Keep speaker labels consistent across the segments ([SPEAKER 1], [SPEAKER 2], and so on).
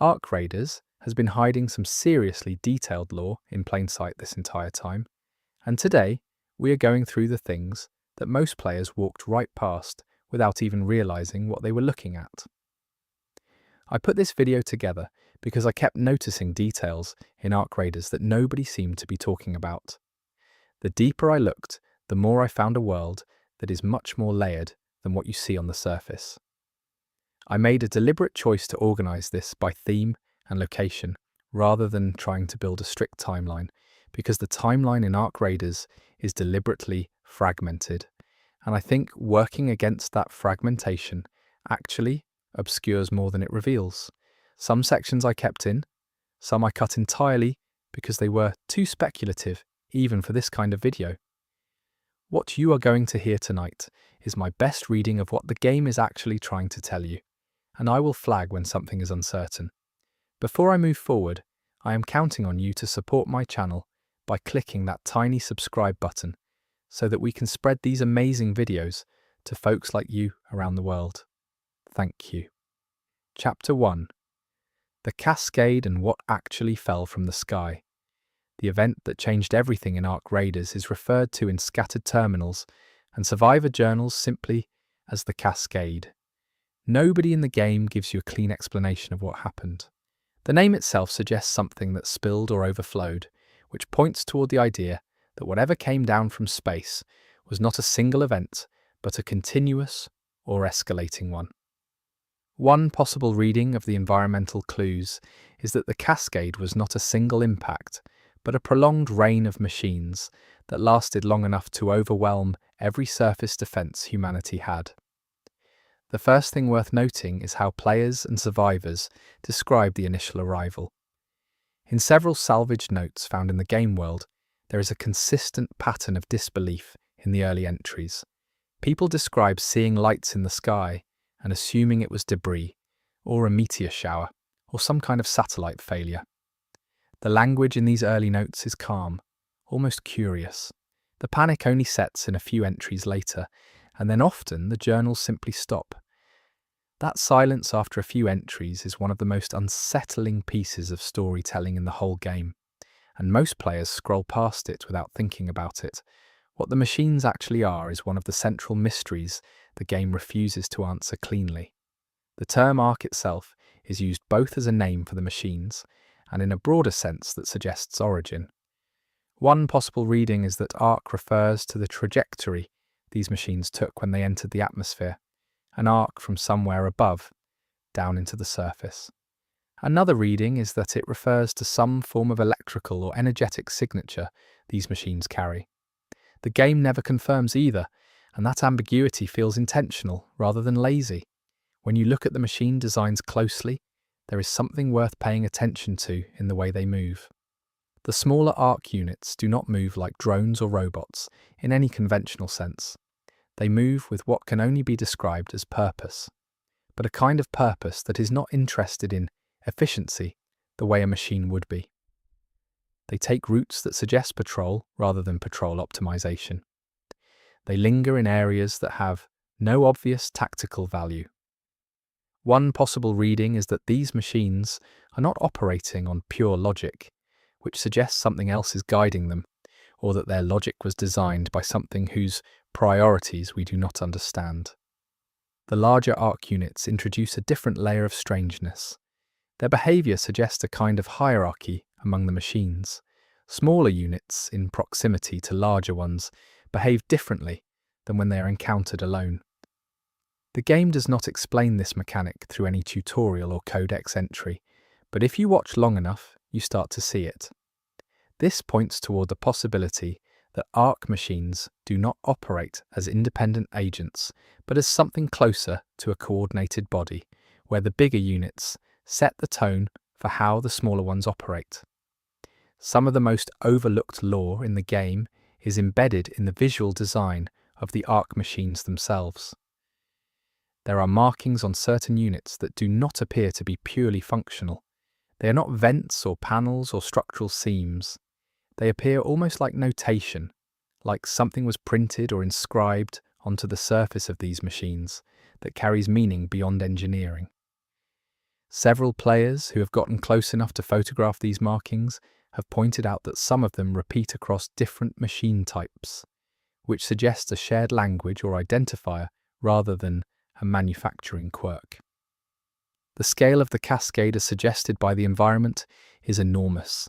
[SPEAKER 1] Arc Raiders has been hiding some seriously detailed lore in plain sight this entire time, and today we are going through the things that most players walked right past without even realizing what they were looking at. I put this video together because I kept noticing details in Arc Raiders that nobody seemed to be talking about. The deeper I looked, the more I found a world that is much more layered than what you see on the surface. I made a deliberate choice to organize this by theme and location rather than trying to build a strict timeline, because the timeline in Arc Raiders is deliberately fragmented, and I think working against that fragmentation actually obscures more than it reveals. Some sections I kept in, some I cut entirely because they were too speculative even for this kind of video. What you are going to hear tonight is my best reading of what the game is actually trying to tell you, and I will flag when something is uncertain. Before I move forward, I am counting on you to support my channel by clicking that tiny subscribe button so that we can spread these amazing videos to folks like you around the world. Thank you. Chapter 1. The Cascade and What Actually Fell from the Sky. The event that changed everything in Arc Raiders is referred to in scattered terminals and survivor journals simply as the Cascade. Nobody in the game gives you a clean explanation of what happened. The name itself suggests something that spilled or overflowed, which points toward the idea that whatever came down from space was not a single event, but a continuous or escalating one. One possible reading of the environmental clues is that the Cascade was not a single impact, but a prolonged reign of machines that lasted long enough to overwhelm every surface defense humanity had. The first thing worth noting is how players and survivors describe the initial arrival. In several salvage notes found in the game world, there is a consistent pattern of disbelief in the early entries. People describe seeing lights in the sky and assuming it was debris, or a meteor shower, or some kind of satellite failure. The language in these early notes is calm, almost curious. The panic only sets in a few entries later, and then often the journals simply stop. That silence after a few entries is one of the most unsettling pieces of storytelling in the whole game, and most players scroll past it without thinking about it. What the machines actually are is one of the central mysteries the game refuses to answer cleanly. The term Arc itself is used both as a name for the machines and in a broader sense that suggests origin. One possible reading is that Arc refers to the trajectory these machines took when they entered the atmosphere, an arc from somewhere above, down into the surface. Another reading is that it refers to some form of electrical or energetic signature these machines carry. The game never confirms either, and that ambiguity feels intentional rather than lazy. When you look at the machine designs closely, there is something worth paying attention to in the way they move. The smaller Arc units do not move like drones or robots in any conventional sense. They move with what can only be described as purpose, but a kind of purpose that is not interested in efficiency the way a machine would be. They take routes that suggest patrol rather than patrol optimization. They linger in areas that have no obvious tactical value. One possible reading is that these machines are not operating on pure logic, which suggests something else is guiding them, or that their logic was designed by something whose priorities we do not understand. The larger Arc units introduce a different layer of strangeness. Their behavior suggests a kind of hierarchy among the machines. Smaller units, in proximity to larger ones, behave differently than when they are encountered alone. The game does not explain this mechanic through any tutorial or codex entry, but if you watch long enough, you start to see it. This points toward the possibility that Arc machines do not operate as independent agents, but as something closer to a coordinated body, where the bigger units set the tone for how the smaller ones operate. Some of the most overlooked lore in the game is embedded in the visual design of the Arc machines themselves. There are markings on certain units that do not appear to be purely functional. They are not vents or panels or structural seams. They appear almost like notation, like something was printed or inscribed onto the surface of these machines that carries meaning beyond engineering. Several players who have gotten close enough to photograph these markings have pointed out that some of them repeat across different machine types, which suggests a shared language or identifier rather than a manufacturing quirk. The scale of the cascade as suggested by the environment is enormous.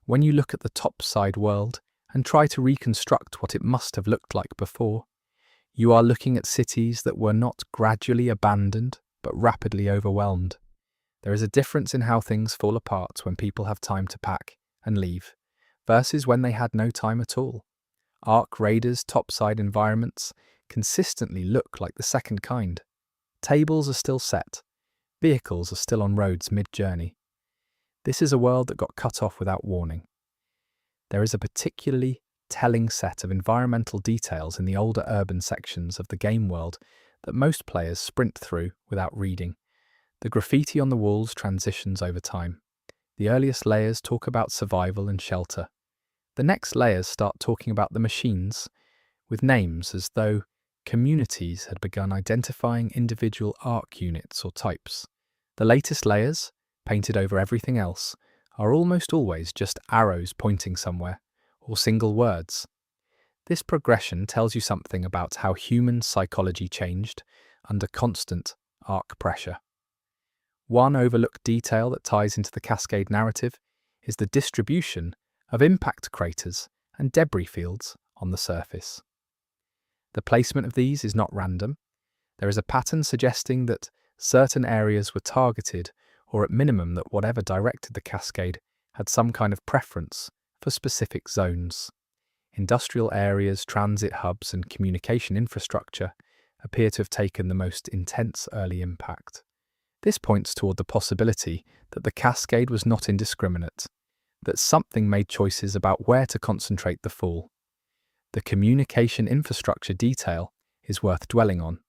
[SPEAKER 1] When you look at the topside world and try to reconstruct what it must have looked like before, you are looking at cities that were not gradually abandoned but rapidly overwhelmed. There is a difference in how things fall apart when people have time to pack and leave, versus when they had no time at all. Ark Raiders' topside environments consistently look like the second kind. Tables are still set. Vehicles are still on roads mid-journey. This is a world that got cut off without warning. There is a particularly telling set of environmental details in the older urban sections of the game world that most players sprint through without reading. The graffiti on the walls transitions over time. The earliest layers talk about survival and shelter. The next layers start talking about the machines, with names as though communities had begun identifying individual Ark units or types. The latest layers, painted over everything else, are almost always just arrows pointing somewhere, or single words. This progression tells you something about how human psychology changed under constant Ark pressure. One overlooked detail that ties into the Cascade narrative is the distribution of impact craters and debris fields on the surface. The placement of these is not random. There is a pattern suggesting that certain areas were targeted, or at minimum that whatever directed the Cascade had some kind of preference for specific zones. Industrial areas, transit hubs, and communication infrastructure appear to have taken the most intense early impact. This points toward the possibility that the Cascade was not indiscriminate, that something made choices about where to concentrate the fall. The communication infrastructure detail is worth dwelling on.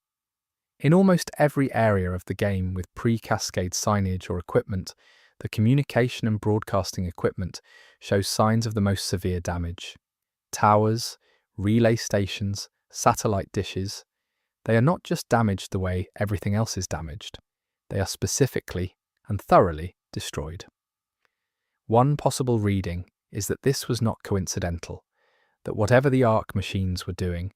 [SPEAKER 1] In almost every area of the game with pre-Cascade signage or equipment, the communication and broadcasting equipment shows signs of the most severe damage. Towers, relay stations, satellite dishes, they are not just damaged the way everything else is damaged. They are specifically and thoroughly destroyed. One possible reading is that this was not coincidental, that whatever the Ark machines were doing,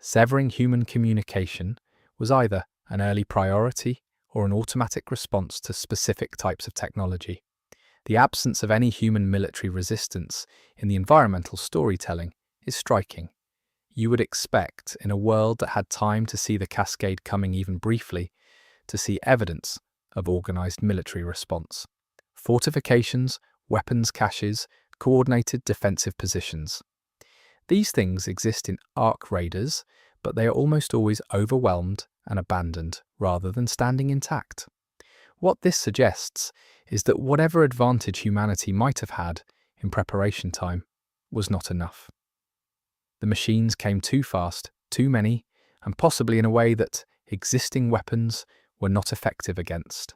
[SPEAKER 1] severing human communication was either an early priority or an automatic response to specific types of technology. The absence of any human military resistance in the environmental storytelling is striking. You would expect, in a world that had time to see the Cascade coming even briefly, to see evidence of organized military response. Fortifications, weapons caches, coordinated defensive positions. These things exist in Ark Raiders, but they are almost always overwhelmed and abandoned rather than standing intact. What this suggests is that whatever advantage humanity might have had in preparation time was not enough. The machines came too fast, too many, and possibly in a way that existing weapons were not effective against.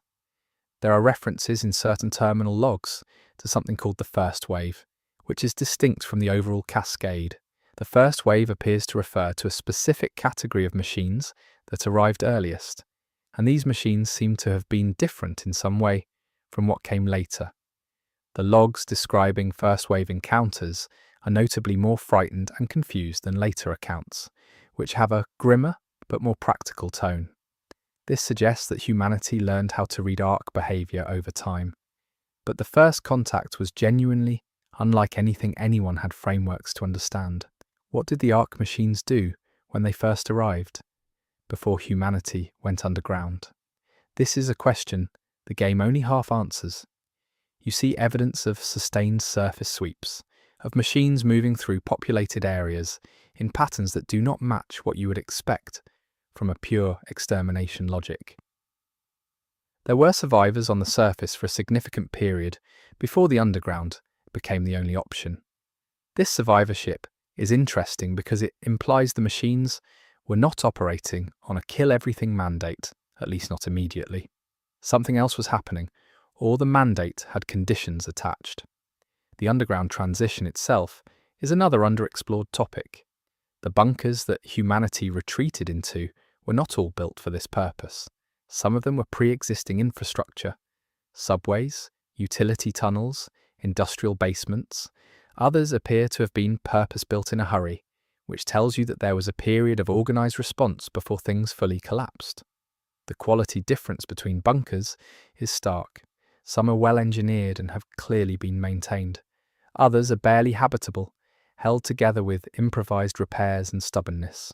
[SPEAKER 1] There are references in certain terminal logs to something called the first wave, which is distinct from the overall Cascade. The first wave appears to refer to a specific category of machines that arrived earliest, and these machines seem to have been different in some way from what came later. The logs describing first wave encounters are notably more frightened and confused than later accounts, which have a grimmer but more practical tone. This suggests that humanity learned how to read Ark behavior over time. But the first contact was genuinely unlike anything anyone had frameworks to understand. What did the Ark machines do when they first arrived, before humanity went underground? This is a question the game only half answers. You see evidence of sustained surface sweeps, of machines moving through populated areas in patterns that do not match what you would expect from a pure extermination logic. There were survivors on the surface for a significant period before the underground became the only option. This survivorship is interesting because it implies the machines were not operating on a kill-everything mandate, at least not immediately. Something else was happening, or the mandate had conditions attached. The underground transition itself is another underexplored topic. The bunkers that humanity retreated into were not all built for this purpose. Some of them were pre-existing infrastructure, subways, utility tunnels, industrial basements. Others appear to have been purpose-built in a hurry, which tells you that there was a period of organized response before things fully collapsed. The quality difference between bunkers is stark. Some are well engineered and have clearly been maintained. Others are barely habitable, held together with improvised repairs and stubbornness.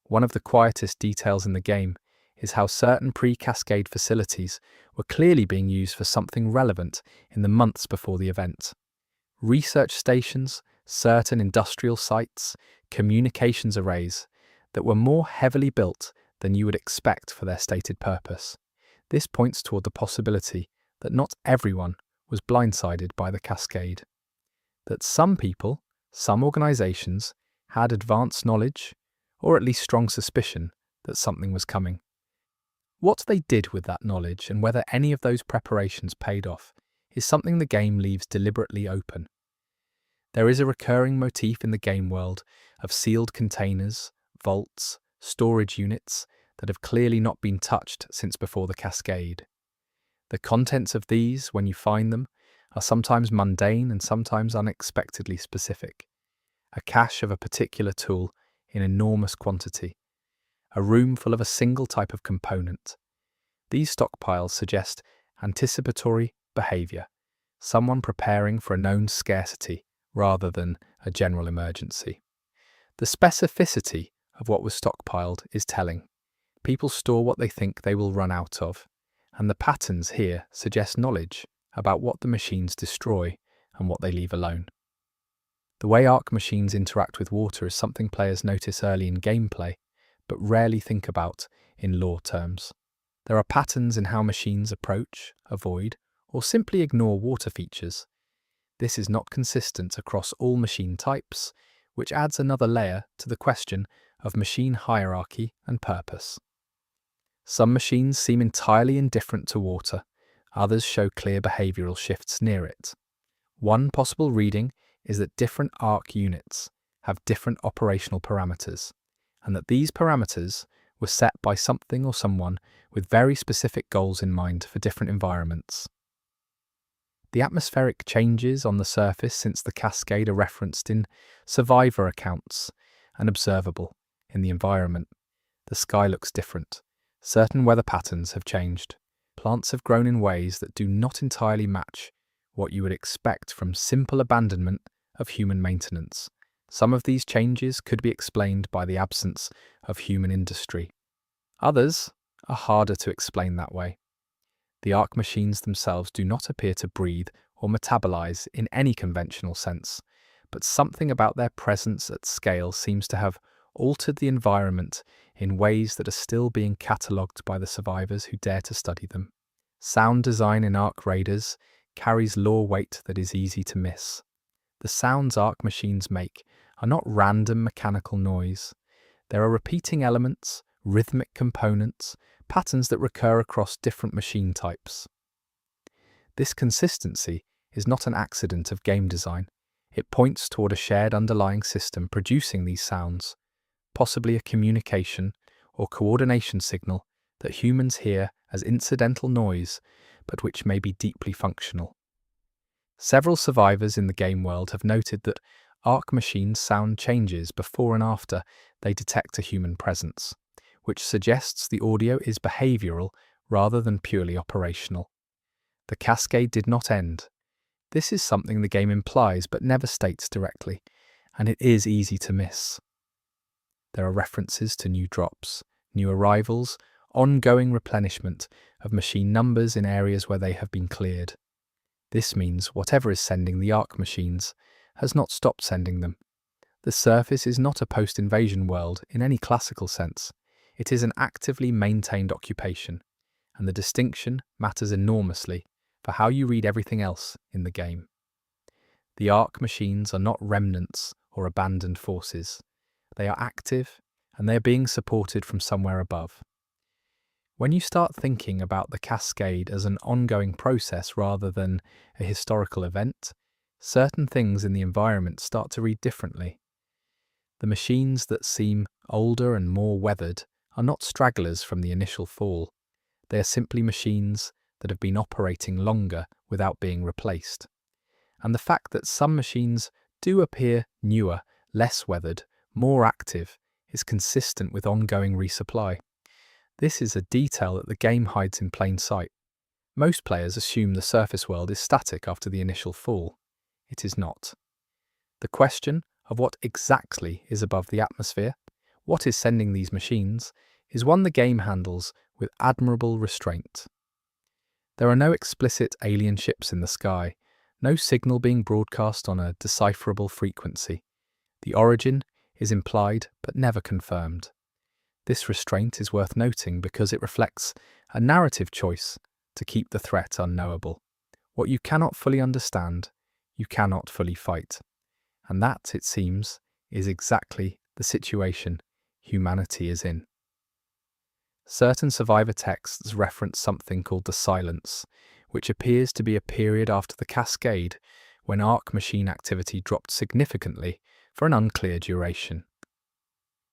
[SPEAKER 1] One of the quietest details in the game is how certain pre-Cascade facilities were clearly being used for something relevant in the months before the event. Research stations, certain industrial sites, communications arrays that were more heavily built than you would expect for their stated purpose. This points toward the possibility that not everyone was blindsided by the Cascade. That some people, some organizations, had advanced knowledge, or at least strong suspicion, that something was coming. What they did with that knowledge and whether any of those preparations paid off is something the game leaves deliberately open. There is a recurring motif in the game world of sealed containers, vaults, storage units that have clearly not been touched since before the Cascade. The contents of these, when you find them, are sometimes mundane and sometimes unexpectedly specific. A cache of a particular tool in enormous quantity. A room full of a single type of component. These stockpiles suggest anticipatory behavior, someone preparing for a known scarcity rather than a general emergency. The specificity of what was stockpiled is telling. People store what they think they will run out of, and the patterns here suggest knowledge about what the machines destroy and what they leave alone. The way Arc machines interact with water is something players notice early in gameplay, but rarely think about in lore terms. There are patterns in how machines approach, avoid, or simply ignore water features. This is not consistent across all machine types, which adds another layer to the question of machine hierarchy and purpose. Some machines seem entirely indifferent to water, others show clear behavioral shifts near it. One possible reading is that different Arc units have different operational parameters, and that these parameters were set by something or someone with very specific goals in mind for different environments. The atmospheric changes on the surface since the Cascade are referenced in survivor accounts and observable in the environment. The sky looks different. Certain weather patterns have changed. Plants have grown in ways that do not entirely match what you would expect from simple abandonment of human maintenance. Some of these changes could be explained by the absence of human industry. Others are harder to explain that way. The Arc machines themselves do not appear to breathe or metabolize in any conventional sense, but something about their presence at scale seems to have altered the environment in ways that are still being catalogued by the survivors who dare to study them. Sound design in Arc Raiders carries lore weight that is easy to miss. The sounds Arc machines make are not random mechanical noise. There are repeating elements, rhythmic components, patterns that recur across different machine types. This consistency is not an accident of game design. It points toward a shared underlying system producing these sounds, possibly a communication or coordination signal that humans hear as incidental noise, but which may be deeply functional. Several survivors in the game world have noted that Arc machines' sound changes before and after they detect a human presence, which suggests the audio is behavioral rather than purely operational. The Cascade did not end. This is something the game implies but never states directly, and it is easy to miss. There are references to new drops, new arrivals, ongoing replenishment of machine numbers in areas where they have been cleared. This means whatever is sending the Arc machines has not stopped sending them. The surface is not a post-invasion world in any classical sense. It is an actively maintained occupation, and the distinction matters enormously for how you read everything else in the game. The Arc machines are not remnants or abandoned forces. They are active, and they are being supported from somewhere above. When you start thinking about the Cascade as an ongoing process rather than a historical event, certain things in the environment start to read differently. The machines that seem older and more weathered are not stragglers from the initial fall. They are simply machines that have been operating longer without being replaced. And the fact that some machines do appear newer, less weathered, more active, is consistent with ongoing resupply. This is a detail that the game hides in plain sight. Most players assume the surface world is static after the initial fall. It is not. The question of what exactly is above the atmosphere, what is sending these machines, is one the game handles with admirable restraint. There are no explicit alien ships in the sky, no signal being broadcast on a decipherable frequency. The origin is implied but never confirmed. This restraint is worth noting because it reflects a narrative choice to keep the threat unknowable. What you cannot fully understand, you cannot fully fight. And that, it seems, is exactly the situation humanity is in. Certain survivor texts reference something called the silence, which appears to be a period after the Cascade when Ark machine activity dropped significantly for an unclear duration.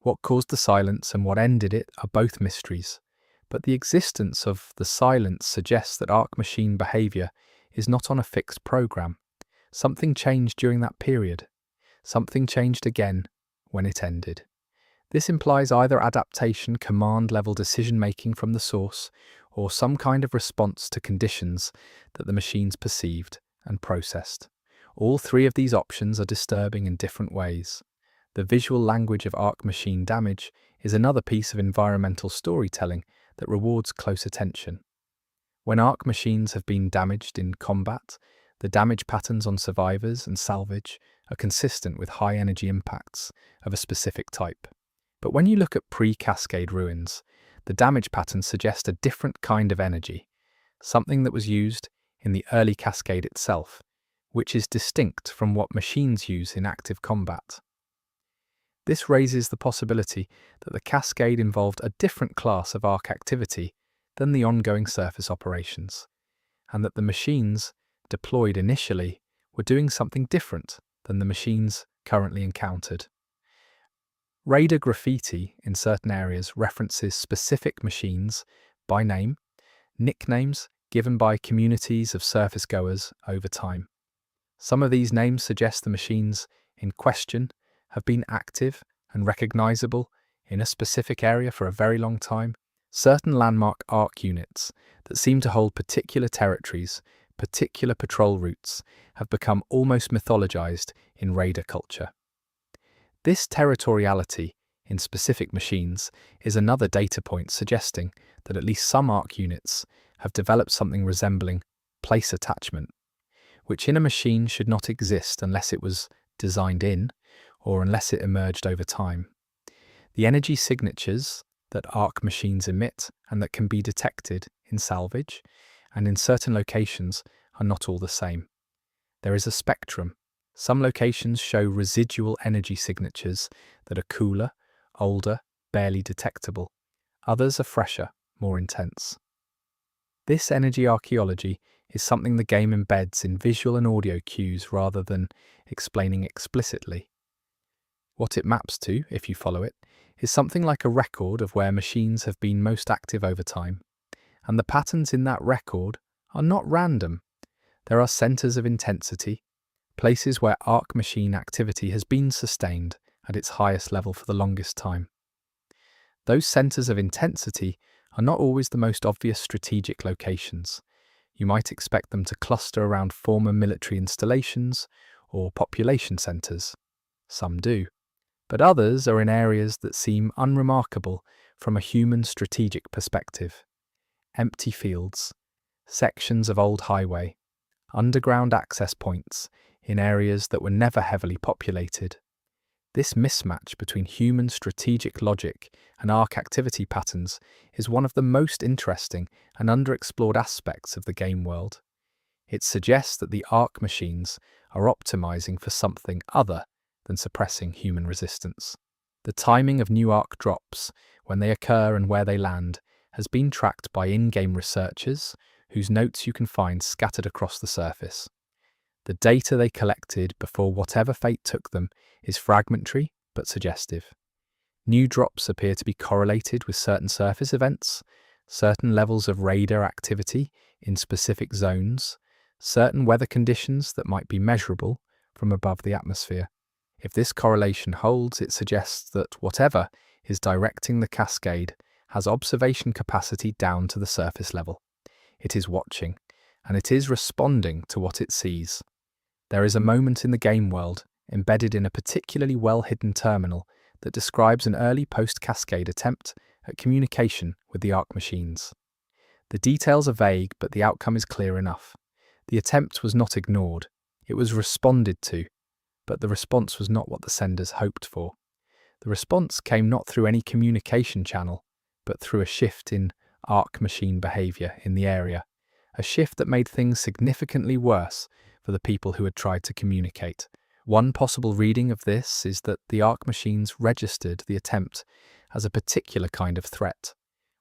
[SPEAKER 1] What caused the silence and what ended it are both mysteries, but the existence of the silence suggests that Ark machine behavior is not on a fixed program. Something changed during that period. Something changed again when it ended. This implies either adaptation, command-level decision-making from the source, or some kind of response to conditions that the machines perceived and processed. All three of these options are disturbing in different ways. The visual language of Ark machine damage is another piece of environmental storytelling that rewards close attention. When Ark machines have been damaged in combat, the damage patterns on survivors and salvage are consistent with high-energy impacts of a specific type. But when you look at pre-Cascade ruins, the damage patterns suggest a different kind of energy, something that was used in the early Cascade itself, which is distinct from what machines use in active combat. This raises the possibility that the Cascade involved a different class of Ark activity than the ongoing surface operations, and that the machines deployed initially were doing something different than the machines currently encountered. Raider graffiti in certain areas references specific machines by name, nicknames given by communities of surface goers over time. Some of these names suggest the machines in question have been active and recognizable in a specific area for a very long time. Certain landmark Ark units that seem to hold particular territories, particular patrol routes, have become almost mythologized in raider culture. This territoriality in specific machines is another data point suggesting that at least some Ark units have developed something resembling place attachment, which in a machine should not exist unless it was designed in or unless it emerged over time. The energy signatures that Ark machines emit and that can be detected in salvage and in certain locations are not all the same. There is a spectrum. Some locations show residual energy signatures that are cooler, older, barely detectable. Others are fresher, more intense. This energy archaeology is something the game embeds in visual and audio cues rather than explaining explicitly. What it maps to, if you follow it, is something like a record of where machines have been most active over time, and the patterns in that record are not random. There are centers of intensity, places where Ark machine activity has been sustained at its highest level for the longest time. Those centers of intensity are not always the most obvious strategic locations. You might expect them to cluster around former military installations or population centers. Some do. But others are in areas that seem unremarkable from a human strategic perspective. Empty fields, sections of old highway, underground access points in areas that were never heavily populated. This mismatch between human strategic logic and Ark activity patterns is one of the most interesting and underexplored aspects of the game world. It suggests that the Ark machines are optimizing for something other than suppressing human resistance. The timing of new Ark drops, when they occur and where they land, has been tracked by in-game researchers whose notes you can find scattered across the surface. The data they collected before whatever fate took them is fragmentary but suggestive. New drops appear to be correlated with certain surface events, certain levels of raider activity in specific zones, certain weather conditions that might be measurable from above the atmosphere. If this correlation holds, it suggests that whatever is directing the cascade has observation capacity down to the surface level. It is watching, and it is responding to what it sees. There is a moment in the game world, embedded in a particularly well-hidden terminal, that describes an early post-Cascade attempt at communication with the Arc machines. The details are vague, but the outcome is clear enough. The attempt was not ignored, it was responded to, but the response was not what the senders hoped for. The response came not through any communication channel, but through a shift in Arc machine behavior in the area, a shift that made things significantly worse for the people who had tried to communicate. One possible reading of this is that the Arc machines registered the attempt as a particular kind of threat,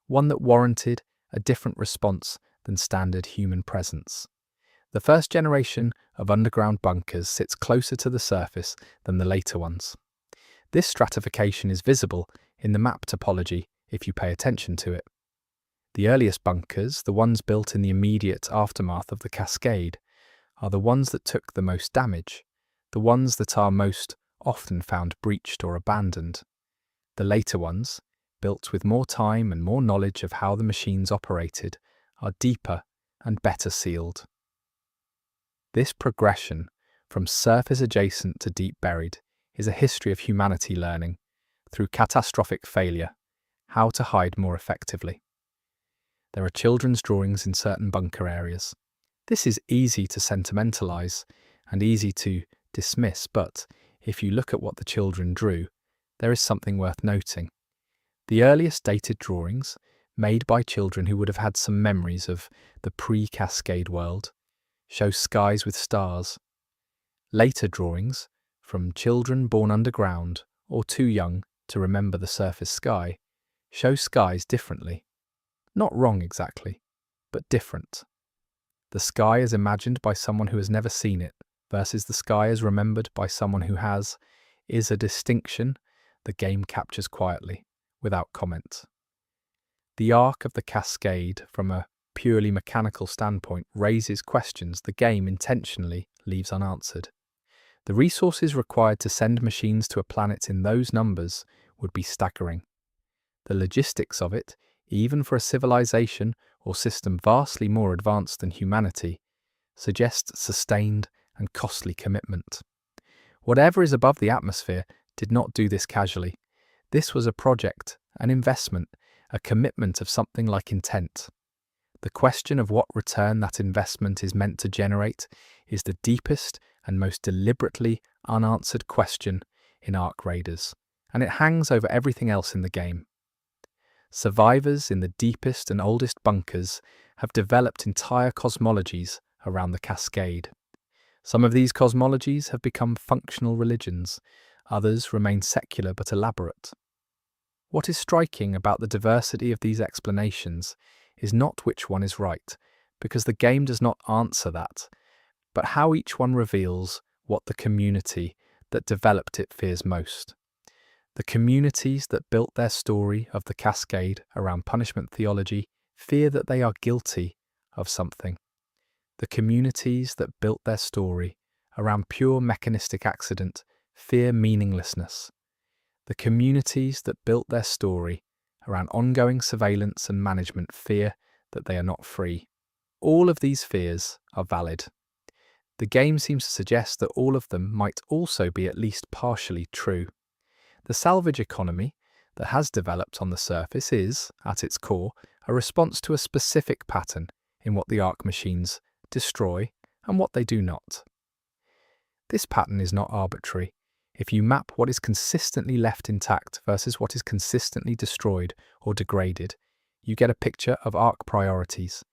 [SPEAKER 1] one that warranted a different response than standard human presence. The first generation of underground bunkers sits closer to the surface than the later ones. This stratification is visible in the map topology if you pay attention to it. The earliest bunkers, the ones built in the immediate aftermath of the Cascade, are the ones that took the most damage, the ones that are most often found breached or abandoned. The later ones, built with more time and more knowledge of how the machines operated, are deeper and better sealed. This progression from surface adjacent to deep buried is a history of humanity learning, through catastrophic failure, how to hide more effectively. There are children's drawings in certain bunker areas. This is easy to sentimentalize and easy to dismiss, but if you look at what the children drew, there is something worth noting. The earliest dated drawings, made by children who would have had some memories of the pre-Cascade world, show skies with stars. Later drawings, from children born underground or too young to remember the surface sky, show skies differently. Not wrong exactly, but different. The sky as imagined by someone who has never seen it versus the sky as remembered by someone who has is a distinction the game captures quietly, without comment. The arc of the Cascade, from a purely mechanical standpoint, raises questions the game intentionally leaves unanswered. The resources required to send machines to a planet in those numbers would be staggering. The logistics of it, even for a civilization or system vastly more advanced than humanity, suggests sustained and costly commitment. Whatever is above the atmosphere did not do this casually. This was a project, an investment, a commitment of something like intent. The question of what return that investment is meant to generate is the deepest and most deliberately unanswered question in Arc Raiders, and it hangs over everything else in the game. Survivors in the deepest and oldest bunkers have developed entire cosmologies around the Cascade. Some of these cosmologies have become functional religions, others remain secular but elaborate. What is striking about the diversity of these explanations is not which one is right, because the game does not answer that, but how each one reveals what the community that developed it fears most. The communities that built their story of the Cascade around punishment theology fear that they are guilty of something. The communities that built their story around pure mechanistic accident fear meaninglessness. The communities that built their story around ongoing surveillance and management fear that they are not free. All of these fears are valid. The game seems to suggest that all of them might also be at least partially true. The salvage economy that has developed on the surface is, at its core, a response to a specific pattern in what the Arc machines destroy and what they do not. This pattern is not arbitrary. If you map what is consistently left intact versus what is consistently destroyed or degraded, you get a picture of Arc priorities.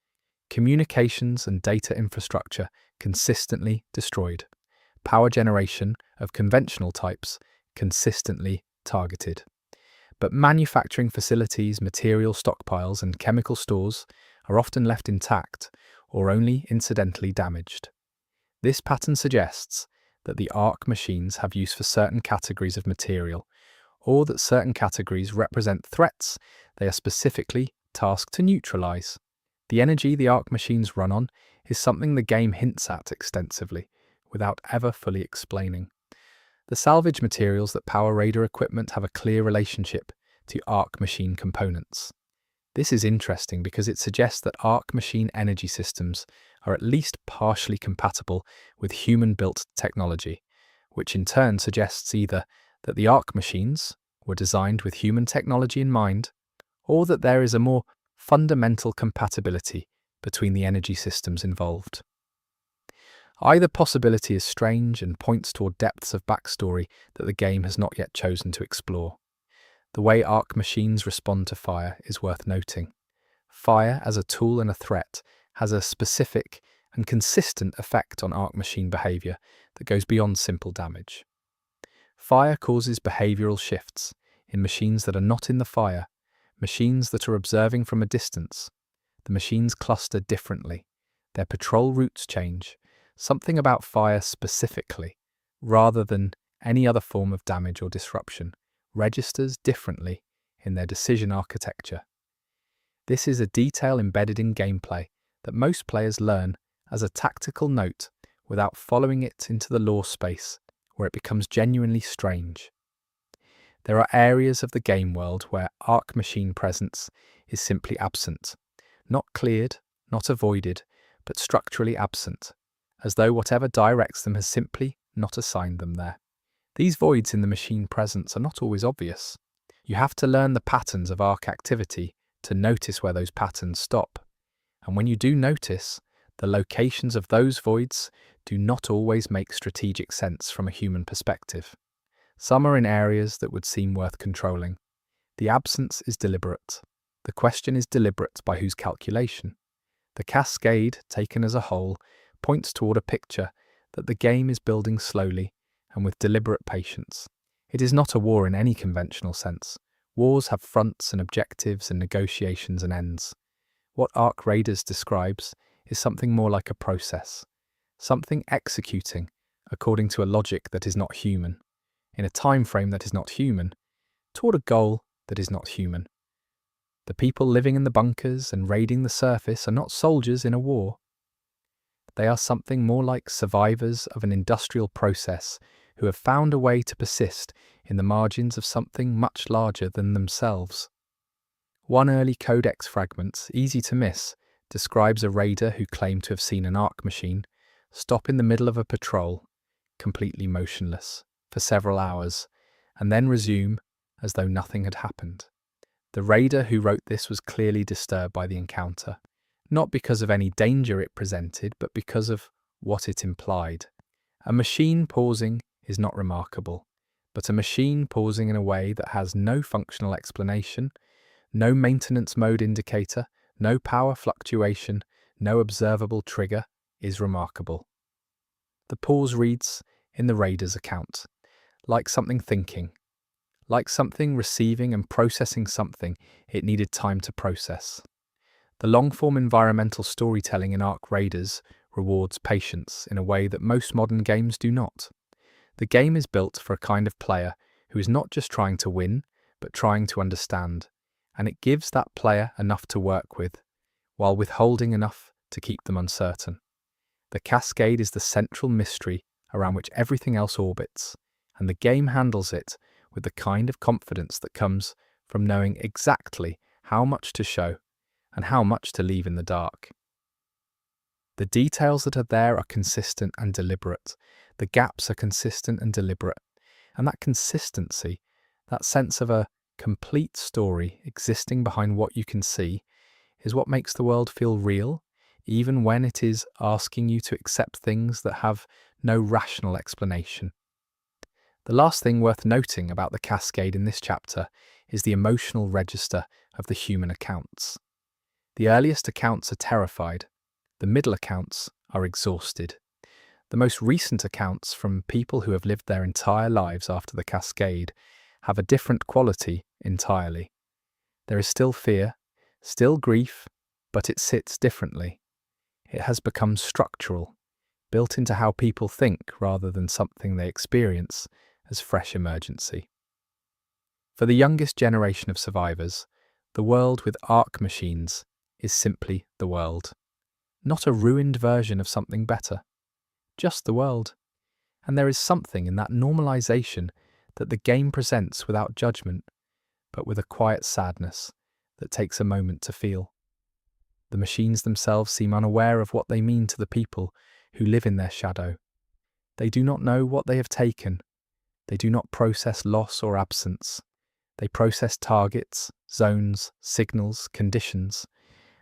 [SPEAKER 1] Communications and data infrastructure consistently destroyed. Power generation of conventional types consistently targeted. But manufacturing facilities, material stockpiles, and chemical stores are often left intact or only incidentally damaged. This pattern suggests that the Arc machines have use for certain categories of material, or that certain categories represent threats they are specifically tasked to neutralize. The energy the Arc machines run on is something the game hints at extensively, without ever fully explaining. The salvage materials that power Raider equipment have a clear relationship to Arc machine components. This is interesting because it suggests that Arc machine energy systems are at least partially compatible with human-built technology, which in turn suggests either that the Arc machines were designed with human technology in mind, or that there is a more fundamental compatibility between the energy systems involved. Either possibility is strange and points toward depths of backstory that the game has not yet chosen to explore. The way Arc machines respond to fire is worth noting. Fire as a tool and a threat has a specific and consistent effect on Arc machine behavior that goes beyond simple damage. Fire causes behavioral shifts in machines that are not in the fire, machines that are observing from a distance. The machines cluster differently. Their patrol routes change. Something about fire specifically, rather than any other form of damage or disruption, registers differently in their decision architecture. This is a detail embedded in gameplay that most players learn as a tactical note without following it into the lore space, where it becomes genuinely strange. There are areas of the game world where Arc machine presence is simply absent, not cleared, not avoided, but structurally absent, as though whatever directs them has simply not assigned them there. These voids in the machine presence are not always obvious. You have to learn the patterns of Arc activity to notice where those patterns stop. And when you do notice, the locations of those voids do not always make strategic sense from a human perspective. Some are in areas that would seem worth controlling. The absence is deliberate. The question is deliberate by whose calculation? The Cascade, taken as a whole, points toward a picture that the game is building slowly and with deliberate patience. It is not a war in any conventional sense. Wars have fronts and objectives and negotiations and ends. What Arc Raiders describes is something more like a process, something executing according to a logic that is not human, in a time frame that is not human, toward a goal that is not human. The people living in the bunkers and raiding the surface are not soldiers in a war. They are something more like survivors of an industrial process who have found a way to persist in the margins of something much larger than themselves. One early codex fragment, easy to miss, describes a raider who claimed to have seen an Arc machine stop in the middle of a patrol, completely motionless, for several hours, and then resume as though nothing had happened. The raider who wrote this was clearly disturbed by the encounter, not because of any danger it presented, but because of what it implied. A machine pausing is not remarkable, but a machine pausing in a way that has no functional explanation, no maintenance mode indicator, no power fluctuation, no observable trigger, is remarkable. The pause reads, in the raider's account, like something thinking, like something receiving and processing something it needed time to process. The long-form environmental storytelling in Arc Raiders rewards patience in a way that most modern games do not. The game is built for a kind of player who is not just trying to win, but trying to understand, and it gives that player enough to work with, while withholding enough to keep them uncertain. The Cascade is the central mystery around which everything else orbits, and the game handles it with the kind of confidence that comes from knowing exactly how much to show and how much to leave in the dark. The details that are there are consistent and deliberate. The gaps are consistent and deliberate. And that consistency, that sense of a complete story existing behind what you can see, is what makes the world feel real, even when it is asking you to accept things that have no rational explanation. The last thing worth noting about the Cascade in this chapter is the emotional register of the human accounts. The earliest accounts are terrified. The middle accounts are exhausted. The most recent accounts from people who have lived their entire lives after the Cascade have a different quality entirely. There is still fear, still grief, but it sits differently. It has become structural, built into how people think rather than something they experience as fresh emergency. For the youngest generation of survivors, the world with Arc machines is simply the world. Not a ruined version of something better, just the world. And there is something in that normalization that the game presents without judgment, but with a quiet sadness that takes a moment to feel. The machines themselves seem unaware of what they mean to the people who live in their shadow. They do not know what they have taken. They do not process loss or absence. They process targets, zones, signals, conditions,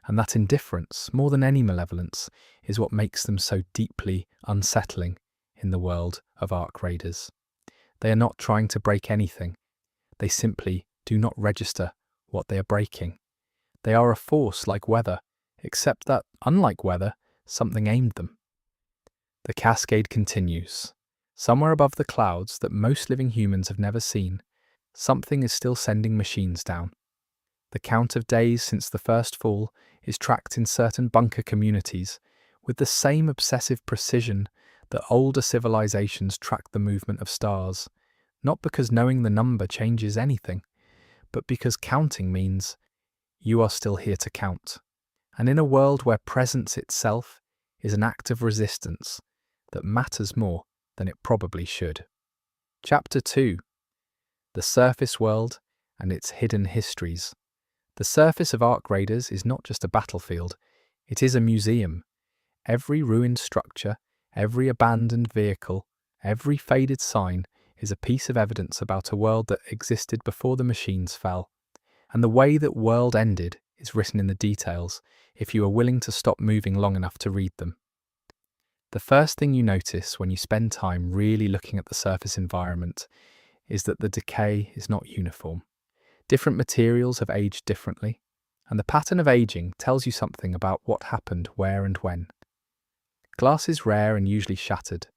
[SPEAKER 1] and that indifference, more than any malevolence, is what makes them so deeply unsettling in the world of Ark Raiders. They are not trying to break anything. They simply do not register what they are breaking. They are a force like weather, except that, unlike weather, something aimed them. The cascade continues. Somewhere above the clouds that most living humans have never seen, something is still sending machines down. The count of days since the first fall is tracked in certain bunker communities with the same obsessive precision that older civilizations track the movement of stars, not because knowing the number changes anything, but because counting means you are still here to count. And in a world where presence itself is an act of resistance that matters more than it probably should. Chapter 2. The Surface World and its Hidden Histories. The surface of Ark Raiders is not just a battlefield, it is a museum. Every ruined structure, every abandoned vehicle, every faded sign is a piece of evidence about a world that existed before the machines fell. And the way that world ended is written in the details, if you are willing to stop moving long enough to read them. The first thing you notice when you spend time really looking at the surface environment is that the decay is not uniform. Different materials have aged differently, and the pattern of aging tells you something about what happened where and when. Glass is rare and usually shattered,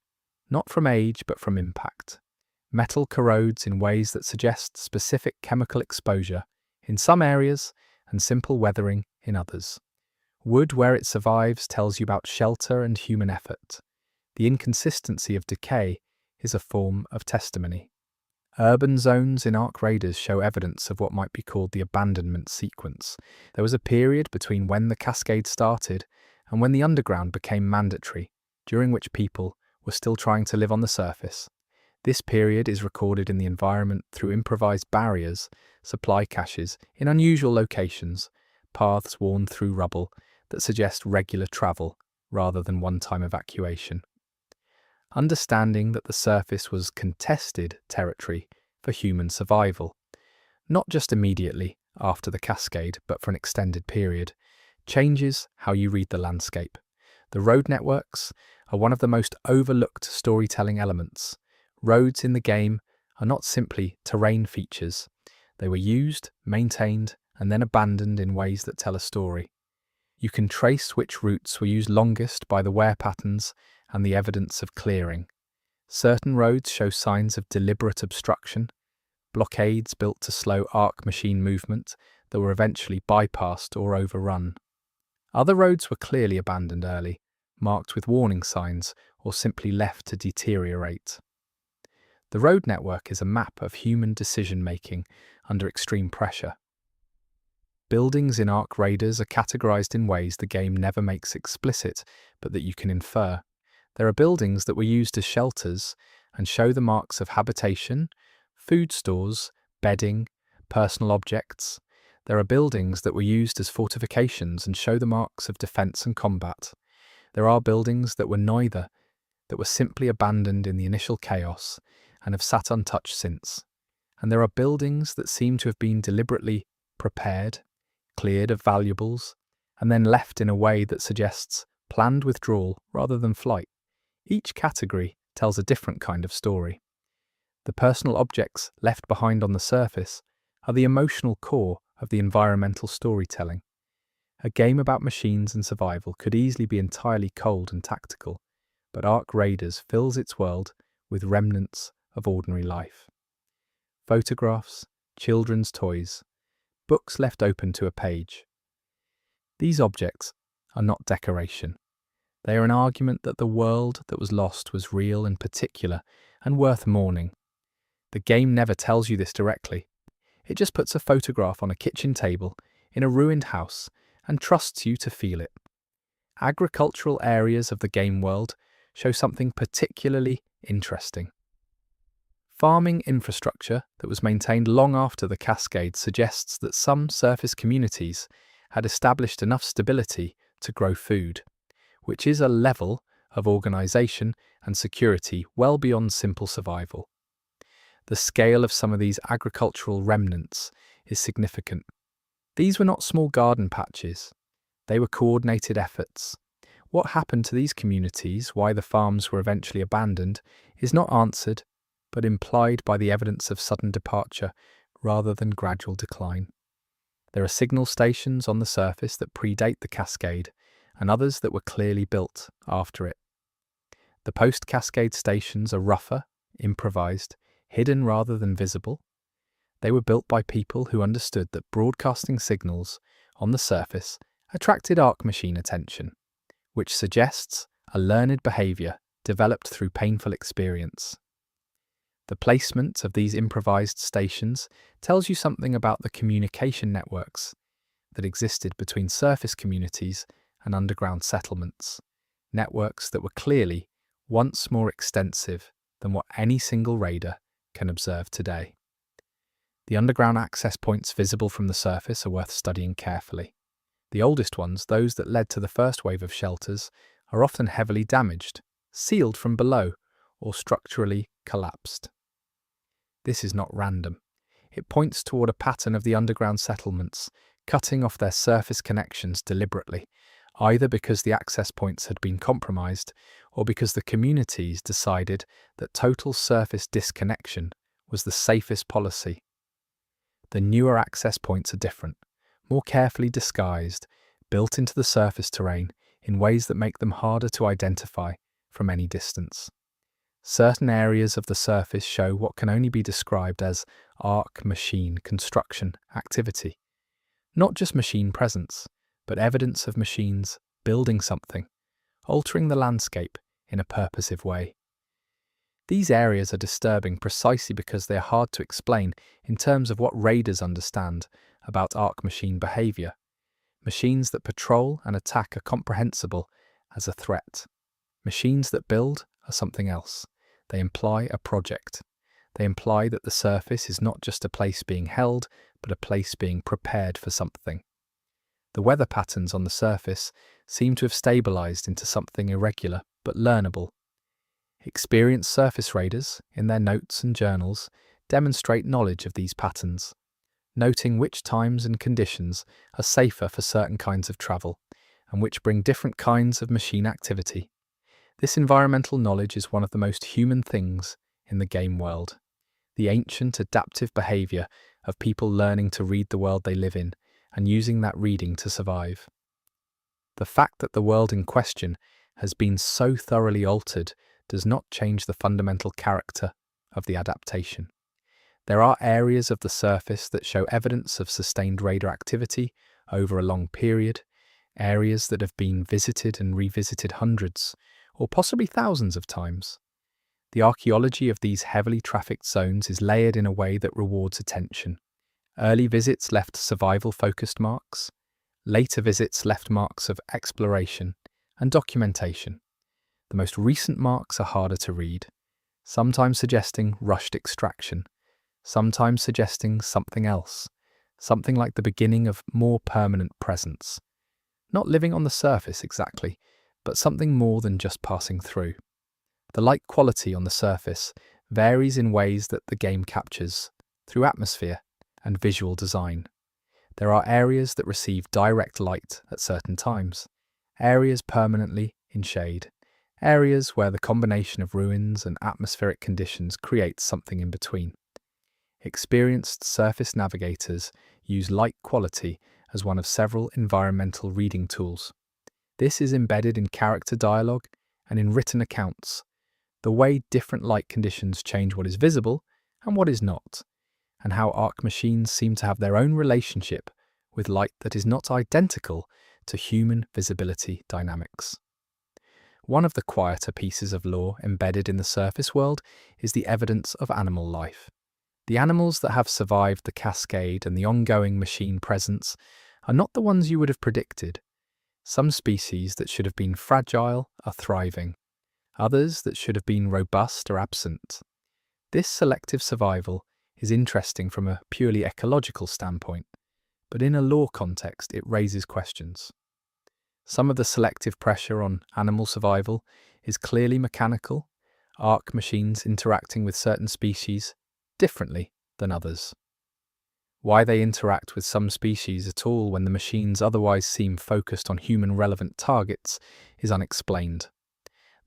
[SPEAKER 1] not from age but from impact. Metal corrodes in ways that suggest specific chemical exposure in some areas and simple weathering in others. Wood, where it survives, tells you about shelter and human effort. The inconsistency of decay is a form of testimony. Urban zones in Ark Raiders show evidence of what might be called the abandonment sequence. There was a period between when the Cascade started and when the underground became mandatory, during which people were still trying to live on the surface. This period is recorded in the environment through improvised barriers, supply caches in unusual locations, paths worn through rubble that suggest regular travel rather than one-time evacuation. Understanding that the surface was contested territory for human survival, not just immediately after the Cascade, but for an extended period, changes how you read the landscape. The road networks are one of the most overlooked storytelling elements. Roads in the game are not simply terrain features. They were used, maintained, and then abandoned in ways that tell a story. You can trace which routes were used longest by the wear patterns and the evidence of clearing. Certain roads show signs of deliberate obstruction, blockades built to slow Ark machine movement that were eventually bypassed or overrun. Other roads were clearly abandoned early, marked with warning signs or simply left to deteriorate. The road network is a map of human decision-making under extreme pressure. Buildings in Ark Raiders are categorized in ways the game never makes explicit, but that you can infer. There are buildings that were used as shelters and show the marks of habitation, food stores, bedding, personal objects. There are buildings that were used as fortifications and show the marks of defense and combat. There are buildings that were neither, that were simply abandoned in the initial chaos and have sat untouched since. And there are buildings that seem to have been deliberately prepared, cleared of valuables, and then left in a way that suggests planned withdrawal rather than flight. Each category tells a different kind of story. The personal objects left behind on the surface are the emotional core of the environmental storytelling. A game about machines and survival could easily be entirely cold and tactical, but Ark Raiders fills its world with remnants of ordinary life. Photographs, children's toys, books left open to a page. These objects are not decoration. They are an argument that the world that was lost was real and particular and worth mourning. The game never tells you this directly. It just puts a photograph on a kitchen table in a ruined house and trusts you to feel it. Agricultural areas of the game world show something particularly interesting. Farming infrastructure that was maintained long after the Cascade suggests that some surface communities had established enough stability to grow food, which is a level of organisation and security well beyond simple survival. The scale of some of these agricultural remnants is significant. These were not small garden patches, they were coordinated efforts. What happened to these communities, why the farms were eventually abandoned, is not answered, but implied by the evidence of sudden departure rather than gradual decline. There are signal stations on the surface that predate the Cascade, and others that were clearly built after it. The post-Cascade stations are rougher, improvised, hidden rather than visible. They were built by people who understood that broadcasting signals on the surface attracted arc machine attention, which suggests a learned behaviour developed through painful experience. The placement of these improvised stations tells you something about the communication networks that existed between surface communities and underground settlements, networks that were clearly once more extensive than what any single raider can observe today. The underground access points visible from the surface are worth studying carefully. The oldest ones, those that led to the first wave of shelters, are often heavily damaged, sealed from below, or structurally collapsed. This is not random. It points toward a pattern of the underground settlements cutting off their surface connections deliberately, either because the access points had been compromised or because the communities decided that total surface disconnection was the safest policy. The newer access points are different, more carefully disguised, built into the surface terrain in ways that make them harder to identify from any distance. Certain areas of the surface show what can only be described as arc machine construction activity. Not just machine presence, but evidence of machines building something, altering the landscape in a purposive way. These areas are disturbing precisely because they are hard to explain in terms of what raiders understand about arc machine behaviour. Machines that patrol and attack are comprehensible as a threat. Machines that build are something else. They imply a project. They imply that the surface is not just a place being held, but a place being prepared for something. The weather patterns on the surface seem to have stabilized into something irregular but learnable. Experienced surface raiders, in their notes and journals, demonstrate knowledge of these patterns, noting which times and conditions are safer for certain kinds of travel, and which bring different kinds of machine activity. This environmental knowledge is one of the most human things in the game world. The ancient adaptive behaviour of people learning to read the world they live in and using that reading to survive. The fact that the world in question has been so thoroughly altered does not change the fundamental character of the adaptation. There are areas of the surface that show evidence of sustained raider activity over a long period, areas that have been visited and revisited hundreds, or possibly thousands of times. The archaeology of these heavily trafficked zones is layered in a way that rewards attention. Early visits left survival-focused marks. Later visits left marks of exploration and documentation. The most recent marks are harder to read, sometimes suggesting rushed extraction, sometimes suggesting something else, something like the beginning of more permanent presence. Not living on the surface exactly, but something more than just passing through. The light quality on the surface varies in ways that the game captures, through atmosphere and visual design. There are areas that receive direct light at certain times, areas permanently in shade, areas where the combination of ruins and atmospheric conditions creates something in between. Experienced surface navigators use light quality as one of several environmental reading tools. This is embedded in character dialogue and in written accounts, the way different light conditions change what is visible and what is not, and how arc machines seem to have their own relationship with light that is not identical to human visibility dynamics. One of the quieter pieces of lore embedded in the surface world is the evidence of animal life. The animals that have survived the Cascade and the ongoing machine presence are not the ones you would have predicted. Some species that should have been fragile are thriving. Others that should have been robust are absent. This selective survival is interesting from a purely ecological standpoint, but in a lore context it raises questions. Some of the selective pressure on animal survival is clearly mechanical, arc machines interacting with certain species differently than others. Why they interact with some species at all when the machines otherwise seem focused on human-relevant targets is unexplained.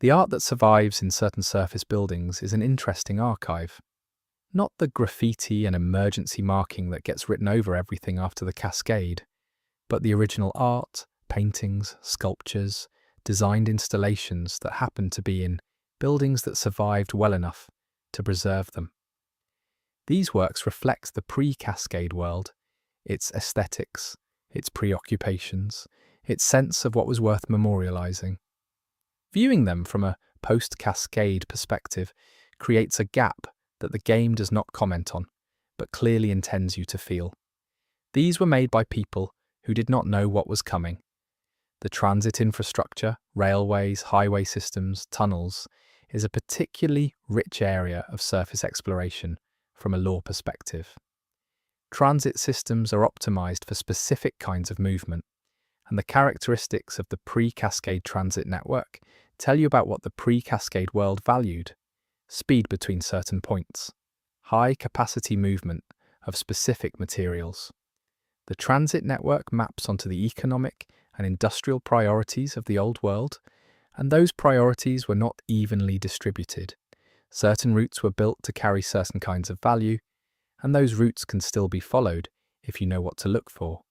[SPEAKER 1] The art that survives in certain surface buildings is an interesting archive. Not the graffiti and emergency marking that gets written over everything after the Cascade, but the original art, paintings, sculptures, designed installations that happen to be in buildings that survived well enough to preserve them. These works reflect the pre-Cascade world, its aesthetics, its preoccupations, its sense of what was worth memorializing. Viewing them from a post-Cascade perspective creates a gap that the game does not comment on, but clearly intends you to feel. These were made by people who did not know what was coming. The transit infrastructure, railways, highway systems, tunnels, is a particularly rich area of surface exploration from a lore perspective. Transit systems are optimized for specific kinds of movement, and the characteristics of the pre-Cascade transit network tell you about what the pre-Cascade world valued: speed between certain points, high capacity movement of specific materials. The transit network maps onto the economic and industrial priorities of the old world, and those priorities were not evenly distributed. Certain routes were built to carry certain kinds of value, and those routes can still be followed if you know what to look for.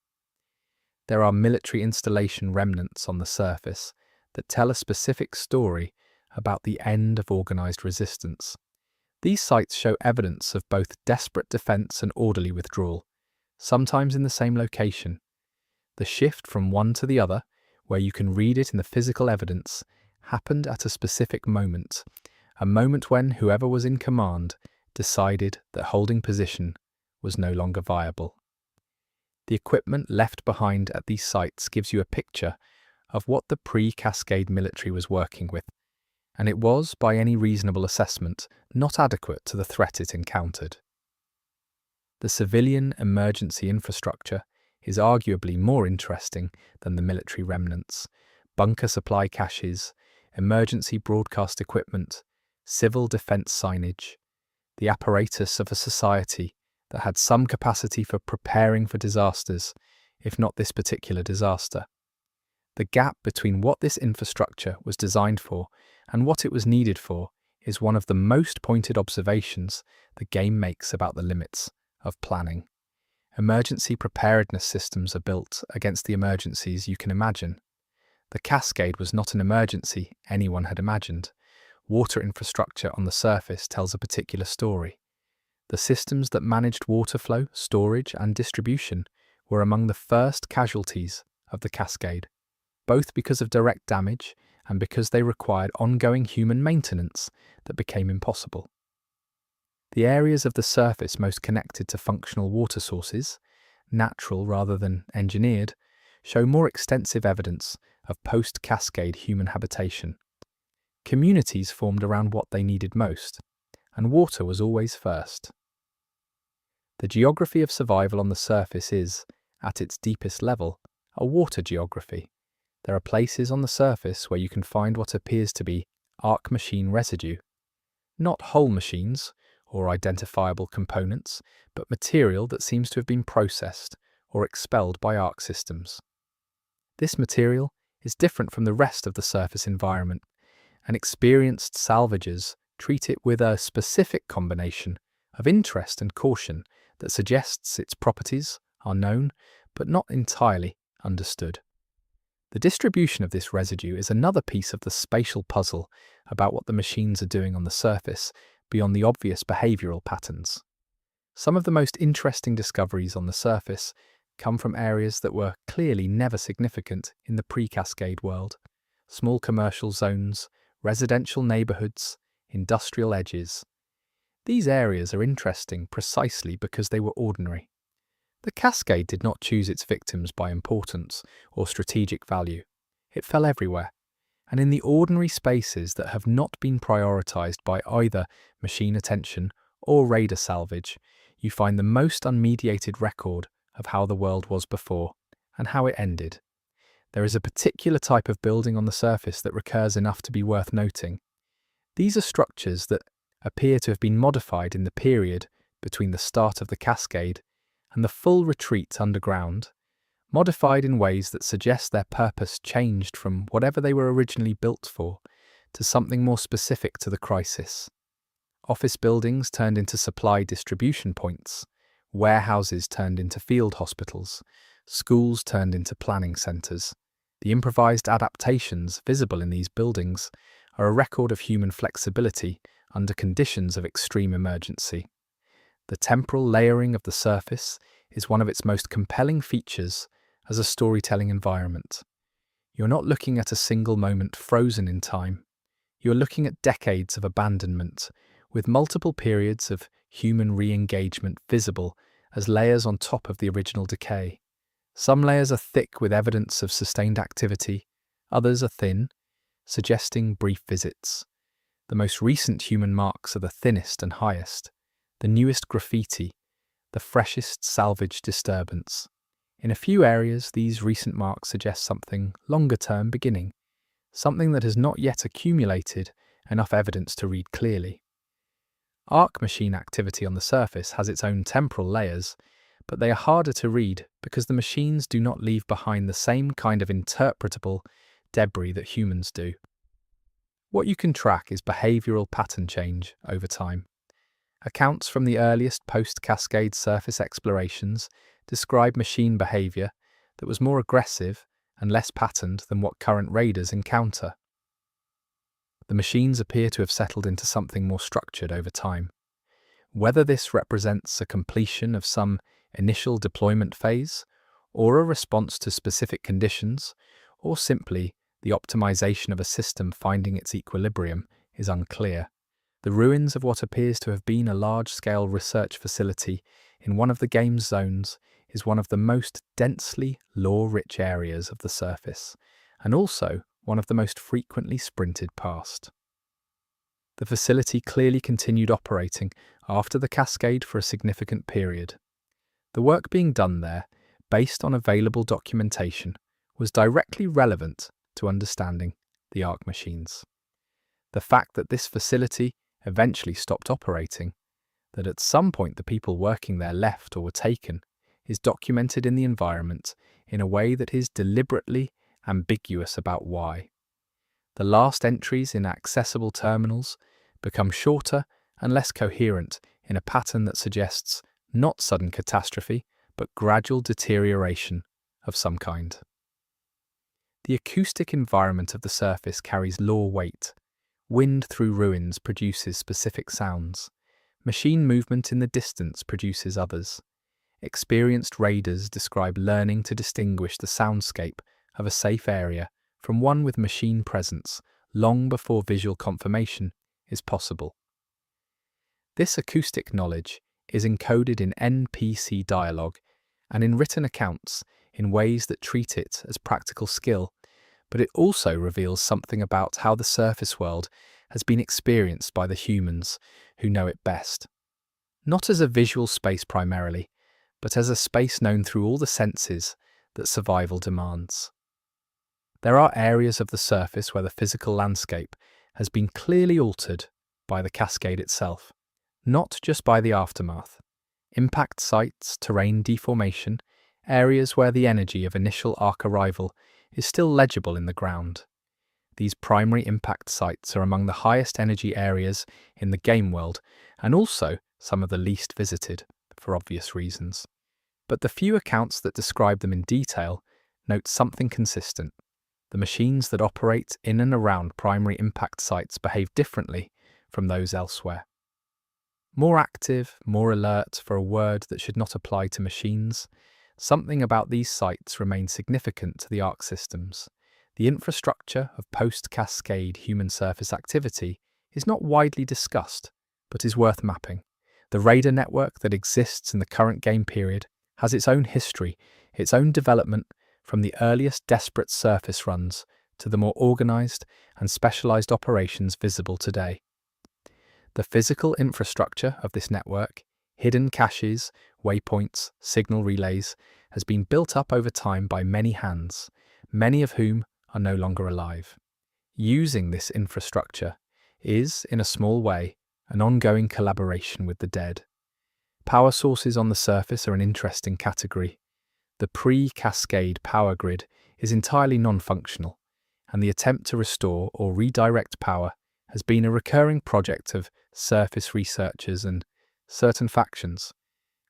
[SPEAKER 1] There are military installation remnants on the surface that tell a specific story about the end of organized resistance. These sites show evidence of both desperate defense and orderly withdrawal, sometimes in the same location. The shift from one to the other, where you can read it in the physical evidence, happened at a specific moment, a moment when whoever was in command decided that holding position was no longer viable. The equipment left behind at these sites gives you a picture of what the pre-Cascade military was working with, and it was, by any reasonable assessment, not adequate to the threat it encountered. The civilian emergency infrastructure is arguably more interesting than the military remnants: bunker supply caches, emergency broadcast equipment, civil defense signage, the apparatus of a society that had some capacity for preparing for disasters, if not this particular disaster. The gap between what this infrastructure was designed for and what it was needed for is one of the most pointed observations the game makes about the limits of planning. Emergency preparedness systems are built against the emergencies you can imagine. The Cascade was not an emergency anyone had imagined. Water infrastructure on the surface tells a particular story. The systems that managed water flow, storage, and distribution were among the first casualties of the Cascade, both because of direct damage and because they required ongoing human maintenance that became impossible. The areas of the surface most connected to functional water sources, natural rather than engineered, show more extensive evidence of post-Cascade human habitation. Communities formed around what they needed most, and water was always first. The geography of survival on the surface is, at its deepest level, a water geography. There are places on the surface where you can find what appears to be arc machine residue. Not whole machines or identifiable components, but material that seems to have been processed or expelled by arc systems. This material is different from the rest of the surface environment, and experienced salvagers treat it with a specific combination of interest and caution that suggests its properties are known but not entirely understood. The distribution of this residue is another piece of the spatial puzzle about what the machines are doing on the surface beyond the obvious behavioral patterns. Some of the most interesting discoveries on the surface come from areas that were clearly never significant in the pre-Cascade world: small commercial zones, residential neighborhoods, industrial edges. These areas are interesting precisely because they were ordinary. The Cascade did not choose its victims by importance or strategic value. It fell everywhere, and in the ordinary spaces that have not been prioritized by either machine attention or radar salvage, you find the most unmediated record of how the world was before and how it ended. There is a particular type of building on the surface that recurs enough to be worth noting. These are structures that appear to have been modified in the period between the start of the Cascade and the full retreat underground, modified in ways that suggest their purpose changed from whatever they were originally built for to something more specific to the crisis. Office buildings turned into supply distribution points, warehouses turned into field hospitals, schools turned into planning centres. The improvised adaptations visible in these buildings are a record of human flexibility under conditions of extreme emergency. The temporal layering of the surface is one of its most compelling features as a storytelling environment. You're not looking at a single moment frozen in time. You're looking at decades of abandonment, with multiple periods of human re-engagement visible as layers on top of the original decay. Some layers are thick with evidence of sustained activity, others are thin, suggesting brief visits. The most recent human marks are the thinnest and highest, the newest graffiti, the freshest salvage disturbance. In a few areas, these recent marks suggest something longer-term beginning, something that has not yet accumulated enough evidence to read clearly. Arc machine activity on the surface has its own temporal layers, but they are harder to read because the machines do not leave behind the same kind of interpretable debris that humans do. What you can track is behavioural pattern change over time. Accounts from the earliest post-Cascade surface explorations describe machine behaviour that was more aggressive and less patterned than what current raiders encounter. The machines appear to have settled into something more structured over time. Whether this represents a completion of some initial deployment phase, or a response to specific conditions, or simply the optimization of a system finding its equilibrium, is unclear. The ruins of what appears to have been a large-scale research facility in one of the game's zones is one of the most densely lore-rich areas of the surface, and also one of the most frequently sprinted past. The facility clearly continued operating after the Cascade for a significant period. The work being done there, based on available documentation, was directly relevant to understanding the Arc machines. The fact that this facility eventually stopped operating, that at some point the people working there left or were taken, is documented in the environment in a way that is deliberately ambiguous about why. The last entries in accessible terminals become shorter and less coherent in a pattern that suggests not sudden catastrophe, but gradual deterioration of some kind. The acoustic environment of the surface carries lore weight. Wind through ruins produces specific sounds. Machine movement in the distance produces others. Experienced raiders describe learning to distinguish the soundscape of a safe area from one with machine presence long before visual confirmation is possible. This acoustic knowledge is encoded in NPC dialogue and in written accounts in ways that treat it as practical skill, but it also reveals something about how the surface world has been experienced by the humans who know it best. Not as a visual space primarily, but as a space known through all the senses that survival demands. There are areas of the surface where the physical landscape has been clearly altered by the Cascade itself, not just by the aftermath. Impact sites, terrain deformation, areas where the energy of initial arc arrival is still legible in the ground. These primary impact sites are among the highest energy areas in the game world and also some of the least visited, for obvious reasons. But the few accounts that describe them in detail note something consistent. The machines that operate in and around primary impact sites behave differently from those elsewhere. More active, more alert for a word that should not apply to machines, something about these sites remains significant to the Arc systems. The infrastructure of post-Cascade human surface activity is not widely discussed, but is worth mapping. The radar network that exists in the current game period has its own history, its own development, from the earliest desperate surface runs to the more organized and specialized operations visible today. The physical infrastructure of this network, hidden caches, waypoints, signal relays, has been built up over time by many hands, many of whom are no longer alive. Using this infrastructure is, in a small way, an ongoing collaboration with the dead. Power sources on the surface are an interesting category. The pre-Cascade power grid is entirely non-functional, and the attempt to restore or redirect power has been a recurring project of surface researchers and certain factions.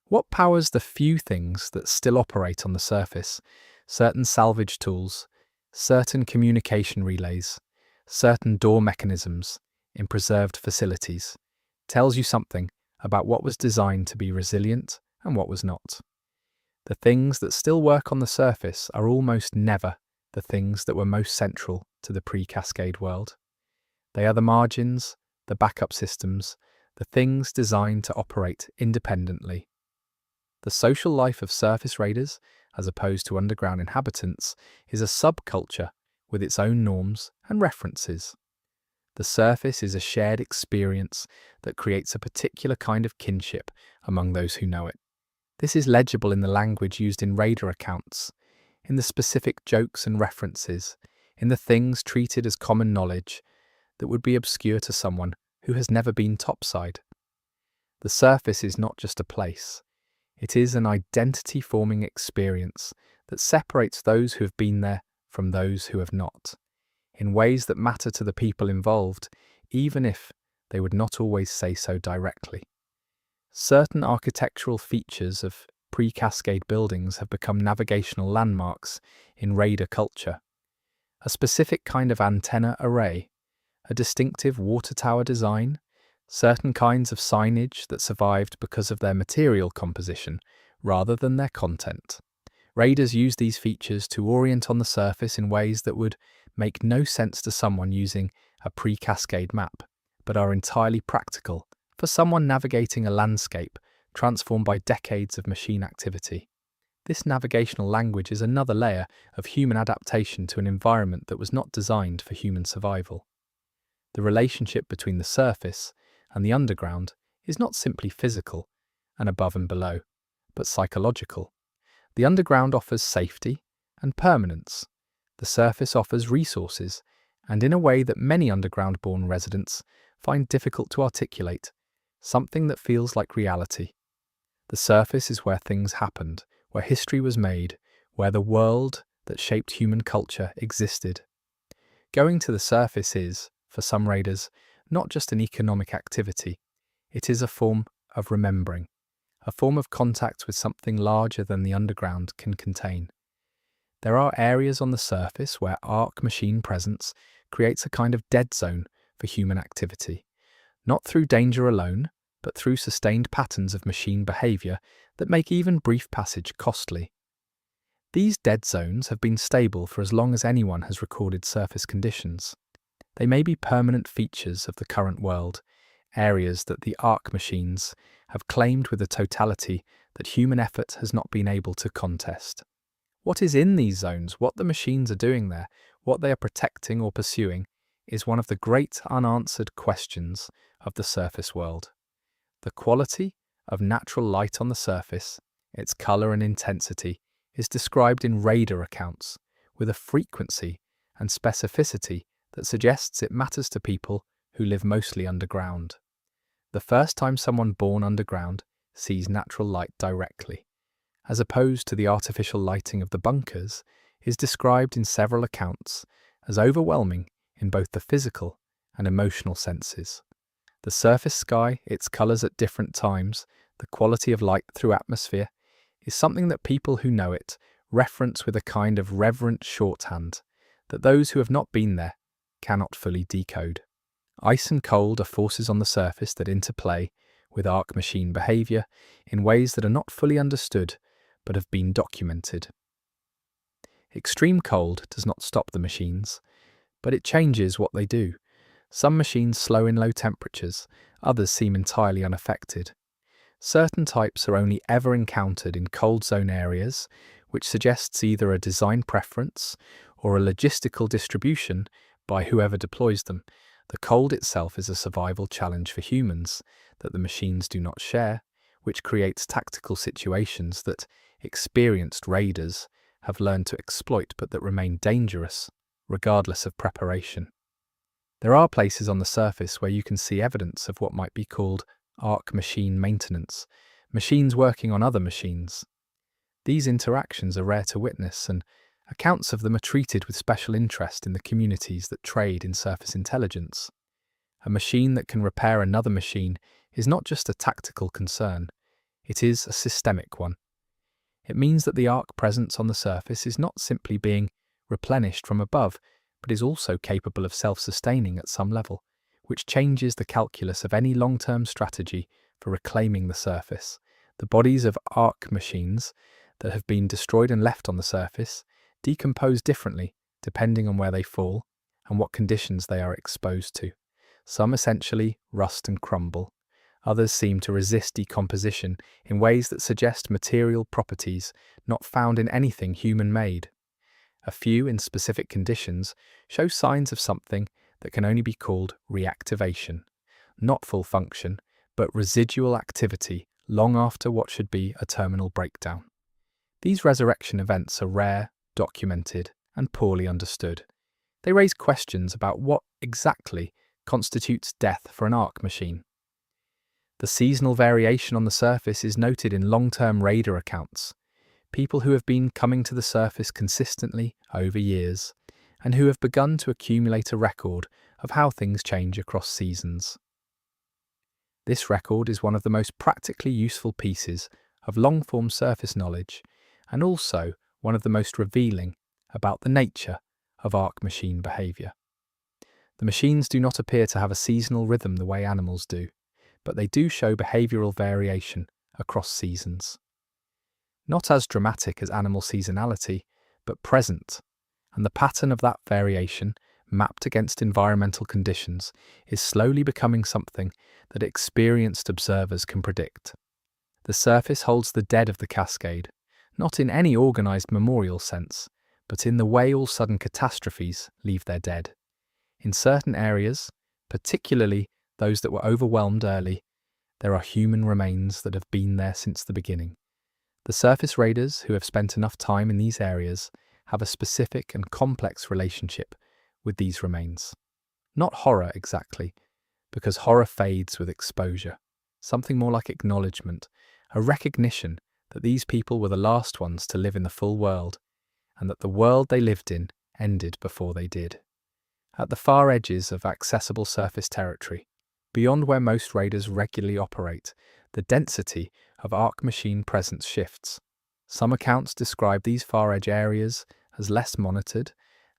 [SPEAKER 1] What powers the few things that still operate on the surface? Certain salvage tools, certain communication relays, certain door mechanisms in preserved facilities, tells you something about what was designed to be resilient and what was not. The things that still work on the surface are almost never the things that were most central to the pre-Cascade world. They are the margins, the backup systems, the things designed to operate independently. The social life of surface raiders, as opposed to underground inhabitants, is a subculture with its own norms and references. The surface is a shared experience that creates a particular kind of kinship among those who know it. This is legible in the language used in raider accounts, in the specific jokes and references, in the things treated as common knowledge that would be obscure to someone who has never been topside. The surface is not just a place. It is an identity-forming experience that separates those who have been there from those who have not, in ways that matter to the people involved, even if they would not always say so directly. Certain architectural features of pre-Cascade buildings have become navigational landmarks in raider culture. A specific kind of antenna array, a distinctive water tower design, certain kinds of signage that survived because of their material composition rather than their content. Raiders use these features to orient on the surface in ways that would make no sense to someone using a pre-Cascade map, but are entirely practical for someone navigating a landscape transformed by decades of machine activity. This navigational language is another layer of human adaptation to an environment that was not designed for human survival. The relationship between the surface and the underground is not simply physical and above and below, but psychological. The underground offers safety and permanence. The surface offers resources, and in a way that many underground-born residents find difficult to articulate, something that feels like reality. The surface is where things happened, where history was made, where the world that shaped human culture existed. Going to the surface is, for some raiders, not just an economic activity. It is a form of remembering, a form of contact with something larger than the underground can contain. There are areas on the surface where arc machine presence creates a kind of dead zone for human activity, not through danger alone, but through sustained patterns of machine behavior that make even brief passage costly. These dead zones have been stable for as long as anyone has recorded surface conditions. They may be permanent features of the current world, areas that the arc machines have claimed with a totality that human effort has not been able to contest. What is in these zones, what the machines are doing there, what they are protecting or pursuing, is one of the great unanswered questions of the surface world. The quality of natural light on the surface, its colour and intensity, is described in raider accounts with a frequency and specificity that suggests it matters to people who live mostly underground. The first time someone born underground sees natural light directly, as opposed to the artificial lighting of the bunkers, is described in several accounts as overwhelming in both the physical and emotional senses. The surface sky, its colours at different times, the quality of light through atmosphere, is something that people who know it reference with a kind of reverent shorthand that those who have not been there cannot fully decode. Ice and cold are forces on the surface that interplay with arc machine behaviour in ways that are not fully understood but have been documented. Extreme cold does not stop the machines, but it changes what they do. Some machines slow in low temperatures, others seem entirely unaffected. Certain types are only ever encountered in cold zone areas, which suggests either a design preference or a logistical distribution by whoever deploys them. The cold itself is a survival challenge for humans that the machines do not share, which creates tactical situations that experienced raiders have learned to exploit but that remain dangerous, regardless of preparation. There are places on the surface where you can see evidence of what might be called Ark machine maintenance, machines working on other machines. These interactions are rare to witness, and accounts of them are treated with special interest in the communities that trade in surface intelligence. A machine that can repair another machine is not just a tactical concern, it is a systemic one. It means that the Ark presence on the surface is not simply being replenished from above, but is also capable of self-sustaining at some level, which changes the calculus of any long-term strategy for reclaiming the surface. The bodies of Ark machines that have been destroyed and left on the surface decompose differently depending on where they fall and what conditions they are exposed to. Some essentially rust and crumble. Others seem to resist decomposition in ways that suggest material properties not found in anything human-made. A few, in specific conditions, show signs of something that can only be called reactivation, not full function, but residual activity long after what should be a terminal breakdown. These resurrection events are rare, documented, and poorly understood. They raise questions about what exactly constitutes death for an Ark machine. The seasonal variation on the surface is noted in long-term raider accounts, people who have been coming to the surface consistently over years, and who have begun to accumulate a record of how things change across seasons. This record is one of the most practically useful pieces of long-form surface knowledge, and also one of the most revealing about the nature of Ark machine behaviour. The machines do not appear to have a seasonal rhythm the way animals do, but they do show behavioural variation across seasons. Not as dramatic as animal seasonality, but present, and the pattern of that variation, mapped against environmental conditions, is slowly becoming something that experienced observers can predict. The surface holds the dead of the Cascade, not in any organised memorial sense, but in the way all sudden catastrophes leave their dead. In certain areas, particularly those that were overwhelmed early, there are human remains that have been there since the beginning. The surface raiders who have spent enough time in these areas have a specific and complex relationship with these remains. Not horror exactly, because horror fades with exposure. Something more like acknowledgement, a recognition that these people were the last ones to live in the full world, and that the world they lived in ended before they did. At the far edges of accessible surface territory, beyond where most raiders regularly operate, the density of Ark machine presence shifts. Some accounts describe these far edge areas as less monitored,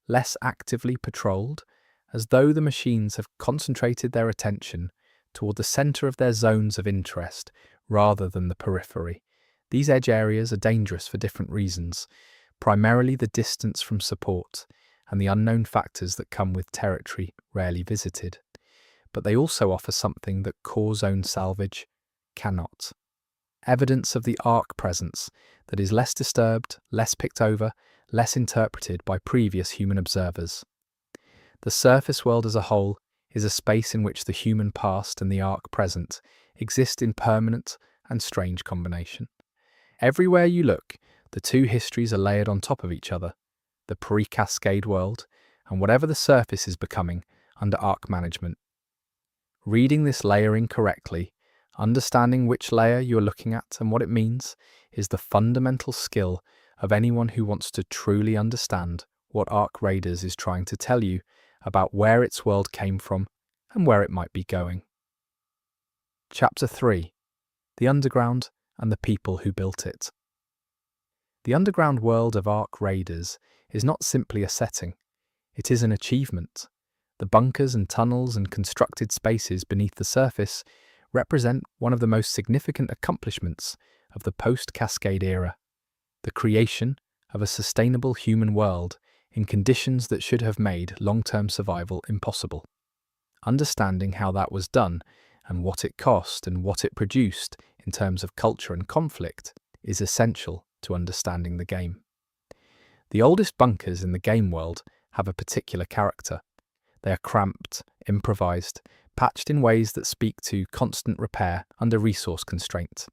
[SPEAKER 1] less actively patrolled, as though the machines have concentrated their attention toward the center of their zones of interest rather than the periphery. These edge areas are dangerous for different reasons, primarily the distance from support and the unknown factors that come with territory rarely visited. But they also offer something that core zone salvage cannot. Evidence of the Ark presence that is less disturbed, less picked over, less interpreted by previous human observers. The surface world as a whole is a space in which the human past and the Ark present exist in permanent and strange combination. Everywhere you look, the two histories are layered on top of each other, the pre-Cascade world and whatever the surface is becoming under Ark management. Reading this layering correctly, understanding which layer you're looking at and what it means, is the fundamental skill of anyone who wants to truly understand what Ark Raiders is trying to tell you about where its world came from and where it might be going. Chapter 3. The Underground and the People Who Built It. The underground world of Ark Raiders is not simply a setting, it is an achievement. The bunkers and tunnels and constructed spaces beneath the surface represent one of the most significant accomplishments of the post-Cascade era, the creation of a sustainable human world in conditions that should have made long-term survival impossible. Understanding how that was done and what it cost and what it produced in terms of culture and conflict is essential to understanding the game. The oldest bunkers in the game world have a particular character. They are cramped, improvised, patched in ways that speak to constant repair under resource constraint.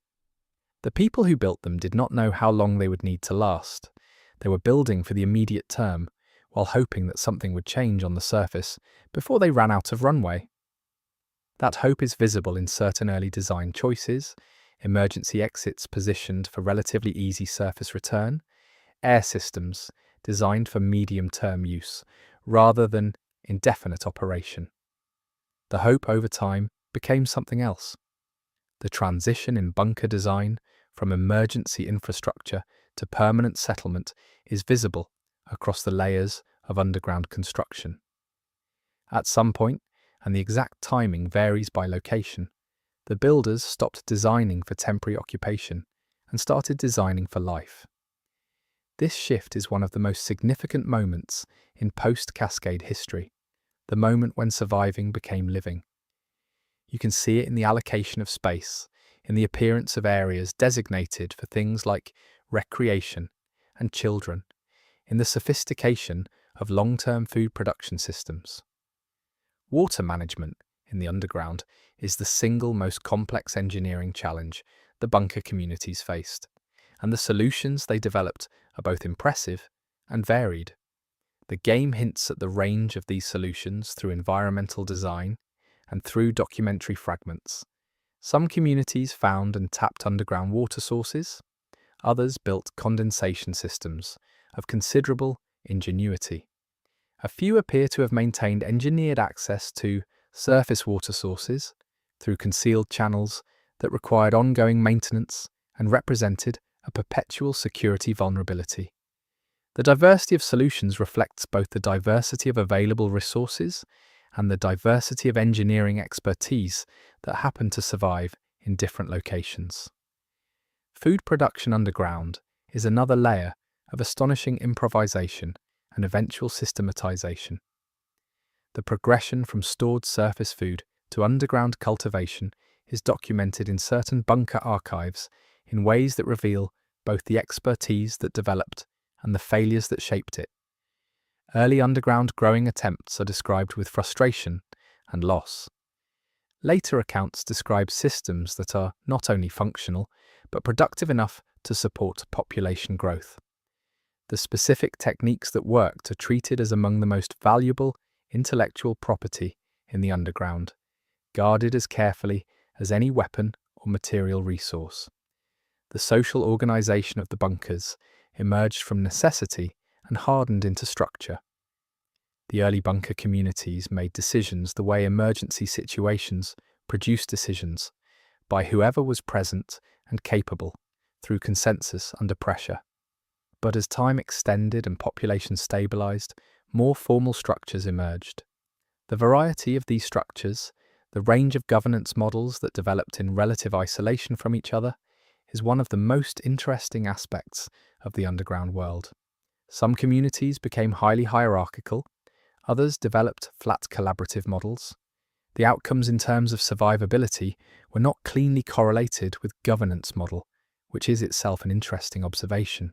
[SPEAKER 1] The people who built them did not know how long they would need to last. They were building for the immediate term, while hoping that something would change on the surface before they ran out of runway. That hope is visible in certain early design choices, emergency exits positioned for relatively easy surface return, air systems designed for medium-term use, rather than indefinite operation. The hope over time became something else. The transition in bunker design from emergency infrastructure to permanent settlement is visible across the layers of underground construction. At some point, and the exact timing varies by location, the builders stopped designing for temporary occupation and started designing for life. This shift is one of the most significant moments in post-Cascade history, the moment when surviving became living. You can see it in the allocation of space, in the appearance of areas designated for things like recreation and children, in the sophistication of long-term food production systems. Water management in the underground is the single most complex engineering challenge the bunker communities faced, and the solutions they developed are both impressive and varied. The game hints at the range of these solutions through environmental design and through documentary fragments. Some communities found and tapped underground water sources, others built condensation systems of considerable ingenuity. A few appear to have maintained engineered access to surface water sources through concealed channels that required ongoing maintenance and represented a perpetual security vulnerability. The diversity of solutions reflects both the diversity of available resources and the diversity of engineering expertise that happen to survive in different locations. Food production underground is another layer of astonishing improvisation and eventual systematization. The progression from stored surface food to underground cultivation is documented in certain bunker archives in ways that reveal both the expertise that developed and the failures that shaped it. Early underground growing attempts are described with frustration and loss. Later accounts describe systems that are not only functional, but productive enough to support population growth. The specific techniques that worked are treated as among the most valuable intellectual property in the underground, guarded as carefully as any weapon or material resource. The social organization of the bunkers emerged from necessity and hardened into structure. The early bunker communities made decisions the way emergency situations produce decisions, by whoever was present and capable, through consensus under pressure. But as time extended and population stabilized, more formal structures emerged. The variety of these structures, the range of governance models that developed in relative isolation from each other, is one of the most interesting aspects of the underground world. Some communities became highly hierarchical, others developed flat collaborative models. The outcomes in terms of survivability were not cleanly correlated with governance model, which is itself an interesting observation.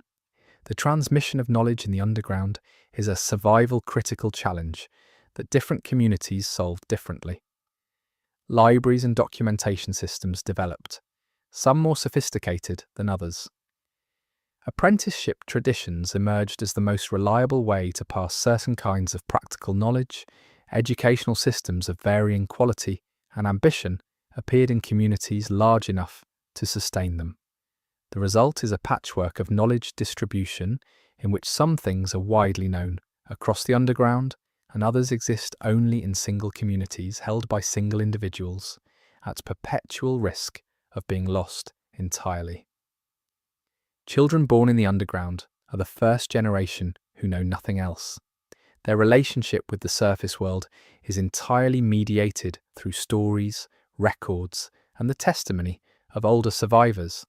[SPEAKER 1] The transmission of knowledge in the underground is a survival-critical challenge that different communities solved differently. Libraries and documentation systems developed, some more sophisticated than others. Apprenticeship traditions emerged as the most reliable way to pass certain kinds of practical knowledge. Educational systems of varying quality and ambition appeared in communities large enough to sustain them. The result is a patchwork of knowledge distribution in which some things are widely known across the underground and others exist only in single communities held by single individuals, at perpetual risk of being lost entirely. Children born in the underground are the first generation who know nothing else. Their relationship with the surface world is entirely mediated through stories, records, and the testimony of older survivors.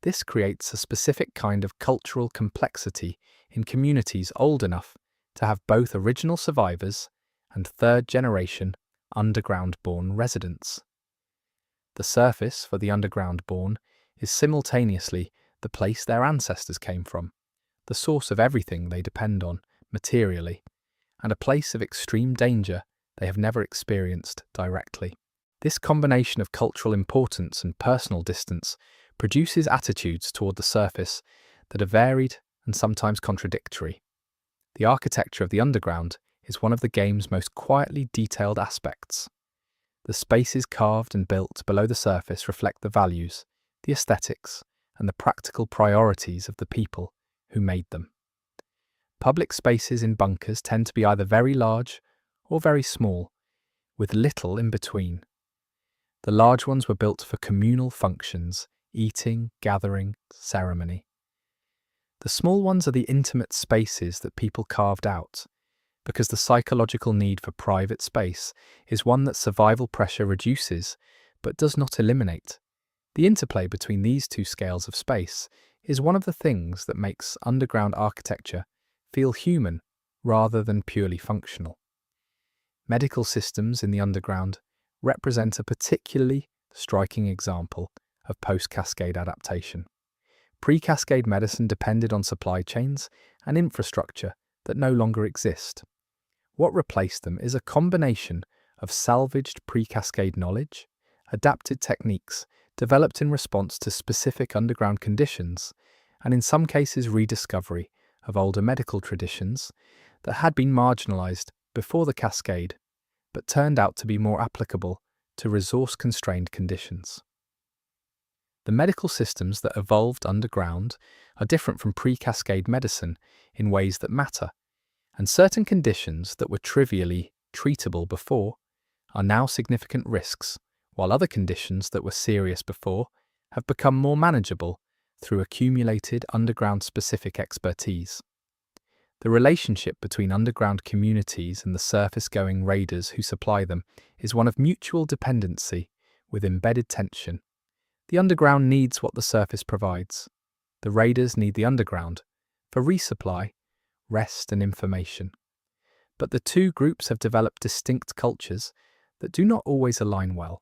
[SPEAKER 1] This creates a specific kind of cultural complexity in communities old enough to have both original survivors and third-generation underground-born residents. The surface for the underground born is simultaneously the place their ancestors came from, the source of everything they depend on materially, and a place of extreme danger they have never experienced directly. This combination of cultural importance and personal distance produces attitudes toward the surface that are varied and sometimes contradictory. The architecture of the underground is one of the game's most quietly detailed aspects. The spaces carved and built below the surface reflect the values, the aesthetics, and the practical priorities of the people who made them. Public spaces in bunkers tend to be either very large or very small, with little in between. The large ones were built for communal functions, eating, gathering, ceremony. The small ones are the intimate spaces that people carved out, because the psychological need for private space is one that survival pressure reduces but does not eliminate. The interplay between these two scales of space is one of the things that makes underground architecture feel human rather than purely functional. Medical systems in the underground represent a particularly striking example of post-Cascade adaptation. Pre-Cascade medicine depended on supply chains and infrastructure that no longer exist. What replaced them is a combination of salvaged pre-Cascade knowledge, adapted techniques developed in response to specific underground conditions, and in some cases rediscovery of older medical traditions that had been marginalized before the Cascade, but turned out to be more applicable to resource-constrained conditions. The medical systems that evolved underground are different from pre-Cascade medicine in ways that matter, and certain conditions that were trivially treatable before are now significant risks, while other conditions that were serious before have become more manageable through accumulated underground-specific expertise. The relationship between underground communities and the surface-going raiders who supply them is one of mutual dependency with embedded tension. The underground needs what the surface provides. The raiders need the underground for resupply, rest, and information. But the two groups have developed distinct cultures that do not always align well.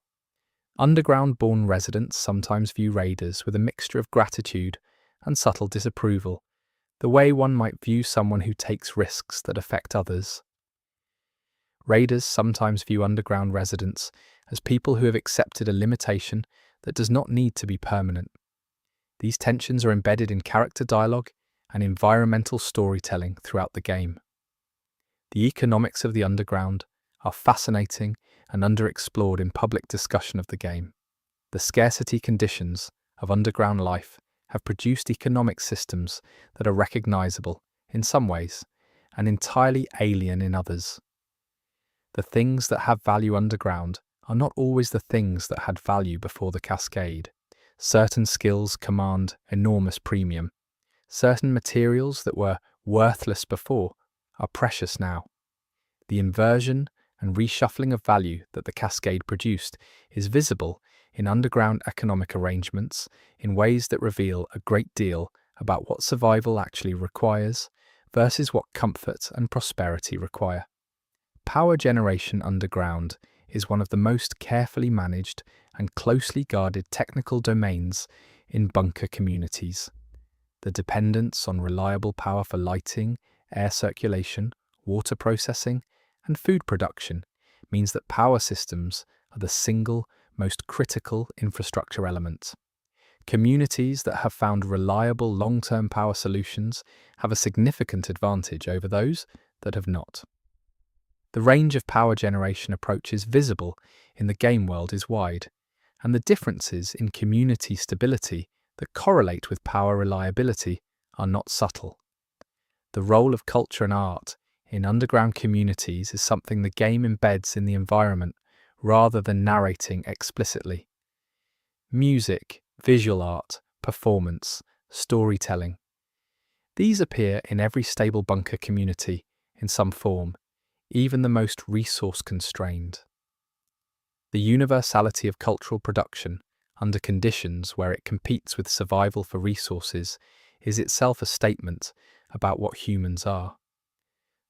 [SPEAKER 1] Underground-born residents sometimes view raiders with a mixture of gratitude and subtle disapproval, the way one might view someone who takes risks that affect others. Raiders sometimes view underground residents as people who have accepted a limitation that does not need to be permanent. These tensions are embedded in character dialogue and environmental storytelling throughout the game. The economics of the underground are fascinating and underexplored in public discussion of the game. The scarcity conditions of underground life have produced economic systems that are recognizable in some ways and entirely alien in others. The things that have value underground are not always the things that had value before the Cascade. Certain skills command enormous premium. Certain materials that were worthless before are precious now. The inversion and reshuffling of value that the Cascade produced is visible in underground economic arrangements in ways that reveal a great deal about what survival actually requires versus what comfort and prosperity require. Power generation underground is one of the most carefully managed and closely guarded technical domains in bunker communities. The dependence on reliable power for lighting, air circulation, water processing, and food production means that power systems are the single most critical infrastructure element. Communities that have found reliable long-term power solutions have a significant advantage over those that have not. The range of power generation approaches visible in the game world is wide, and the differences in community stability that correlate with power reliability are not subtle. The role of culture and art in underground communities is something the game embeds in the environment rather than narrating explicitly. Music, visual art, performance, storytelling. These appear in every stable bunker community in some form, even the most resource-constrained. The universality of cultural production, under conditions where it competes with survival for resources, is itself a statement about what humans are.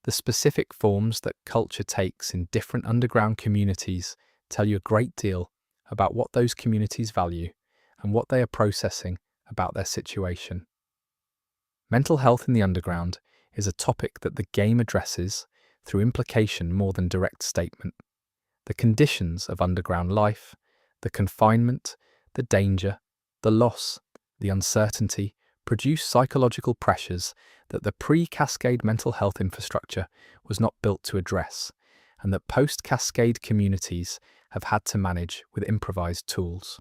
[SPEAKER 1] The specific forms that culture takes in different underground communities tell you a great deal about what those communities value and what they are processing about their situation. Mental health in the underground is a topic that the game addresses through implication more than direct statement. The conditions of underground life, the confinement, the danger, the loss, the uncertainty produce psychological pressures that the pre-Cascade mental health infrastructure was not built to address, and that post-Cascade communities have had to manage with improvised tools.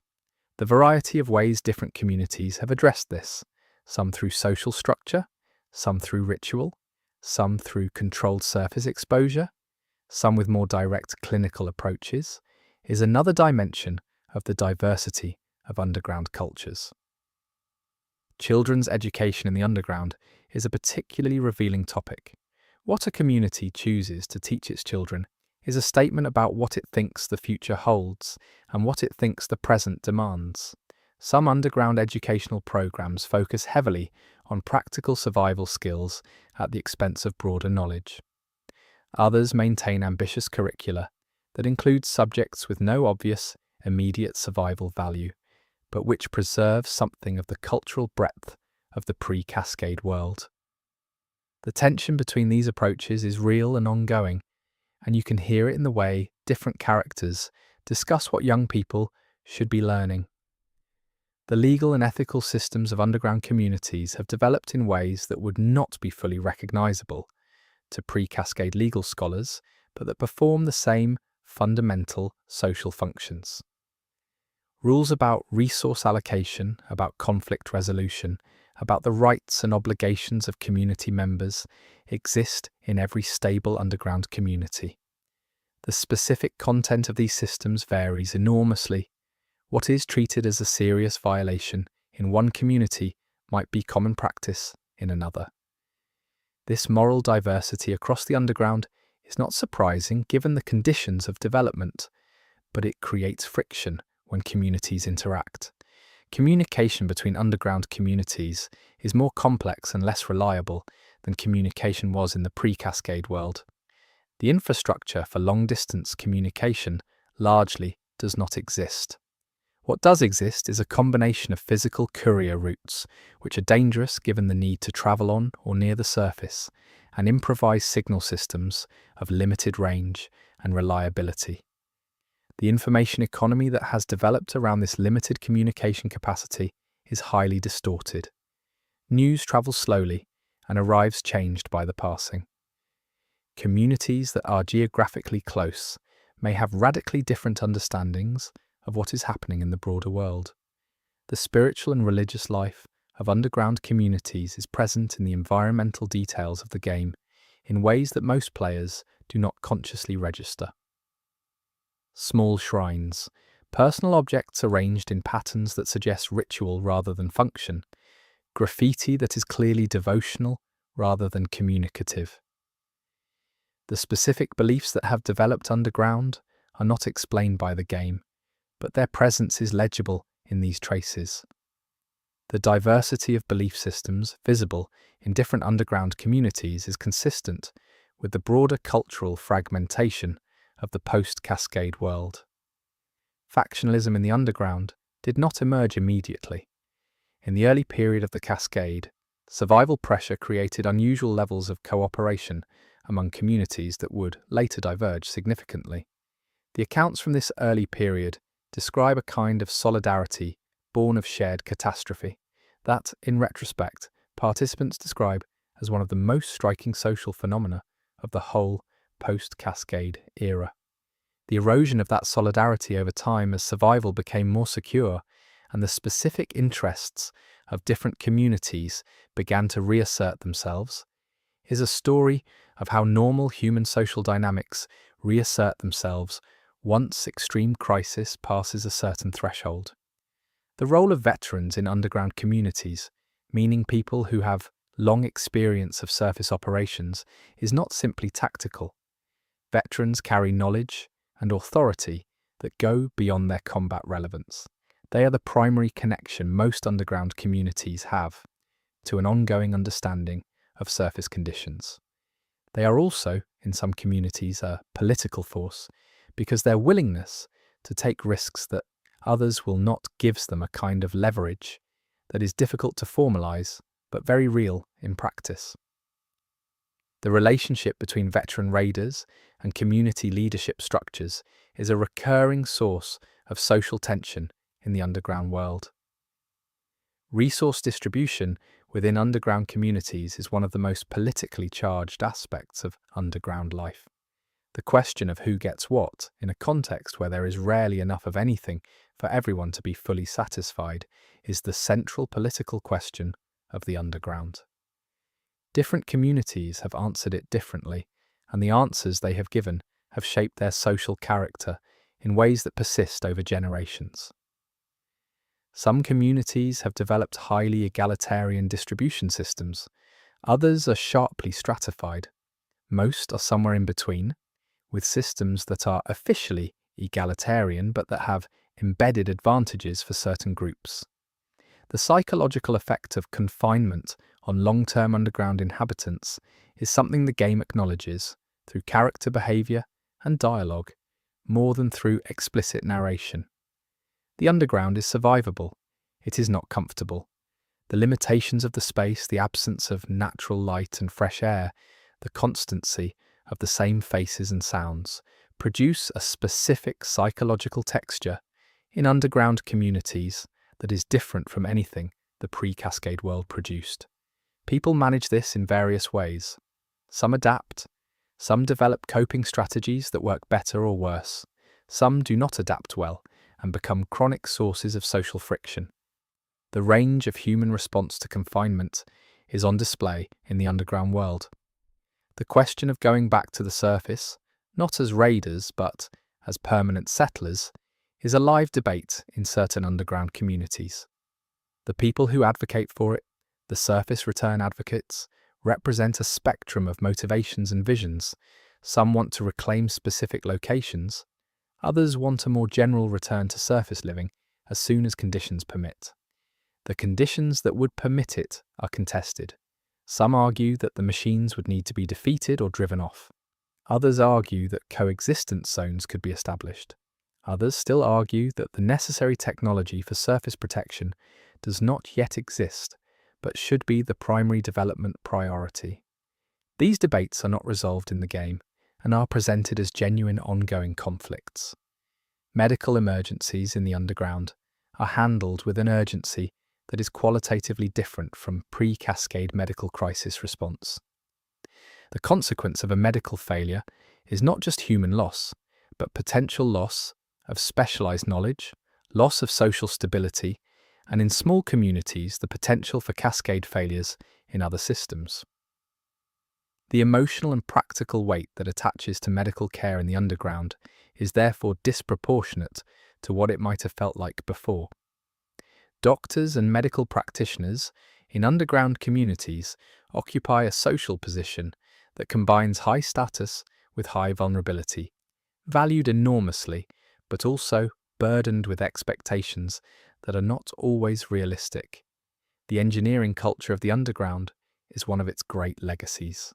[SPEAKER 1] The variety of ways different communities have addressed this, some through social structure, some through ritual, some through controlled surface exposure, some with more direct clinical approaches, is another dimension of the diversity of underground cultures. Children's education in the underground is a particularly revealing topic. What a community chooses to teach its children is a statement about what it thinks the future holds and what it thinks the present demands. Some underground educational programs focus heavily on practical survival skills at the expense of broader knowledge. Others maintain ambitious curricula that include subjects with no obvious, immediate survival value, but which preserve something of the cultural breadth of the pre-Cascade world. The tension between these approaches is real and ongoing, and you can hear it in the way different characters discuss what young people should be learning. The legal and ethical systems of underground communities have developed in ways that would not be fully recognizable to pre-Cascade legal scholars, but that perform the same fundamental social functions. Rules about resource allocation, about conflict resolution, about the rights and obligations of community members exist in every stable underground community. The specific content of these systems varies enormously. What is treated as a serious violation in one community might be common practice in another. This moral diversity across the underground is not surprising given the conditions of development, but it creates friction when communities interact. Communication between underground communities is more complex and less reliable than communication was in the pre-Cascade world. The infrastructure for long-distance communication largely does not exist. What does exist is a combination of physical courier routes, which are dangerous given the need to travel on or near the surface, and improvised signal systems of limited range and reliability. The information economy that has developed around this limited communication capacity is highly distorted. News travels slowly and arrives changed by the passing. Communities that are geographically close may have radically different understandings of what is happening in the broader world. The spiritual and religious life of underground communities is present in the environmental details of the game in ways that most players do not consciously register. Small shrines, personal objects arranged in patterns that suggest ritual rather than function, graffiti that is clearly devotional rather than communicative. The specific beliefs that have developed underground are not explained by the game, but their presence is legible in these traces. The diversity of belief systems visible in different underground communities is consistent with the broader cultural fragmentation of the post-Cascade world. Factionalism in the underground did not emerge immediately. In the early period of the Cascade, survival pressure created unusual levels of cooperation among communities that would later diverge significantly. The accounts from this early period describe a kind of solidarity born of shared catastrophe that, in retrospect, participants describe as one of the most striking social phenomena of the whole post-Cascade era. The erosion of that solidarity over time as survival became more secure and the specific interests of different communities began to reassert themselves is a story of how normal human social dynamics reassert themselves once extreme crisis passes a certain threshold. The role of veterans in underground communities, meaning people who have long experience of surface operations, is not simply tactical. Veterans carry knowledge and authority that go beyond their combat relevance. They are the primary connection most underground communities have to an ongoing understanding of surface conditions. They are also, in some communities, a political force because their willingness to take risks that Others will not, gives them a kind of leverage that is difficult to formalize, but very real in practice. The relationship between veteran raiders and community leadership structures is a recurring source of social tension in the underground world. Resource distribution within underground communities is one of the most politically charged aspects of underground life. The question of who gets what, in a context where there is rarely enough of anything for everyone to be fully satisfied, is the central political question of the underground. Different communities have answered it differently, and the answers they have given have shaped their social character in ways that persist over generations. Some communities have developed highly egalitarian distribution systems. Others are sharply stratified. Most are somewhere in between, with systems that are officially egalitarian but that have embedded advantages for certain groups. The psychological effect of confinement on long-term underground inhabitants is something the game acknowledges through character behavior and dialogue, more than through explicit narration. The underground is survivable. It is not comfortable. The limitations of the space, the absence of natural light and fresh air, the constancy of the same faces and sounds, produce a specific psychological texture in underground communities that is different from anything the pre-Cascade world produced. People manage this in various ways. Some adapt. Some develop coping strategies that work better or worse. Some do not adapt well and become chronic sources of social friction. The range of human response to confinement is on display in the underground world. The question of going back to the surface, not as raiders but as permanent settlers, is a live debate in certain underground communities. The people who advocate for it, the surface return advocates, represent a spectrum of motivations and visions. Some want to reclaim specific locations. Others want a more general return to surface living as soon as conditions permit. The conditions that would permit it are contested. Some argue that the machines would need to be defeated or driven off. Others argue that coexistence zones could be established. Others still argue that the necessary technology for surface protection does not yet exist, but should be the primary development priority. These debates are not resolved in the game and are presented as genuine ongoing conflicts. Medical emergencies in the underground are handled with an urgency that is qualitatively different from pre-Cascade medical crisis response. The consequence of a medical failure is not just human loss, but potential loss of specialized knowledge, loss of social stability, and in small communities, the potential for cascade failures in other systems. The emotional and practical weight that attaches to medical care in the underground is therefore disproportionate to what it might have felt like before. Doctors and medical practitioners in underground communities occupy a social position that combines high status with high vulnerability, valued enormously, but also burdened with expectations that are not always realistic. The engineering culture of the underground is one of its great legacies.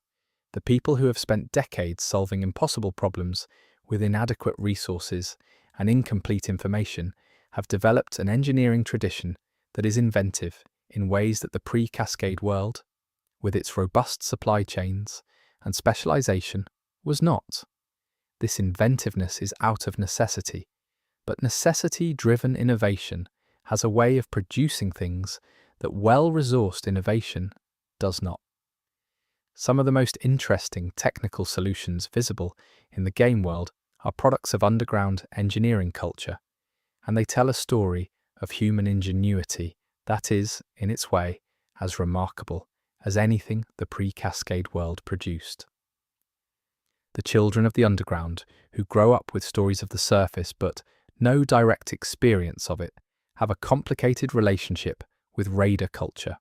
[SPEAKER 1] The people who have spent decades solving impossible problems with inadequate resources and incomplete information have developed an engineering tradition that is inventive in ways that the pre-Cascade world, with its robust supply chains and specialization, was not. This inventiveness is out of necessity, but necessity-driven innovation has a way of producing things that well-resourced innovation does not. Some of the most interesting technical solutions visible in the game world are products of underground engineering culture, and they tell a story of human ingenuity that is, in its way, as remarkable as anything the pre-Cascade world produced. The children of the underground, who grow up with stories of the surface but no direct experience of it, have a complicated relationship with raider culture.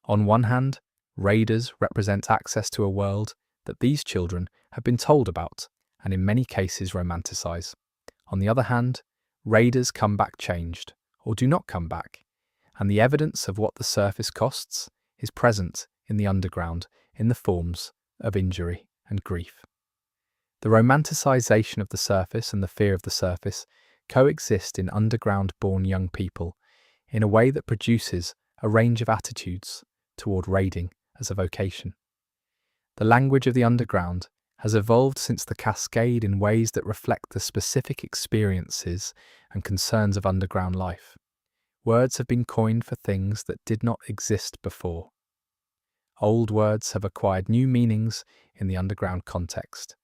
[SPEAKER 1] On one hand, raiders represent access to a world that these children have been told about and in many cases romanticize. On the other hand, raiders come back changed, or do not come back, and the evidence of what the surface costs is present in the underground in the forms of injury and grief. The romanticization of the surface and the fear of the surface coexist in underground-born young people in a way that produces a range of attitudes toward raiding as a vocation. The language of the underground has evolved since the Cascade in ways that reflect the specific experiences and concerns of underground life. Words have been coined for things that did not exist before. Old words have acquired new meanings in the underground context.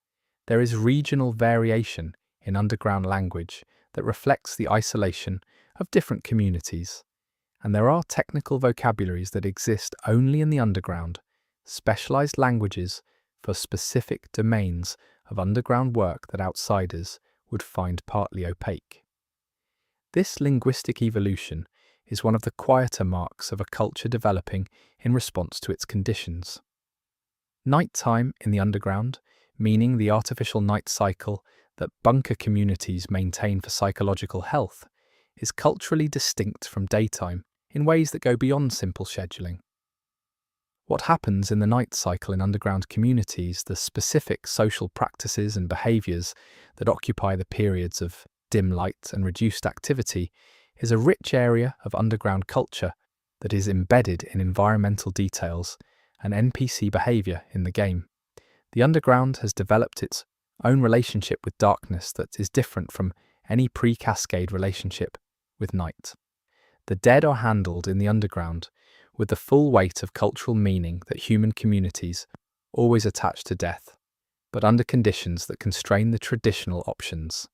[SPEAKER 1] There is regional variation in underground language that reflects the isolation of different communities, and there are technical vocabularies that exist only in the underground, specialized languages for specific domains of underground work that outsiders would find partly opaque. This linguistic evolution is one of the quieter marks of a culture developing in response to its conditions. Nighttime in the underground, meaning the artificial night cycle that bunker communities maintain for psychological health, is culturally distinct from daytime in ways that go beyond simple scheduling. What happens in the night cycle in underground communities, the specific social practices and behaviours that occupy the periods of dim light and reduced activity, is a rich area of underground culture that is embedded in environmental details and NPC behaviour in the game. The underground has developed its own relationship with darkness that is different from any pre-Cascade relationship with night. The dead are handled in the underground with the full weight of cultural meaning that human communities always attach to death, but under conditions that constrain the traditional options.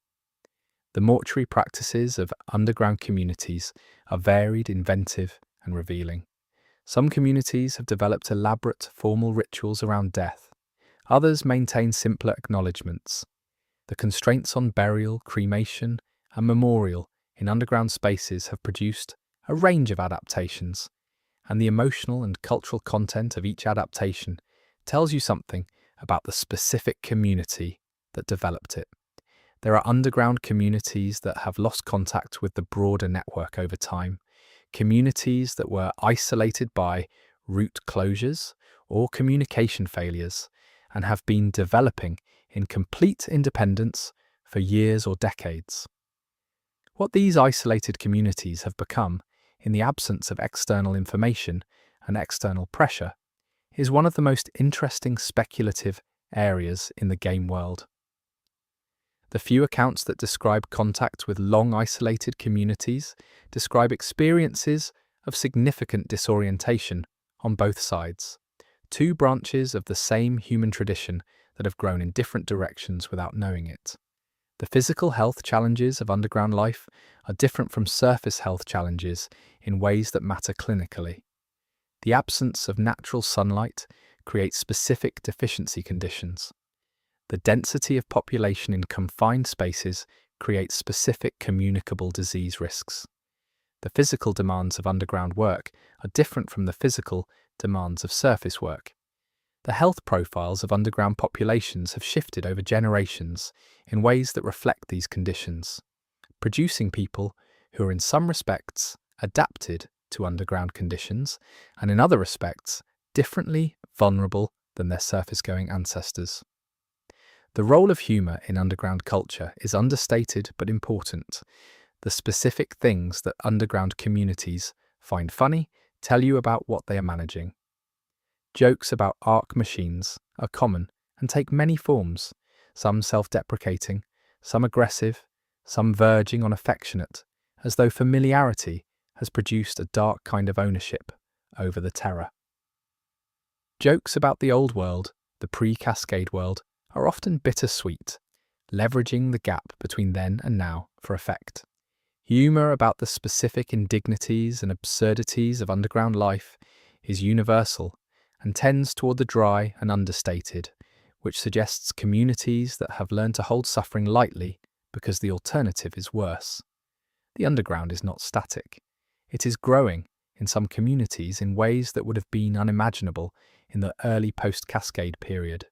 [SPEAKER 1] The mortuary practices of underground communities are varied, inventive, and revealing. Some communities have developed elaborate formal rituals around death. Others maintain simpler acknowledgements. The constraints on burial, cremation, and memorial in underground spaces have produced a range of adaptations, and the emotional and cultural content of each adaptation tells you something about the specific community that developed it. There are underground communities that have lost contact with the broader network over time, communities that were isolated by route closures or communication failures, and have been developing in complete independence for years or decades. What these isolated communities have become, in the absence of external information and external pressure, is one of the most interesting speculative areas in the game world. The few accounts that describe contact with long isolated communities describe experiences of significant disorientation on both sides, two branches of the same human tradition that have grown in different directions without knowing it. The physical health challenges of underground life are different from surface health challenges in ways that matter clinically. The absence of natural sunlight creates specific deficiency conditions. The density of population in confined spaces creates specific communicable disease risks. The physical demands of underground work are different from the physical demands of surface work. The health profiles of underground populations have shifted over generations in ways that reflect these conditions, producing people who are in some respects adapted to underground conditions and in other respects differently vulnerable than their surface-going ancestors. The role of humour in underground culture is understated but important. The specific things that underground communities find funny tell you about what they are managing. Jokes about arc machines are common and take many forms, some self-deprecating, some aggressive, some verging on affectionate, as though familiarity has produced a dark kind of ownership over the terror. Jokes about the old world, the pre-Cascade world, are often bittersweet, leveraging the gap between then and now for effect. Humour about the specific indignities and absurdities of underground life is universal and tends toward the dry and understated, which suggests communities that have learned to hold suffering lightly because the alternative is worse. The underground is not static. It is growing in some communities in ways that would have been unimaginable in the early post-Cascade period.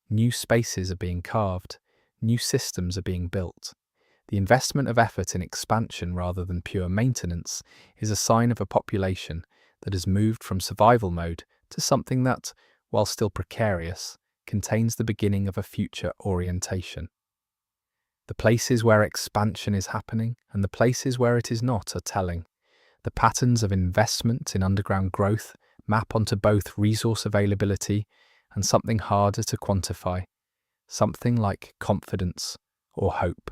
[SPEAKER 1] New spaces are being carved, new systems are being built. The investment of effort in expansion rather than pure maintenance is a sign of a population that has moved from survival mode to something that, while still precarious, contains the beginning of a future orientation. The places where expansion is happening and the places where it is not are telling. The patterns of investment in underground growth map onto both resource availability and something harder to quantify, something like confidence or hope.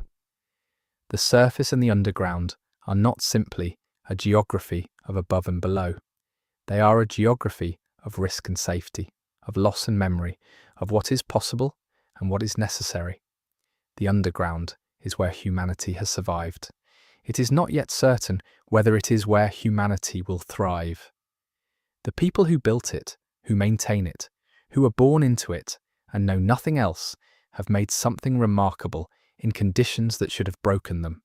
[SPEAKER 1] The surface and the underground are not simply a geography of above and below. They are a geography of risk and safety, of loss and memory, of what is possible and what is necessary. The underground is where humanity has survived. It is not yet certain whether it is where humanity will thrive. The people who built it, who maintain it, who are born into it and know nothing else, have made something remarkable in conditions that should have broken them.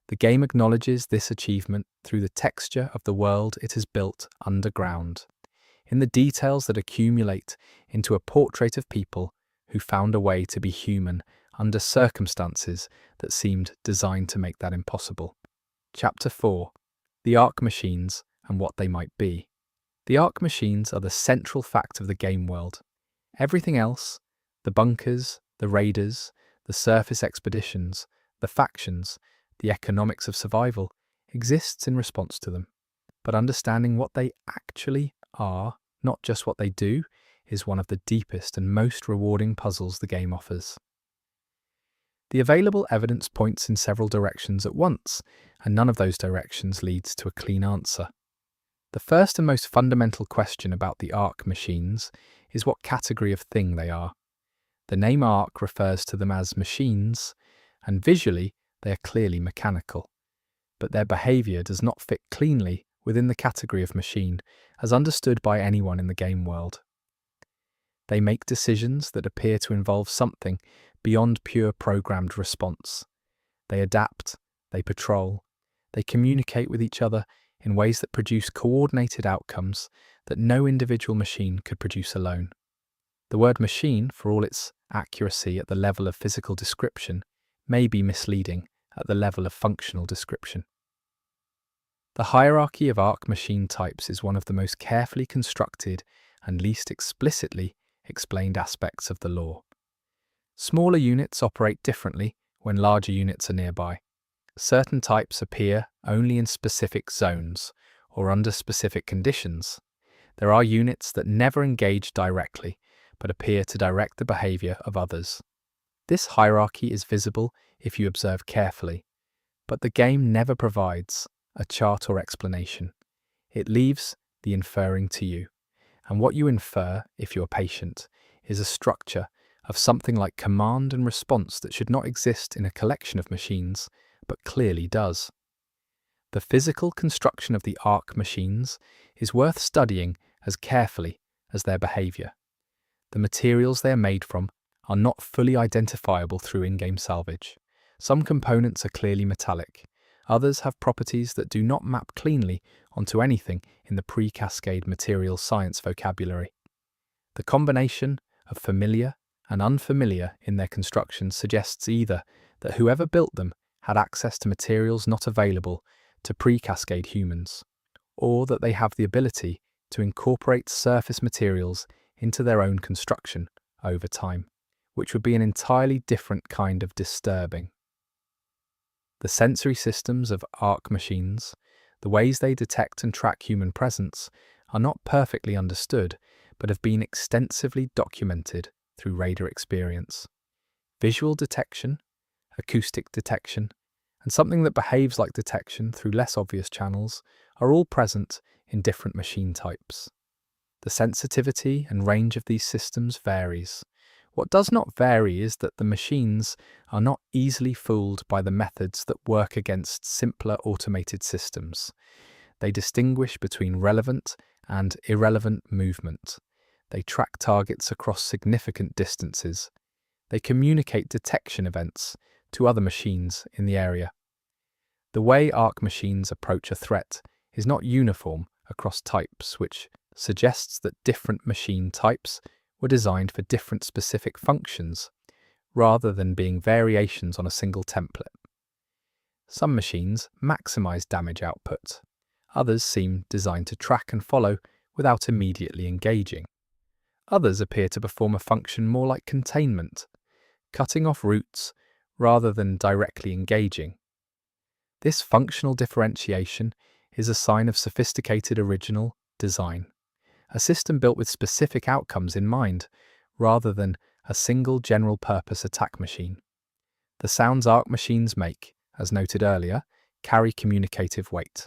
[SPEAKER 1] The game acknowledges this achievement through the texture of the world it has built underground, in the details that accumulate into a portrait of people who found a way to be human under circumstances that seemed designed to make that impossible. Chapter 4. The Arc Machines and What They Might Be. The Arc Machines are the central fact of the game world. Everything else, the bunkers, the raiders, the surface expeditions, the factions, the economics of survival, exists in response to them. But understanding what they actually are, not just what they do, is one of the deepest and most rewarding puzzles the game offers. The available evidence points in several directions at once, and none of those directions leads to a clean answer. The first and most fundamental question about the Arc Machines is what category of thing they are. The name Arc refers to them as machines, and visually they are clearly mechanical. But their behaviour does not fit cleanly within the category of machine, as understood by anyone in the game world. They make decisions that appear to involve something beyond pure programmed response. They adapt, they patrol, they communicate with each other in ways that produce coordinated outcomes that no individual machine could produce alone. The word machine, for all its accuracy at the level of physical description, may be misleading at the level of functional description. The hierarchy of Arc machine types is one of the most carefully constructed and least explicitly explained aspects of the lore. Smaller units operate differently when larger units are nearby. Certain types appear only in specific zones or under specific conditions. There are units that never engage directly but appear to direct the behaviour of others. This hierarchy is visible if you observe carefully, but the game never provides a chart or explanation. It leaves the inferring to you, and what you infer, if you're patient, is a structure of something like command and response that should not exist in a collection of machines, but clearly does. The physical construction of the Arc machines is worth studying as carefully as their behaviour. The materials they are made from are not fully identifiable through in-game salvage. Some components are clearly metallic. Others have properties that do not map cleanly onto anything in the pre-Cascade material science vocabulary. The combination of familiar and unfamiliar in their construction suggests either that whoever built them had access to materials not available to pre-Cascade humans, or that they have the ability to incorporate surface materials into their own construction over time, which would be an entirely different kind of disturbing. The sensory systems of Arc machines, the ways they detect and track human presence, are not perfectly understood, but have been extensively documented through raider experience. Visual detection, acoustic detection, and something that behaves like detection through less obvious channels are all present in different machine types. The sensitivity and range of these systems varies. What does not vary is that the machines are not easily fooled by the methods that work against simpler automated systems. They distinguish between relevant and irrelevant movement. They track targets across significant distances. They communicate detection events to other machines in the area. The way Arc machines approach a threat is not uniform across types, which suggests that different machine types were designed for different specific functions, rather than being variations on a single template. Some machines maximize damage output. Others seem designed to track and follow without immediately engaging. Others appear to perform a function more like containment, cutting off routes rather than directly engaging. This functional differentiation is a sign of sophisticated original design, a system built with specific outcomes in mind, rather than a single general-purpose attack machine. The sounds Arc machines make, as noted earlier, carry communicative weight,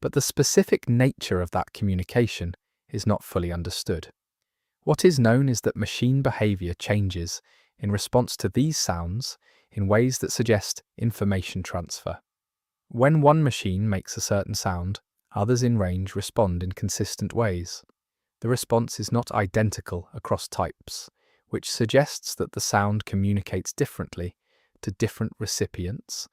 [SPEAKER 1] but the specific nature of that communication is not fully understood. What is known is that machine behavior changes in response to these sounds in ways that suggest information transfer. When one machine makes a certain sound, others in range respond in consistent ways. The response is not identical across types, which suggests that the sound communicates differently to different recipients,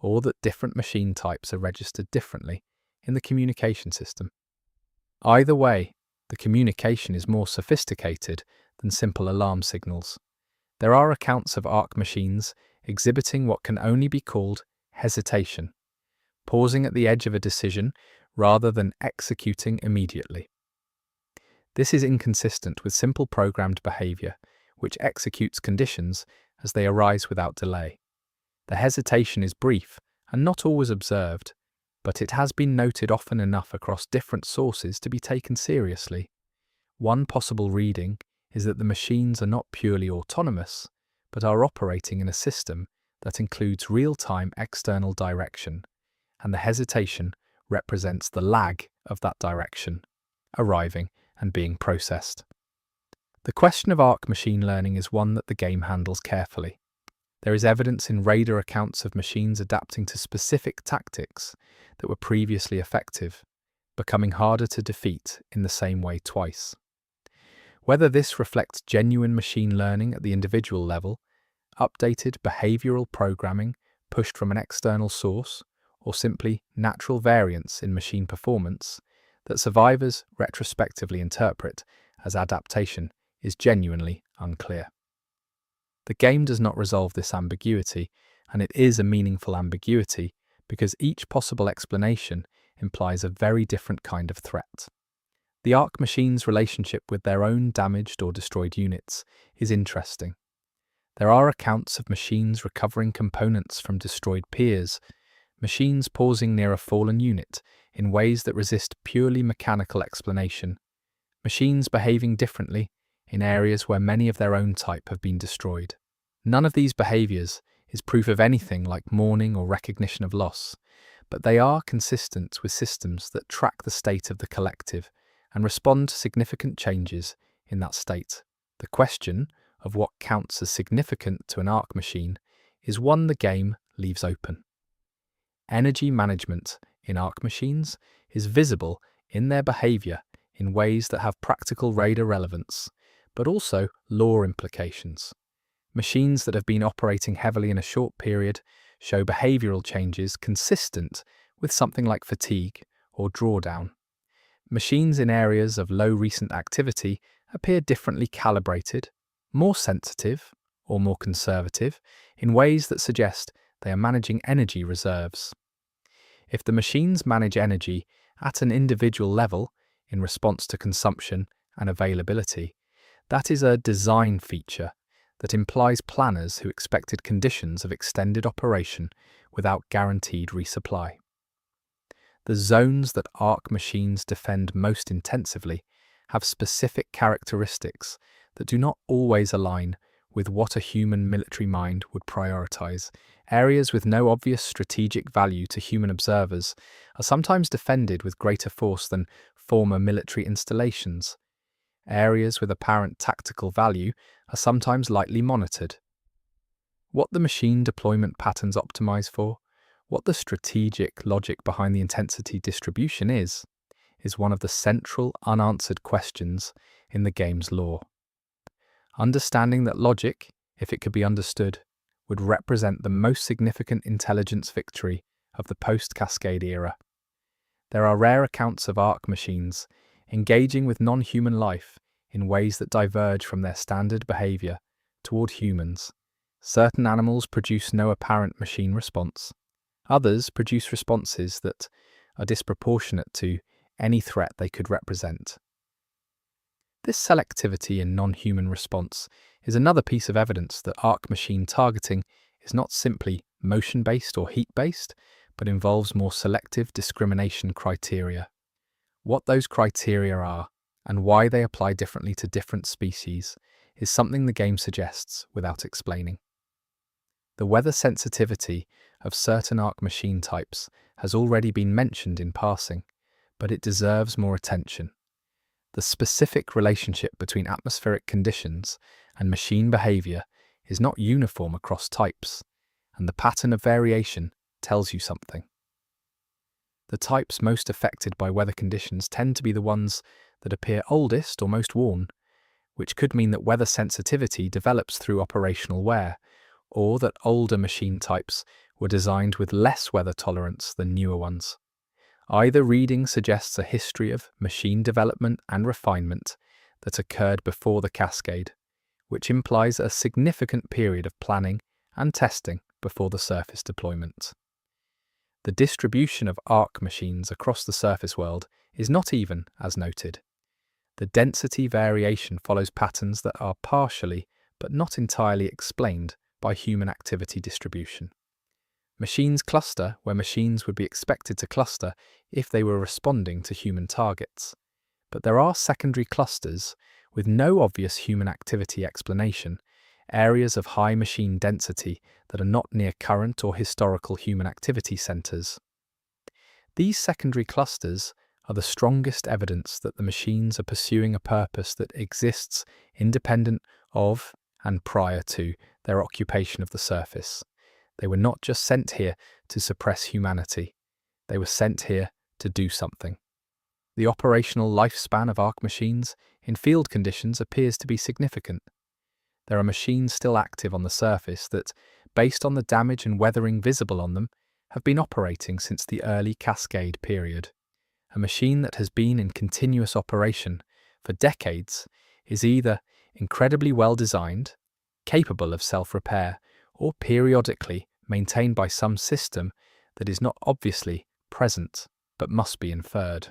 [SPEAKER 1] or that different machine types are registered differently in the communication system. Either way, the communication is more sophisticated than simple alarm signals. There are accounts of Arc machines exhibiting what can only be called hesitation, pausing at the edge of a decision rather than executing immediately. This is inconsistent with simple programmed behavior, which executes conditions as they arise without delay. The hesitation is brief and not always observed, but it has been noted often enough across different sources to be taken seriously. One possible reading is that the machines are not purely autonomous, but are operating in a system that includes real-time external direction, and the hesitation represents the lag of that direction, arriving and being processed. The question of Arc machine learning is one that the game handles carefully. There is evidence in radar accounts of machines adapting to specific tactics that were previously effective, becoming harder to defeat in the same way twice. Whether this reflects genuine machine learning at the individual level, updated behavioral programming pushed from an external source, or simply natural variance in machine performance that survivors retrospectively interpret as adaptation is genuinely unclear. The game does not resolve this ambiguity, and it is a meaningful ambiguity because each possible explanation implies a very different kind of threat. The Arc machine's relationship with their own damaged or destroyed units is interesting. There are accounts of machines recovering components from destroyed peers, machines pausing near a fallen unit in ways that resist purely mechanical explanation, machines behaving differently in areas where many of their own type have been destroyed. None of these behaviors is proof of anything like mourning or recognition of loss, but they are consistent with systems that track the state of the collective and respond to significant changes in that state. The question of what counts as significant to an Arc machine is one the game leaves open. Energy management in Arc machines is visible in their behavior in ways that have practical radar relevance, but also lore implications. Machines that have been operating heavily in a short period show behavioral changes consistent with something like fatigue or drawdown. Machines in areas of low recent activity appear differently calibrated, more sensitive or more conservative in ways that suggest they are managing energy reserves. If the machines manage energy at an individual level in response to consumption and availability, that is a design feature that implies planners who expected conditions of extended operation without guaranteed resupply. The zones that Arc machines defend most intensively have specific characteristics that do not always align with what a human military mind would prioritize. Areas with no obvious strategic value to human observers are sometimes defended with greater force than former military installations. Areas with apparent tactical value are sometimes lightly monitored. What the machine deployment patterns optimize for, what the strategic logic behind the intensity distribution is one of the central unanswered questions in the game's lore. Understanding that logic, if it could be understood, would represent the most significant intelligence victory of the post-Cascade era. There are rare accounts of Arc machines engaging with non-human life in ways that diverge from their standard behavior toward humans. Certain animals produce no apparent machine response. Others produce responses that are disproportionate to any threat they could represent. This selectivity in non-human response is another piece of evidence that Arc machine targeting is not simply motion-based or heat-based, but involves more selective discrimination criteria. What those criteria are and why they apply differently to different species is something the game suggests without explaining. The weather sensitivity of certain Arc machine types has already been mentioned in passing, but it deserves more attention. The specific relationship between atmospheric conditions and machine behavior is not uniform across types, and the pattern of variation tells you something. The types most affected by weather conditions tend to be the ones that appear oldest or most worn, which could mean that weather sensitivity develops through operational wear, or that older machine types were designed with less weather tolerance than newer ones. Either reading suggests a history of machine development and refinement that occurred before the Cascade, which implies a significant period of planning and testing before the surface deployment. The distribution of Arc machines across the surface world is not even as noted. The density variation follows patterns that are partially, but not entirely explained by human activity distribution. Machines cluster where machines would be expected to cluster if they were responding to human targets. But there are secondary clusters with no obvious human activity explanation, areas of high machine density that are not near current or historical human activity centers. These secondary clusters are the strongest evidence that the machines are pursuing a purpose that exists independent of and prior to their occupation of the surface. They were not just sent here to suppress humanity. They were sent here to do something. The operational lifespan of Arc machines in field conditions appears to be significant. There are machines still active on the surface that, based on the damage and weathering visible on them, have been operating since the early Cascade period. A machine that has been in continuous operation for decades is either incredibly well designed, capable of self-repair, or periodically maintained by some system that is not obviously present but must be inferred.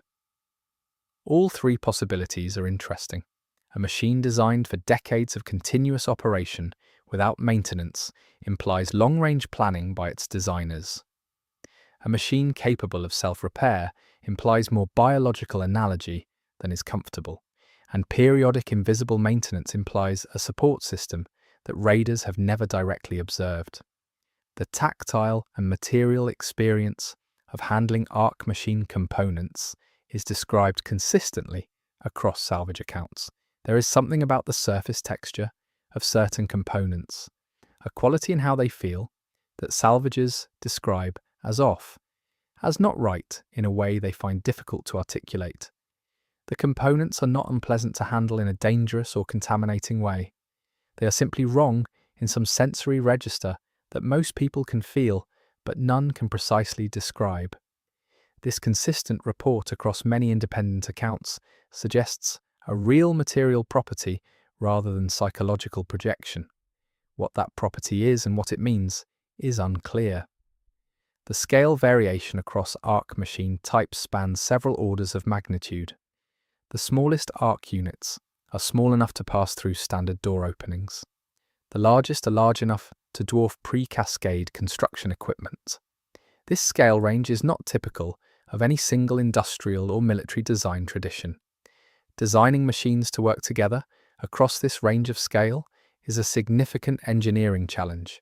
[SPEAKER 1] All three possibilities are interesting. A machine designed for decades of continuous operation without maintenance implies long-range planning by its designers. A machine capable of self-repair implies more biological analogy than is comfortable, and periodic invisible maintenance implies a support system that raiders have never directly observed. The tactile and material experience of handling Arc machine components is described consistently across salvage accounts. There is something about the surface texture of certain components, a quality in how they feel, that salvagers describe as off, as not right in a way they find difficult to articulate. The components are not unpleasant to handle in a dangerous or contaminating way. They are simply wrong in some sensory register that most people can feel, but none can precisely describe. This consistent report across many independent accounts suggests a real material property rather than psychological projection. What that property is and what it means is unclear. The scale variation across Arc machine types spans several orders of magnitude. The smallest Arc units are small enough to pass through standard door openings. The largest are large enough to dwarf pre-Cascade construction equipment. This scale range is not typical of any single industrial or military design tradition. Designing machines to work together across this range of scale is a significant engineering challenge,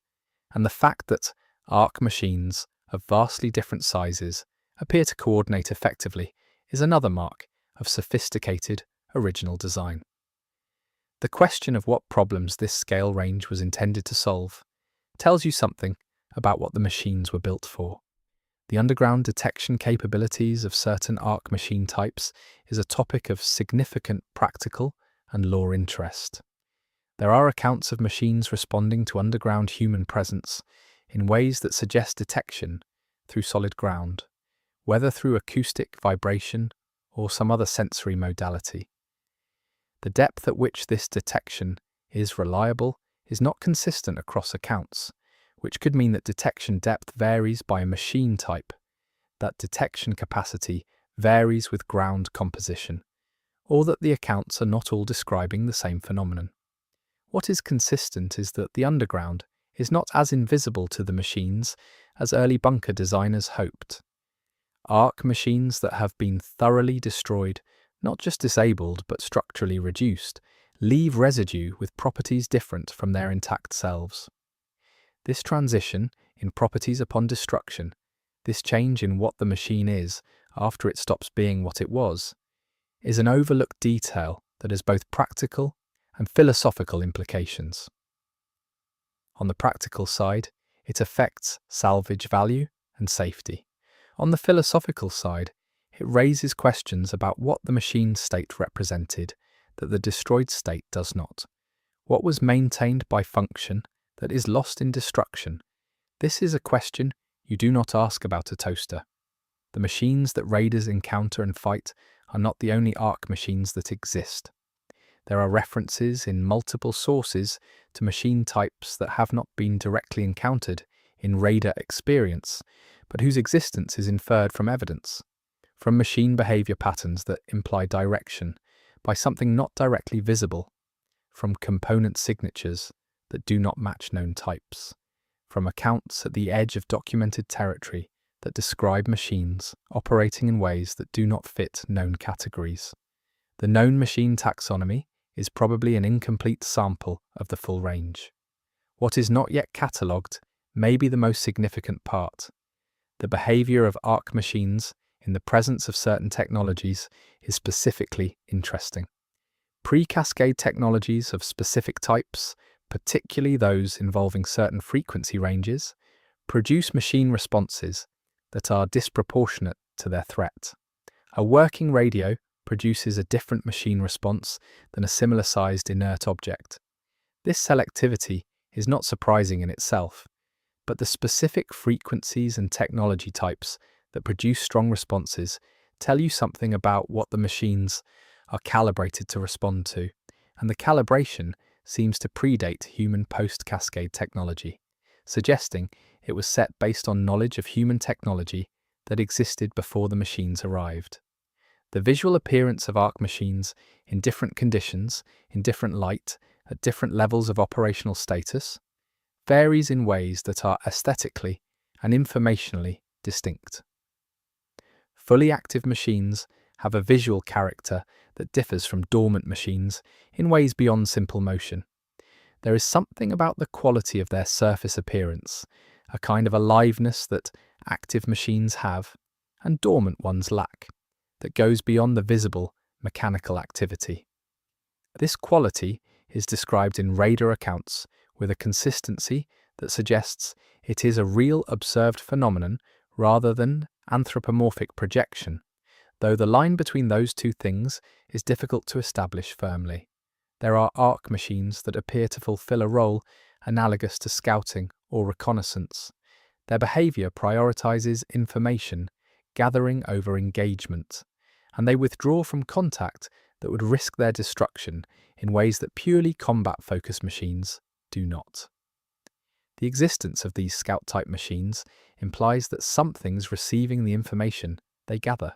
[SPEAKER 1] and the fact that Arc machines of vastly different sizes appear to coordinate effectively is another mark of sophisticated original design. The question of what problems this scale range was intended to solve tells you something about what the machines were built for. The underground detection capabilities of certain Arc machine types is a topic of significant practical and lore interest. There are accounts of machines responding to underground human presence in ways that suggest detection through solid ground, whether through acoustic vibration or some other sensory modality. The depth at which this detection is reliable is not consistent across accounts, which could mean that detection depth varies by a machine type, that detection capacity varies with ground composition, or that the accounts are not all describing the same phenomenon. What is consistent is that the underground is not as invisible to the machines as early bunker designers hoped. Arc machines that have been thoroughly destroyed, not just disabled but structurally reduced, leave residue with properties different from their intact selves. This transition in properties upon destruction, this change in what the machine is after it stops being what it was, is an overlooked detail that has both practical and philosophical implications. On the practical side, it affects salvage value and safety. On the philosophical side, it raises questions about what the machine state represented that the destroyed state does not. What was maintained by function that is lost in destruction? This is a question you do not ask about a toaster. The machines that raiders encounter and fight are not the only Arc machines that exist. There are references in multiple sources to machine types that have not been directly encountered in raider experience, but whose existence is inferred from evidence, from machine behavior patterns that imply direction by something not directly visible, from component signatures that do not match known types, from accounts at the edge of documented territory that describe machines operating in ways that do not fit known categories. The known machine taxonomy is probably an incomplete sample of the full range. What is not yet catalogued may be the most significant part. The behavior of Arc machines in the presence of certain technologies is specifically interesting. Pre-Cascade technologies of specific types, particularly those involving certain frequency ranges, produce machine responses that are disproportionate to their threat. A working radio produces a different machine response than a similar-sized inert object. This selectivity is not surprising in itself, but the specific frequencies and technology types that produce strong responses tell you something about what the machines are calibrated to respond to, and the calibration seems to predate human post-Cascade technology, suggesting it was set based on knowledge of human technology that existed before the machines arrived. The visual appearance of Arc machines in different conditions, in different light, at different levels of operational status, varies in ways that are aesthetically and informationally distinct. Fully active machines have a visual character that differs from dormant machines in ways beyond simple motion. There is something about the quality of their surface appearance, a kind of aliveness that active machines have and dormant ones lack, that goes beyond the visible mechanical activity. This quality is described in radar accounts with a consistency that suggests it is a real observed phenomenon rather than anthropomorphic projection, though the line between those two things is difficult to establish firmly. There are Arc machines that appear to fulfill a role analogous to scouting or reconnaissance. Their behavior prioritizes information gathering over engagement, and they withdraw from contact that would risk their destruction in ways that purely combat-focused machines do not. The existence of these scout-type machines implies that something's receiving the information they gather.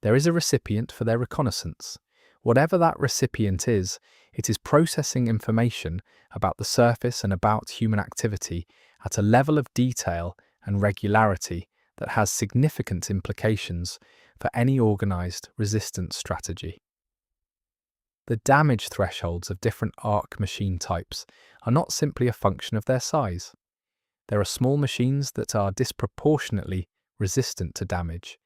[SPEAKER 1] There is a recipient for their reconnaissance. Whatever that recipient is, it is processing information about the surface and about human activity at a level of detail and regularity that has significant implications for any organized resistance strategy. The damage thresholds of different Arc machine types are not simply a function of their size. There are small machines that are disproportionately resistant to damage,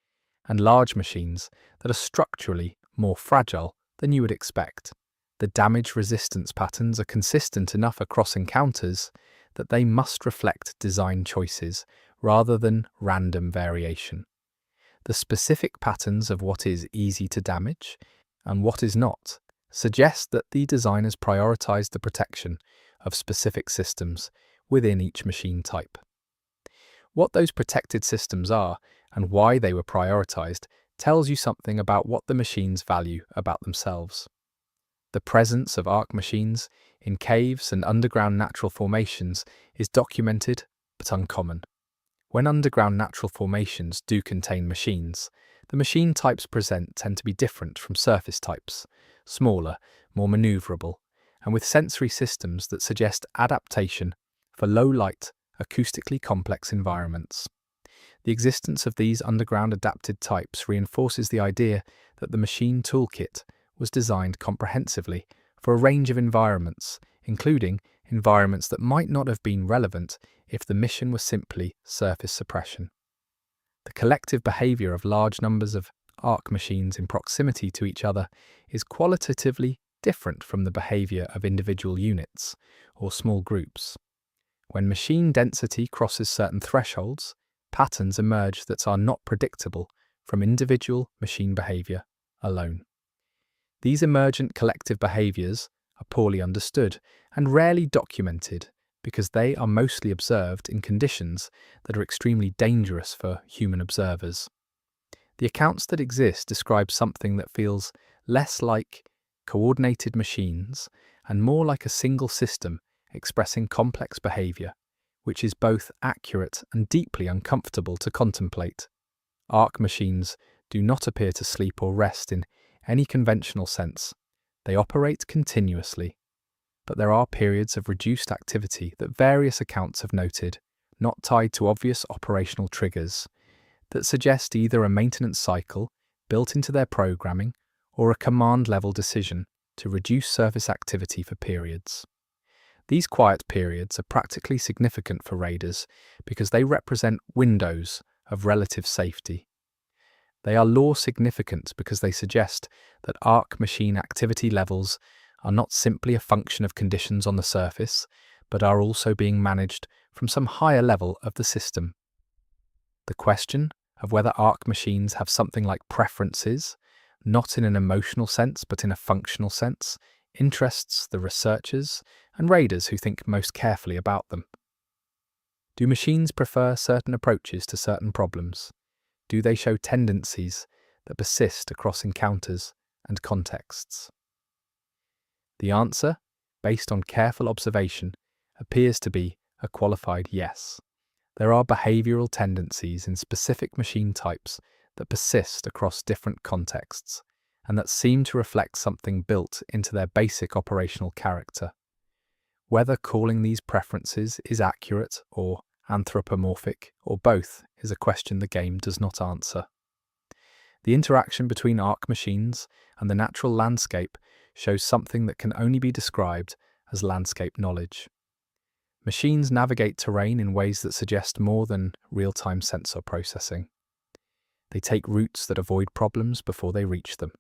[SPEAKER 1] and large machines that are structurally more fragile than you would expect. The damage resistance patterns are consistent enough across encounters that they must reflect design choices rather than random variation. The specific patterns of what is easy to damage and what is not suggest that the designers prioritized the protection of specific systems within each machine type. What those protected systems are and why they were prioritized tells you something about what the machines value about themselves. The presence of Arc machines in caves and underground natural formations is documented but uncommon. When underground natural formations do contain machines, the machine types present tend to be different from surface types, smaller, more maneuverable, and with sensory systems that suggest adaptation for low-light, acoustically complex environments. The existence of these underground adapted types reinforces the idea that the machine toolkit was designed comprehensively for a range of environments, including environments that might not have been relevant if the mission was simply surface suppression. The collective behavior of large numbers of ARC machines in proximity to each other is qualitatively different from the behavior of individual units or small groups. When machine density crosses certain thresholds, patterns emerge that are not predictable from individual machine behavior alone. These emergent collective behaviors are poorly understood and rarely documented because they are mostly observed in conditions that are extremely dangerous for human observers. The accounts that exist describe something that feels less like coordinated machines and more like a single system expressing complex behavior, which is both accurate and deeply uncomfortable to contemplate. ARC machines do not appear to sleep or rest in any conventional sense. They operate continuously, but there are periods of reduced activity that various accounts have noted, not tied to obvious operational triggers, that suggest either a maintenance cycle built into their programming or a command-level decision to reduce surface activity for periods. These quiet periods are practically significant for raiders because they represent windows of relative safety. They are law significant because they suggest that ARC machine activity levels are not simply a function of conditions on the surface, but are also being managed from some higher level of the system. The question of whether ARC machines have something like preferences, not in an emotional sense but in a functional sense, interests the researchers and raiders who think most carefully about them. Do machines prefer certain approaches to certain problems? Do they show tendencies that persist across encounters and contexts? The answer, based on careful observation, appears to be a qualified yes. There are behavioral tendencies in specific machine types that persist across different contexts and that seem to reflect something built into their basic operational character. Whether calling these preferences is accurate or anthropomorphic or both is a question the game does not answer. The interaction between ARC machines and the natural landscape shows something that can only be described as landscape knowledge. Machines navigate terrain in ways that suggest more than real-time sensor processing. They take routes that avoid problems before they reach them.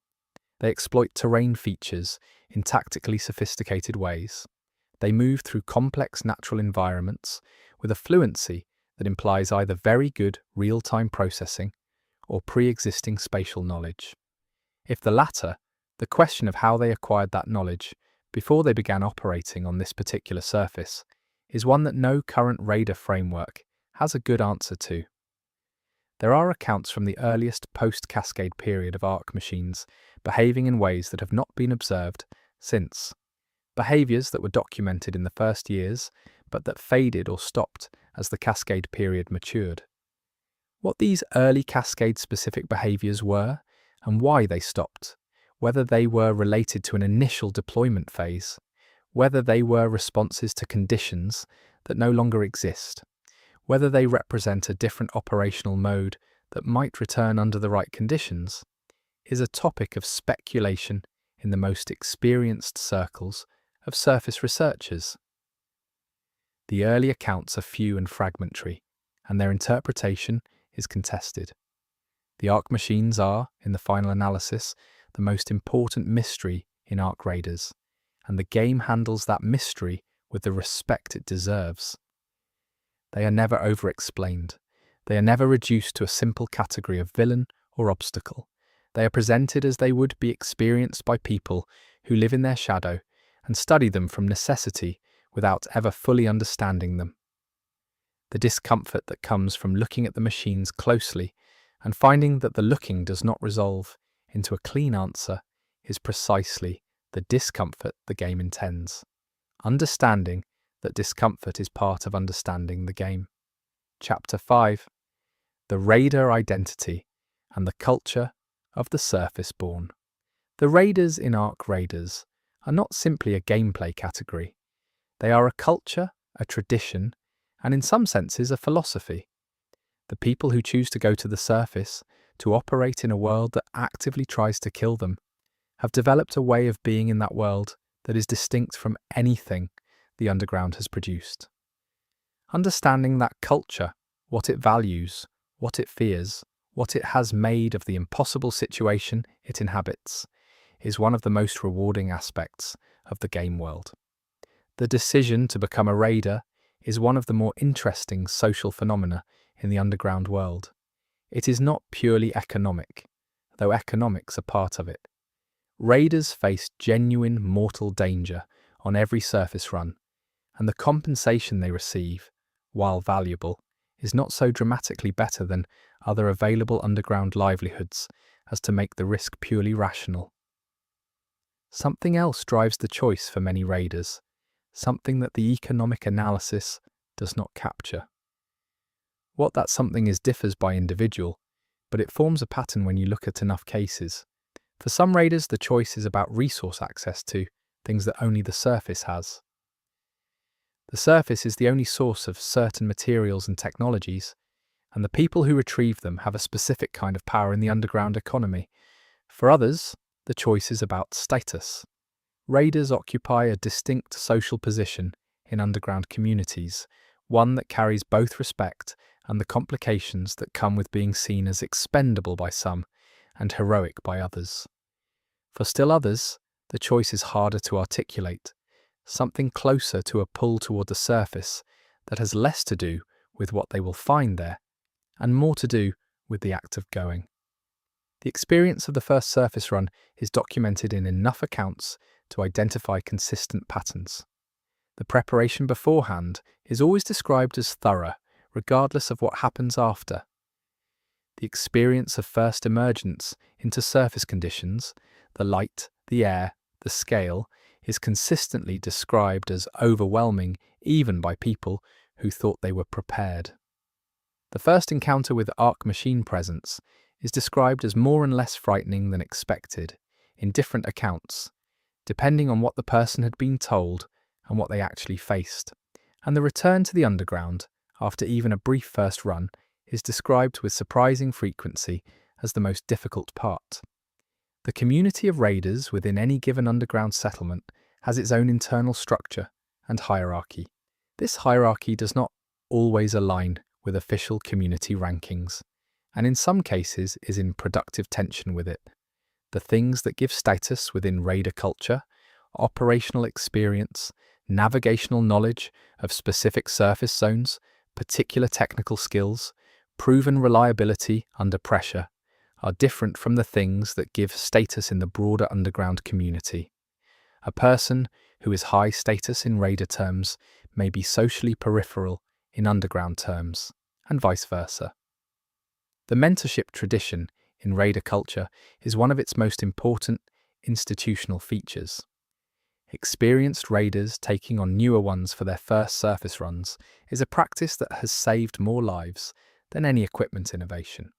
[SPEAKER 1] They exploit terrain features in tactically sophisticated ways. They move through complex natural environments with a fluency that implies either very good real-time processing or pre-existing spatial knowledge. If the latter, the question of how they acquired that knowledge before they began operating on this particular surface is one that no current radar framework has a good answer to. There are accounts from the earliest post-Cascade period of ARC machines behaving in ways that have not been observed since. Behaviors that were documented in the first years, but that faded or stopped as the Cascade period matured. What these early Cascade-specific behaviors were, and why they stopped, whether they were related to an initial deployment phase, whether they were responses to conditions that no longer exist, whether they represent a different operational mode that might return under the right conditions, is a topic of speculation in the most experienced circles of surface researchers. The early accounts are few and fragmentary, and their interpretation is contested. The ARC machines are, in the final analysis, the most important mystery in ARC Raiders, and the game handles that mystery with the respect it deserves. They are never over-explained. They are never reduced to a simple category of villain or obstacle. They are presented as they would be experienced by people who live in their shadow and study them from necessity without ever fully understanding them. The discomfort that comes from looking at the machines closely and finding that the looking does not resolve into a clean answer is precisely the discomfort the game intends. Understanding that discomfort is part of understanding the game. Chapter 5. The Raider Identity and the Culture of the Surface-Born. The Raiders in ARC Raiders are not simply a gameplay category. They are a culture a tradition, and in some senses a philosophy. The people who choose to go to the surface, to operate in a world that actively tries to kill them, have developed a way of being in that world that is distinct from anything the underground has produced. Understanding that culture, what it values, what it fears, what it has made of the impossible situation it inhabits, is one of the most rewarding aspects of the game world. The decision to become a raider is one of the more interesting social phenomena in the underground world. It is not purely economic, though economics are part of it. Raiders face genuine mortal danger on every surface run, and the compensation they receive, while valuable, is not so dramatically better than other available underground livelihoods as to make the risk purely rational. Something else drives the choice for many raiders, something that the economic analysis does not capture. What that something is differs by individual, but it forms a pattern when you look at enough cases. For some raiders, the choice is about resource access to things that only the surface has. The surface is the only source of certain materials and technologies, and the people who retrieve them have a specific kind of power in the underground economy. For others, the choice is about status. Raiders occupy a distinct social position in underground communities, one that carries both respect and the complications that come with being seen as expendable by some and heroic by others. For still others, the choice is harder to articulate, something closer to a pull toward the surface that has less to do with what they will find there and more to do with the act of going. The experience of the first surface run is documented in enough accounts to identify consistent patterns. The preparation beforehand is always described as thorough, regardless of what happens after. The experience of first emergence into surface conditions, the light, the air, the scale, is consistently described as overwhelming even by people who thought they were prepared. The first encounter with arc machine presence is described as more and less frightening than expected in different accounts, depending on what the person had been told and what they actually faced. And the return to the underground, after even a brief first run, is described with surprising frequency as the most difficult part. The community of raiders within any given underground settlement has its own internal structure and hierarchy. This hierarchy does not always align with official community rankings, and in some cases is in productive tension with it. The things that give status within raider culture, operational experience, navigational knowledge of specific surface zones, particular technical skills, proven reliability under pressure, are different from the things that give status in the broader underground community. A person who is high status in raider terms may be socially peripheral in underground terms, and vice versa. The mentorship tradition in raider culture is one of its most important institutional features. Experienced raiders taking on newer ones for their first surface runs is a practice that has saved more lives than any equipment innovation.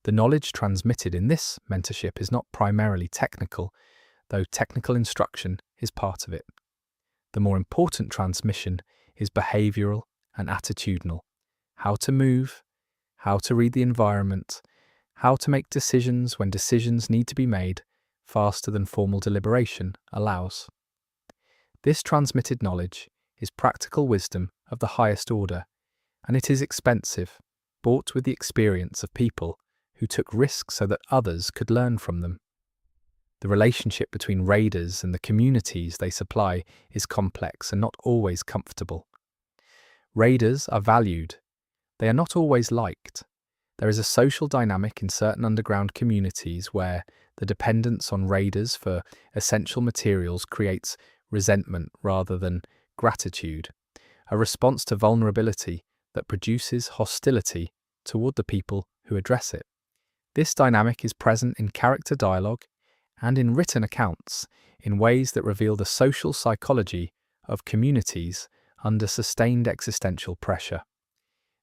[SPEAKER 1] The knowledge transmitted in this mentorship is not primarily technical, though technical instruction is part of it. The more important transmission is behavioral and attitudinal. How to move, how to read the environment, how to make decisions when decisions need to be made faster than formal deliberation allows. This transmitted knowledge is practical wisdom of the highest order, and it is expensive, bought with the experience of people who took risks so that others could learn from them. The relationship between raiders and the communities they supply is complex and not always comfortable. Raiders are valued. They are not always liked. There is a social dynamic in certain underground communities where the dependence on raiders for essential materials creates resentment rather than gratitude, a response to vulnerability that produces hostility toward the people who address it. This dynamic is present in character dialogue and in written accounts in ways that reveal the social psychology of communities under sustained existential pressure.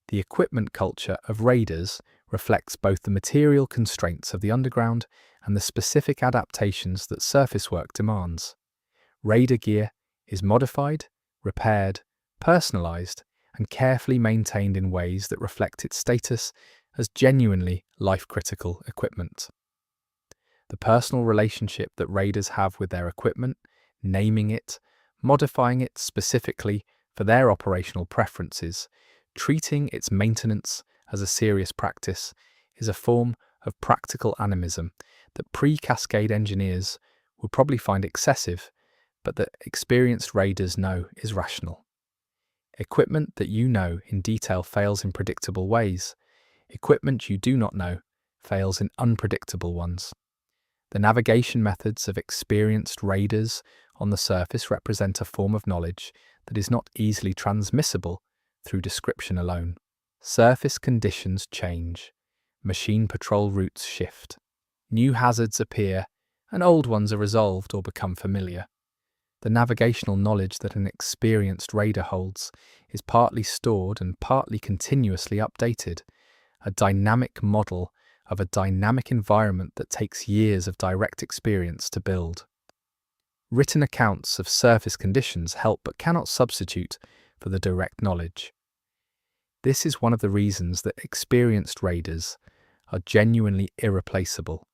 [SPEAKER 1] The equipment culture of raiders reflects both the material constraints of the underground and the specific adaptations that surface work demands. Raider gear is modified, repaired, personalized, and carefully maintained in ways that reflect its status as genuinely life-critical equipment. The personal relationship that raiders have with their equipment, naming it, modifying it specifically for their operational preferences, treating its maintenance as a serious practice, is a form of practical animism that pre-Cascade engineers would probably find excessive, but that experienced raiders know is rational. Equipment that you know in detail fails in predictable ways. Equipment you do not know fails in unpredictable ones. The navigation methods of experienced raiders on the surface represent a form of knowledge that is not easily transmissible through description alone. Surface conditions change. Machine patrol routes shift. New hazards appear, and old ones are resolved or become familiar. The navigational knowledge that an experienced raider holds is partly stored and partly continuously updated, a dynamic model of a dynamic environment that takes years of direct experience to build. Written accounts of surface conditions help but cannot substitute for the direct knowledge. This is one of the reasons that experienced raiders are genuinely irreplaceable,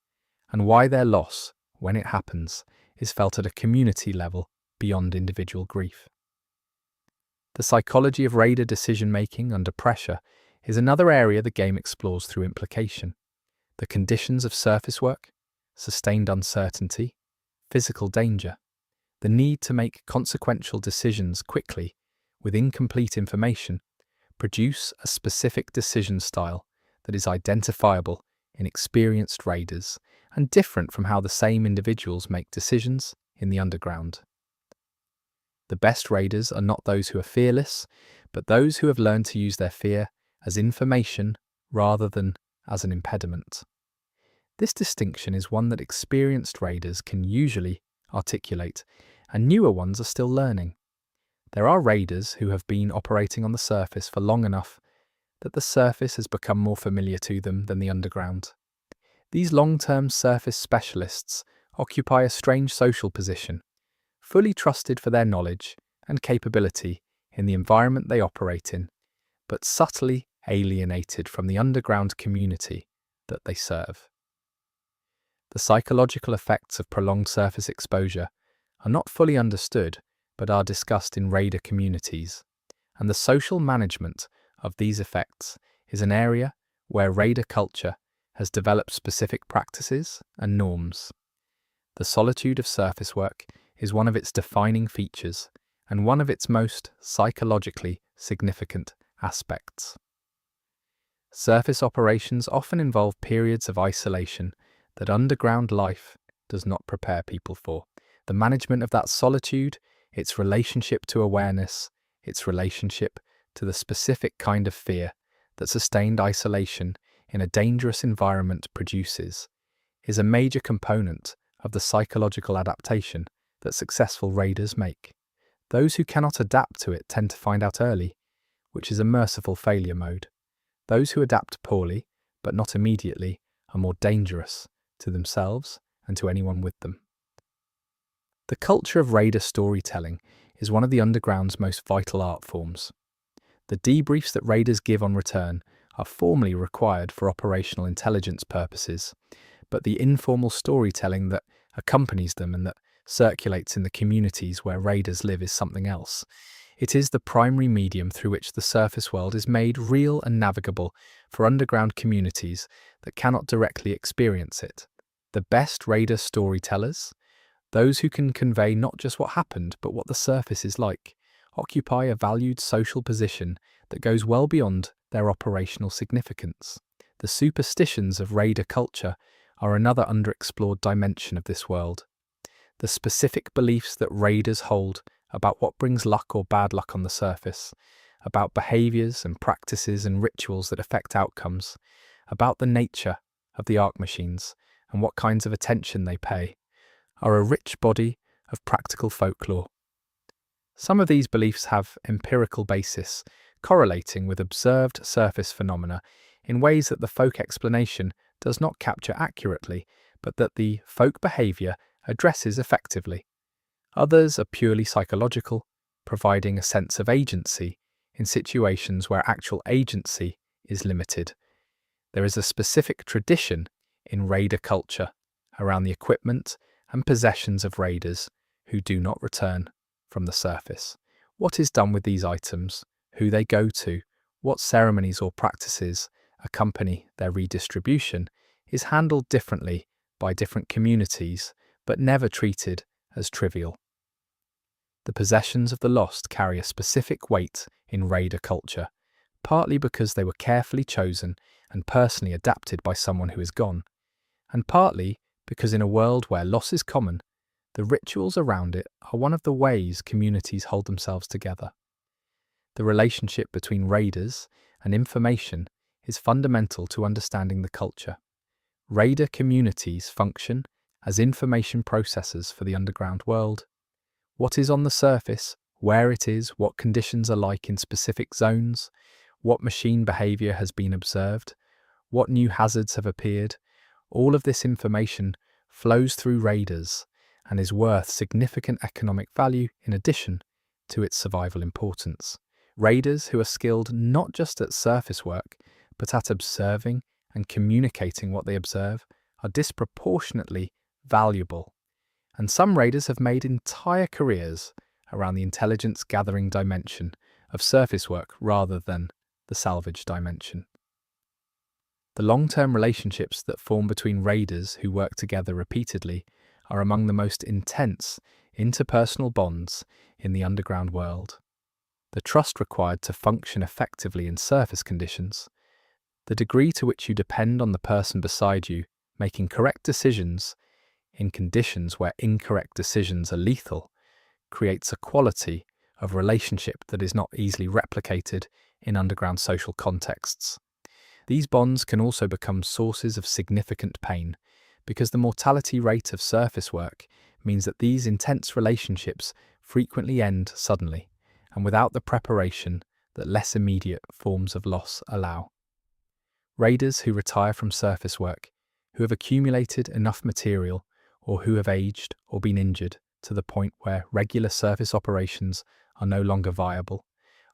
[SPEAKER 1] and why their loss, when it happens, is felt at a community level beyond individual grief. The psychology of raider decision-making under pressure is another area the game explores through implication. The conditions of surface work, sustained uncertainty, physical danger, the need to make consequential decisions quickly with incomplete information produce a specific decision style that is identifiable in experienced raiders and different from how the same individuals make decisions in the underground. The best raiders are not those who are fearless, but those who have learned to use their fear as information rather than as an impediment. This distinction is one that experienced raiders can usually articulate, and newer ones are still learning. There are raiders who have been operating on the surface for long enough that the surface has become more familiar to them than the underground. These long-term surface specialists occupy a strange social position, fully trusted for their knowledge and capability in the environment they operate in, but subtly alienated from the underground community that they serve. The psychological effects of prolonged surface exposure are not fully understood, but are discussed in raider communities, and the social management of these effects is an area where raider culture has developed specific practices and norms. The solitude of surface work is one of its defining features and one of its most psychologically significant aspects. Surface operations often involve periods of isolation that underground life does not prepare people for. The management of that solitude, its relationship to awareness, its relationship to the specific kind of fear that sustained isolation in a dangerous environment produces, is a major component of the psychological adaptation that successful raiders make. Those who cannot adapt to it tend to find out early, which is a merciful failure mode. Those who adapt poorly, but not immediately, are more dangerous to themselves and to anyone with them. The culture of raider storytelling is one of the underground's most vital art forms. The debriefs that raiders give on return are formally required for operational intelligence purposes, but the informal storytelling that accompanies them and that circulates in the communities where raiders live is something else. It is the primary medium through which the surface world is made real and navigable for underground communities that cannot directly experience it. The best raider storytellers, those who can convey not just what happened but what the surface is like, occupy a valued social position that goes well beyond their operational significance. The superstitions of raider culture are another underexplored dimension of this world. The specific beliefs that raiders hold about what brings luck or bad luck on the surface, about behaviors and practices and rituals that affect outcomes, about the nature of the arc machines and what kinds of attention they pay, are a rich body of practical folklore. Some of these beliefs have empirical basis, correlating with observed surface phenomena in ways that the folk explanation does not capture accurately, but that the folk behavior addresses effectively. Others are purely psychological, providing a sense of agency in situations where actual agency is limited. There is a specific tradition in raider culture around the equipment and possessions of raiders who do not return from the surface. What is done with these items, who they go to, what ceremonies or practices accompany their redistribution is handled differently by different communities, but never treated as trivial. The possessions of the lost carry a specific weight in raider culture, partly because they were carefully chosen and personally adapted by someone who is gone, and partly because in a world where loss is common, the rituals around it are one of the ways communities hold themselves together. The relationship between raiders and information is fundamental to understanding the culture. Raider communities function as information processors for the underground world. What is on the surface, where it is, what conditions are like in specific zones, what machine behavior has been observed, what new hazards have appeared, all of this information flows through raiders and is worth significant economic value in addition to its survival importance. Raiders who are skilled not just at surface work, but at observing and communicating what they observe are disproportionately valuable. And some raiders have made entire careers around the intelligence gathering dimension of surface work rather than the salvage dimension. The long-term relationships that form between raiders who work together repeatedly are among the most intense interpersonal bonds in the underground world. The trust required to function effectively in surface conditions, the degree to which you depend on the person beside you making correct decisions in conditions where incorrect decisions are lethal, creates a quality of relationship that is not easily replicated in underground social contexts. These bonds can also become sources of significant pain, because the mortality rate of surface work means that these intense relationships frequently end suddenly, and without the preparation that less immediate forms of loss allow. Raiders who retire from surface work, who have accumulated enough material, or who have aged or been injured to the point where regular surface operations are no longer viable,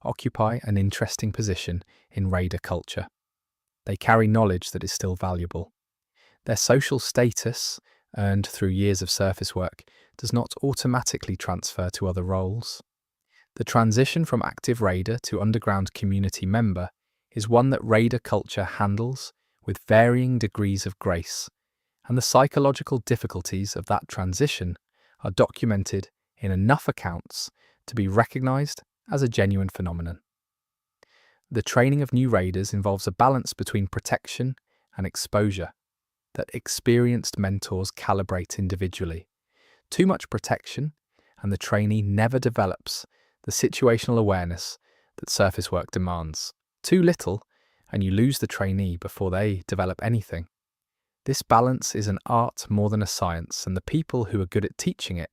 [SPEAKER 1] occupy an interesting position in raider culture. They carry knowledge that is still valuable. Their social status, earned through years of surface work, does not automatically transfer to other roles. The transition from active raider to underground community member is one that raider culture handles with varying degrees of grace, and the psychological difficulties of that transition are documented in enough accounts to be recognized as a genuine phenomenon. The training of new raiders involves a balance between protection and exposure that experienced mentors calibrate individually. Too much protection, and the trainee never develops the situational awareness that surface work demands. Too little, and you lose the trainee before they develop anything. This balance is an art more than a science, and the people who are good at teaching it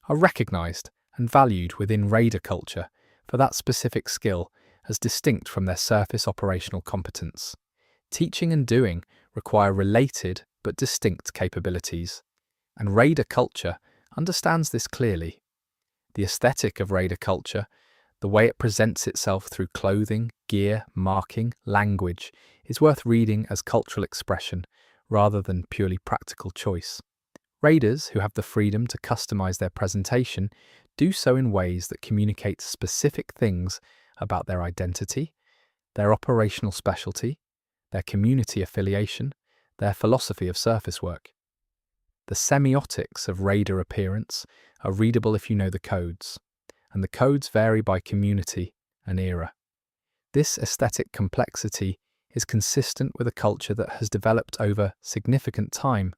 [SPEAKER 1] are recognized and valued within raider culture for that specific skill as distinct from their surface operational competence. Teaching and doing require related but distinct capabilities, and raider culture understands this clearly. The aesthetic of raider culture, the way it presents itself through clothing, gear, marking, language, is worth reading as cultural expression rather than purely practical choice. Raiders who have the freedom to customize their presentation do so in ways that communicate specific things about their identity, their operational specialty, their community affiliation, their philosophy of surface work. The semiotics of raider appearance are readable if you know the codes, and the codes vary by community and era. This aesthetic complexity is consistent with a culture that has developed over significant time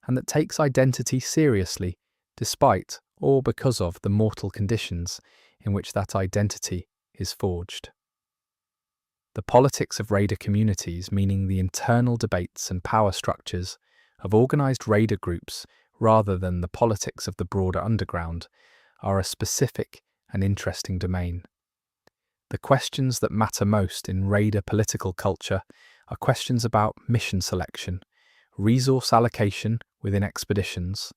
[SPEAKER 1] and that takes identity seriously despite or because of the mortal conditions in which that identity is forged. The politics of raider communities, meaning the internal debates and power structures of organised raider groups rather than the politics of the broader underground, are a specific and interesting domain. The questions that matter most in raider political culture are questions about mission selection, resource allocation within expeditions,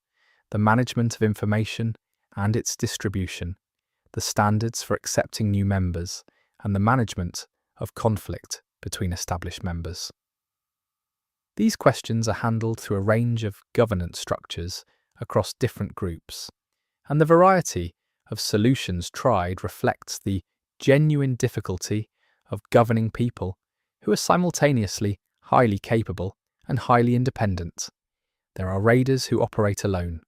[SPEAKER 1] the management of information and its distribution, the standards for accepting new members, and the management of conflict between established members. These questions are handled through a range of governance structures across different groups, and the variety of solutions tried reflects the genuine difficulty of governing people who are simultaneously highly capable and highly independent. There are raiders who operate alone,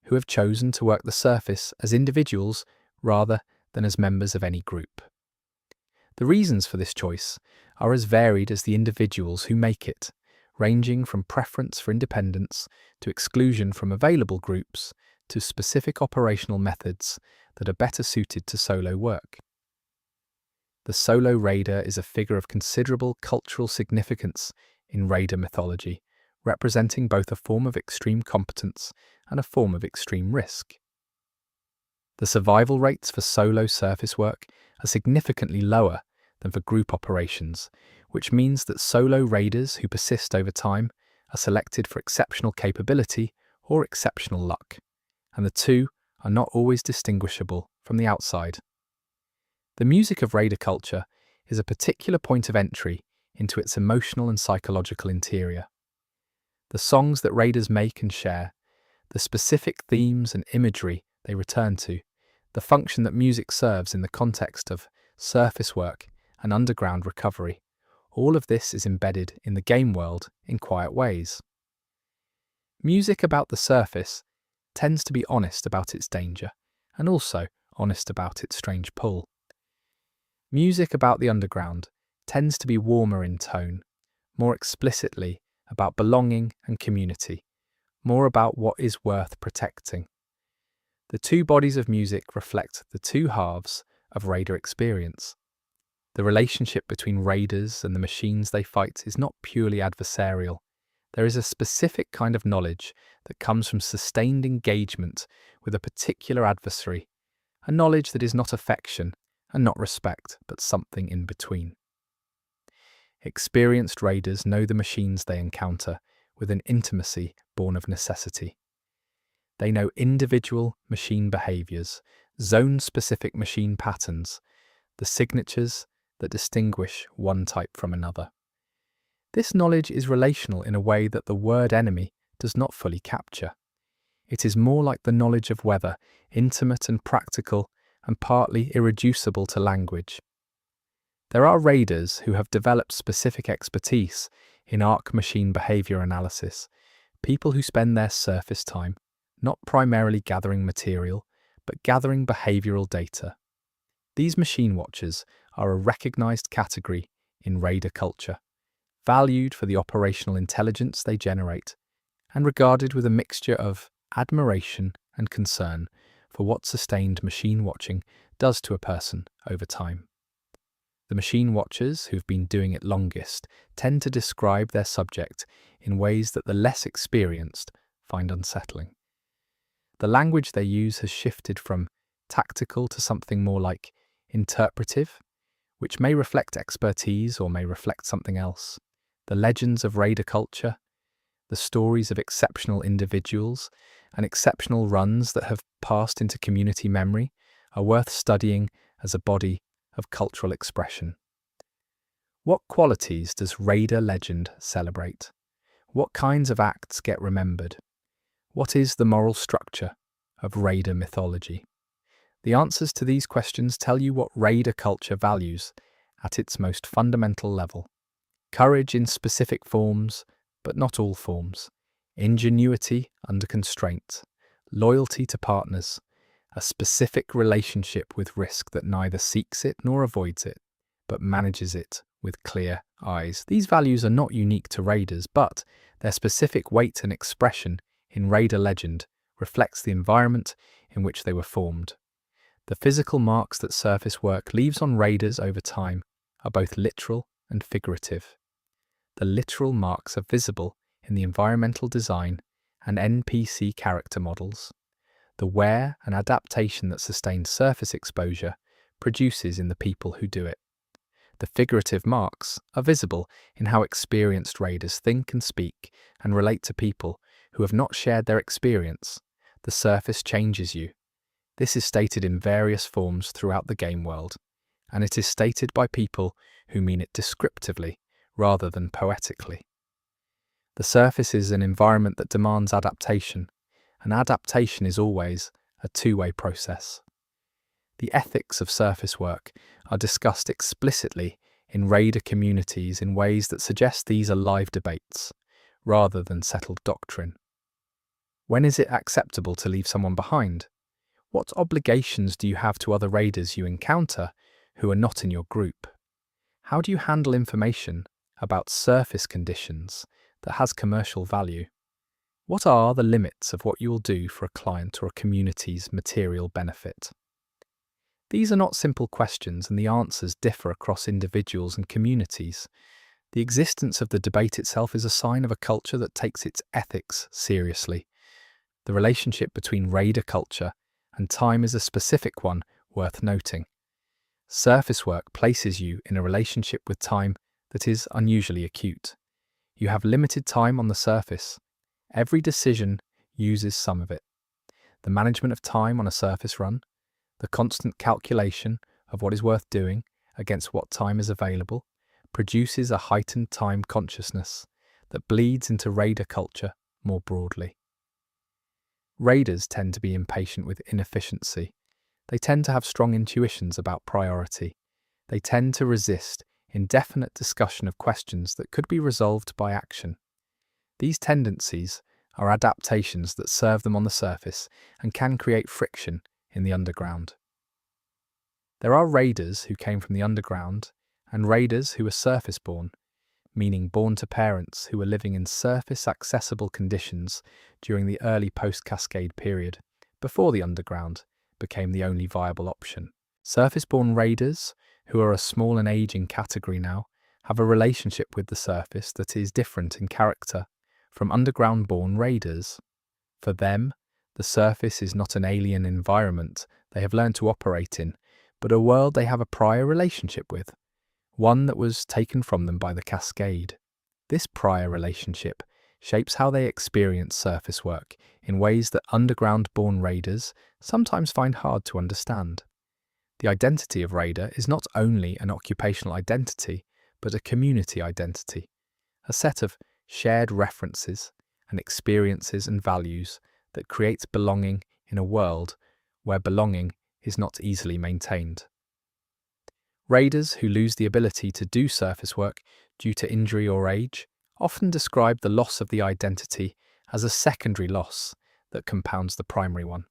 [SPEAKER 1] who have chosen to work the surface as individuals rather than as members of any group. The reasons for this choice are as varied as the individuals who make it, ranging from preference for independence to exclusion from available groups to specific operational methods that are better suited to solo work. The solo raider is a figure of considerable cultural significance in raider mythology, representing both a form of extreme competence and a form of extreme risk. The survival rates for solo surface work are significantly lower than for group operations, which means that solo raiders who persist over time are selected for exceptional capability or exceptional luck, and the two are not always distinguishable from the outside. The music of raider culture is a particular point of entry into its emotional and psychological interior. The songs that raiders make and share, the specific themes and imagery they return to, the function that music serves in the context of surface work and underground recovery, all of this is embedded in the game world in quiet ways. Music about the surface tends to be honest about its danger and also honest about its strange pull. Music about the underground tends to be warmer in tone, more explicitly about belonging and community, more about what is worth protecting. The two bodies of music reflect the two halves of raider experience. The relationship between raiders and the machines they fight is not purely adversarial. There is a specific kind of knowledge that comes from sustained engagement with a particular adversary, a knowledge that is not affection and not respect, but something in between. Experienced raiders know the machines they encounter with an intimacy born of necessity. They know individual machine behaviors, zone-specific machine patterns, the signatures that distinguish one type from another. This knowledge is relational in a way that the word enemy does not fully capture. It is more like the knowledge of weather, intimate and practical and partly irreducible to language. There are raiders who have developed specific expertise in arc machine behavior analysis, people who spend their surface time not primarily gathering material, but gathering behavioral data. These machine watchers are a recognized category in raider culture, valued for the operational intelligence they generate, and regarded with a mixture of admiration and concern for what sustained machine watching does to a person over time. The machine watchers who've been doing it longest tend to describe their subject in ways that the less experienced find unsettling. The language they use has shifted from tactical to something more like interpretive, which may reflect expertise or may reflect something else. The legends of raider culture, the stories of exceptional individuals and exceptional runs that have passed into community memory are worth studying as a body of cultural expression. What qualities does raider legend celebrate? What kinds of acts get remembered? What is the moral structure of raider mythology? The answers to these questions tell you what raider culture values at its most fundamental level. Courage in specific forms, but not all forms. Ingenuity under constraint. Loyalty to partners. A specific relationship with risk that neither seeks it nor avoids it, but manages it with clear eyes. These values are not unique to raiders, but their specific weight and expression in raider legend reflects the environment in which they were formed. The physical marks that surface work leaves on raiders over time are both literal and figurative. The literal marks are visible in the environmental design and NPC character models. The wear and adaptation that sustained surface exposure produces in the people who do it. The figurative marks are visible in how experienced raiders think and speak and relate to people who have not shared their experience. The surface changes you. This is stated in various forms throughout the game world, and it is stated by people who mean it descriptively rather than poetically. The surface is an environment that demands adaptation, and adaptation is always a two-way process. The ethics of surface work are discussed explicitly in raider communities in ways that suggest these are live debates, rather than settled doctrine. When is it acceptable to leave someone behind? What obligations do you have to other raiders you encounter who are not in your group? How do you handle information about surface conditions that has commercial value? What are the limits of what you will do for a client or a community's material benefit? These are not simple questions, and the answers differ across individuals and communities. The existence of the debate itself is a sign of a culture that takes its ethics seriously. The relationship between raider culture and time is a specific one worth noting. Surface work places you in a relationship with time that is unusually acute. You have limited time on the surface. Every decision uses some of it. The management of time on a surface run, the constant calculation of what is worth doing against what time is available, produces a heightened time consciousness that bleeds into raider culture more broadly. Raiders tend to be impatient with inefficiency. They tend to have strong intuitions about priority. They tend to resist indefinite discussion of questions that could be resolved by action. These tendencies are adaptations that serve them on the surface and can create friction in the underground. There are raiders who came from the underground and raiders who are surface-born, meaning born to parents who were living in surface-accessible conditions during the early post-Cascade period, before the underground became the only viable option. Surface-born raiders, who are a small and aging category now, have a relationship with the surface that is different in character from underground-born raiders. For them, the surface is not an alien environment they have learned to operate in, but a world they have a prior relationship with, one that was taken from them by the Cascade. This prior relationship shapes how they experience surface work in ways that underground-born raiders sometimes find hard to understand. The identity of raider is not only an occupational identity, but a community identity, a set of shared references and experiences and values that creates belonging in a world where belonging is not easily maintained. Raiders who lose the ability to do surface work due to injury or age often describe the loss of the identity as a secondary loss that compounds the primary one.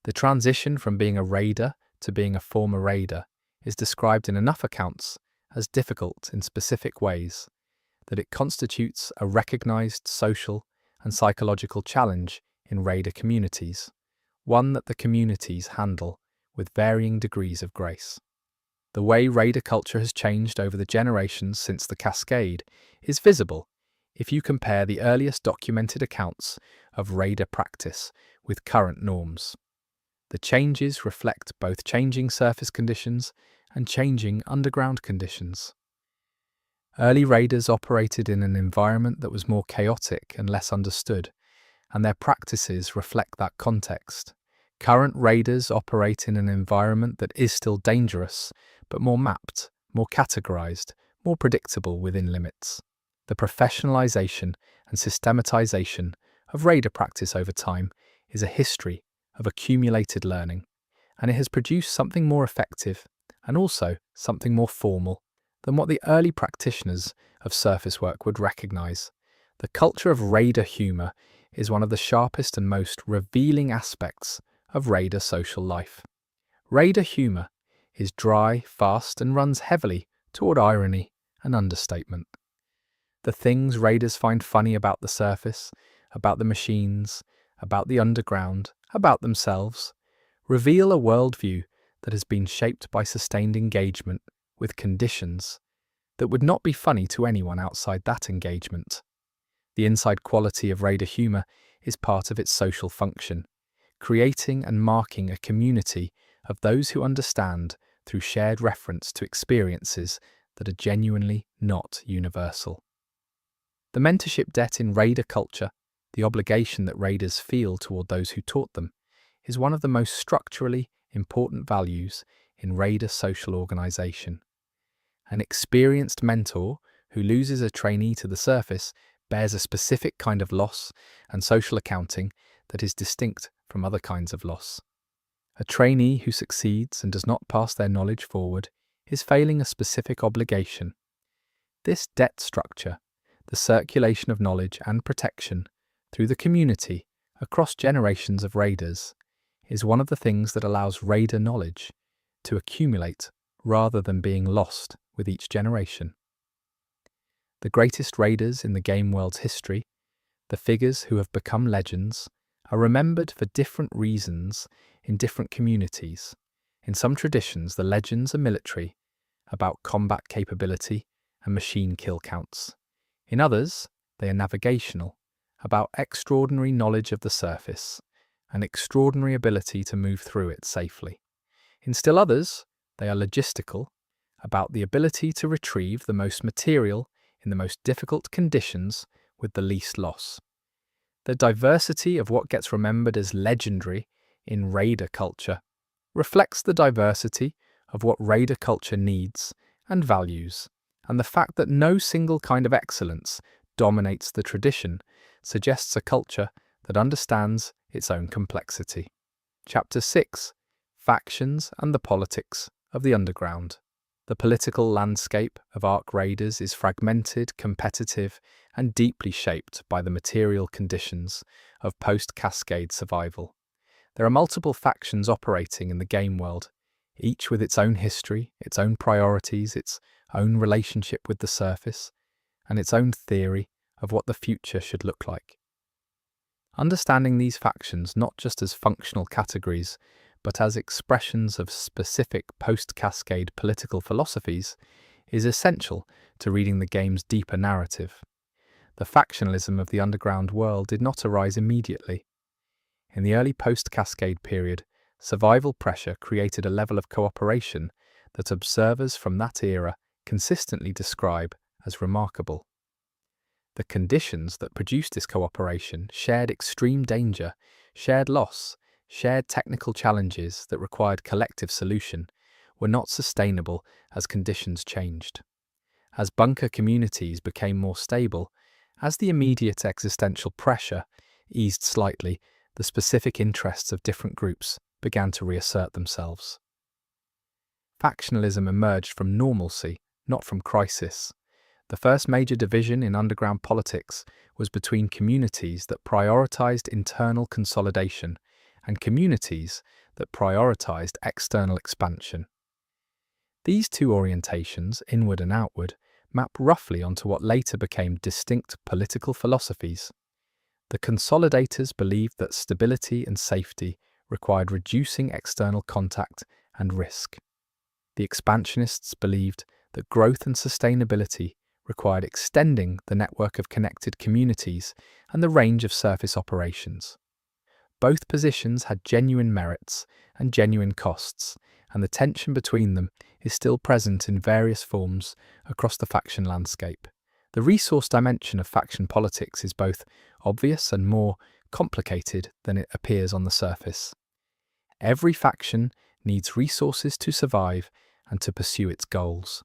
[SPEAKER 1] The transition from being a raider to being a former raider is described in enough accounts as difficult in specific ways that it constitutes a recognized social and psychological challenge in raider communities, one that the communities handle with varying degrees of grace. The way raider culture has changed over the generations since the Cascade is visible if you compare the earliest documented accounts of raider practice with current norms. The changes reflect both changing surface conditions and changing underground conditions. Early raiders operated in an environment that was more chaotic and less understood, and their practices reflect that context. Current raiders operate in an environment that is still dangerous, but more mapped, more categorized, more predictable within limits. The professionalization and systematization of raider practice over time is a history of accumulated learning, and it has produced something more effective and also something more formal than what the early practitioners of surface work would recognize. The culture of raider humor is one of the sharpest and most revealing aspects of raider social life. Raider humor is dry, fast, and runs heavily toward irony and understatement. The things raiders find funny about the surface, about the machines, about the underground, about themselves, reveal a worldview that has been shaped by sustained engagement with conditions that would not be funny to anyone outside that engagement. The inside quality of raider humor is part of its social function, creating and marking a community of those who understand through shared reference to experiences that are genuinely not universal. The mentorship debt in raider culture, the obligation that raiders feel toward those who taught them, is one of the most structurally important values in Raider social organization. An experienced mentor who loses a trainee to the surface bears a specific kind of loss and social accounting that is distinct from other kinds of loss. A trainee who succeeds and does not pass their knowledge forward is failing a specific obligation. This debt structure, the circulation of knowledge and protection through the community across generations of raiders, is one of the things that allows raider knowledge to accumulate rather than being lost with each generation. The greatest raiders in the game world's history, the figures who have become legends, are remembered for different reasons in different communities. In some traditions, the legends are military, about combat capability and machine kill counts. In others, they are navigational, about extraordinary knowledge of the surface and extraordinary ability to move through it safely. In still others, they are logistical, about the ability to retrieve the most material in the most difficult conditions with the least loss. The diversity of what gets remembered as legendary in raider culture reflects the diversity of what raider culture needs and values, and the fact that no single kind of excellence dominates the tradition suggests a culture that understands its own complexity. Chapter 6: Factions and the Politics of the Underground. The political landscape of Ark Raiders is fragmented, competitive, and deeply shaped by the material conditions of post-Cascade survival. There are multiple factions operating in the game world, each with its own history, its own priorities, its own relationship with the surface, and its own theory of what the future should look like. Understanding these factions not just as functional categories, but as expressions of specific post-Cascade political philosophies, is essential to reading the game's deeper narrative. The factionalism of the underground world did not arise immediately. In the early post-Cascade period, survival pressure created a level of cooperation that observers from that era consistently describe as remarkable. The conditions that produced this cooperation shared extreme danger, shared loss, shared technical challenges that required collective solution, were not sustainable as conditions changed. As bunker communities became more stable, as the immediate existential pressure eased slightly, the specific interests of different groups began to reassert themselves. Factionalism emerged from normalcy, not from crisis. The first major division in underground politics was between communities that prioritized internal consolidation and communities that prioritized external expansion. These two orientations, inward and outward, map roughly onto what later became distinct political philosophies. The consolidators believed that stability and safety required reducing external contact and risk. The expansionists believed that growth and sustainability required extending the network of connected communities and the range of surface operations. Both positions had genuine merits and genuine costs, and the tension between them is still present in various forms across the faction landscape. The resource dimension of faction politics is both obvious and more complicated than it appears on the surface. Every faction needs resources to survive and to pursue its goals.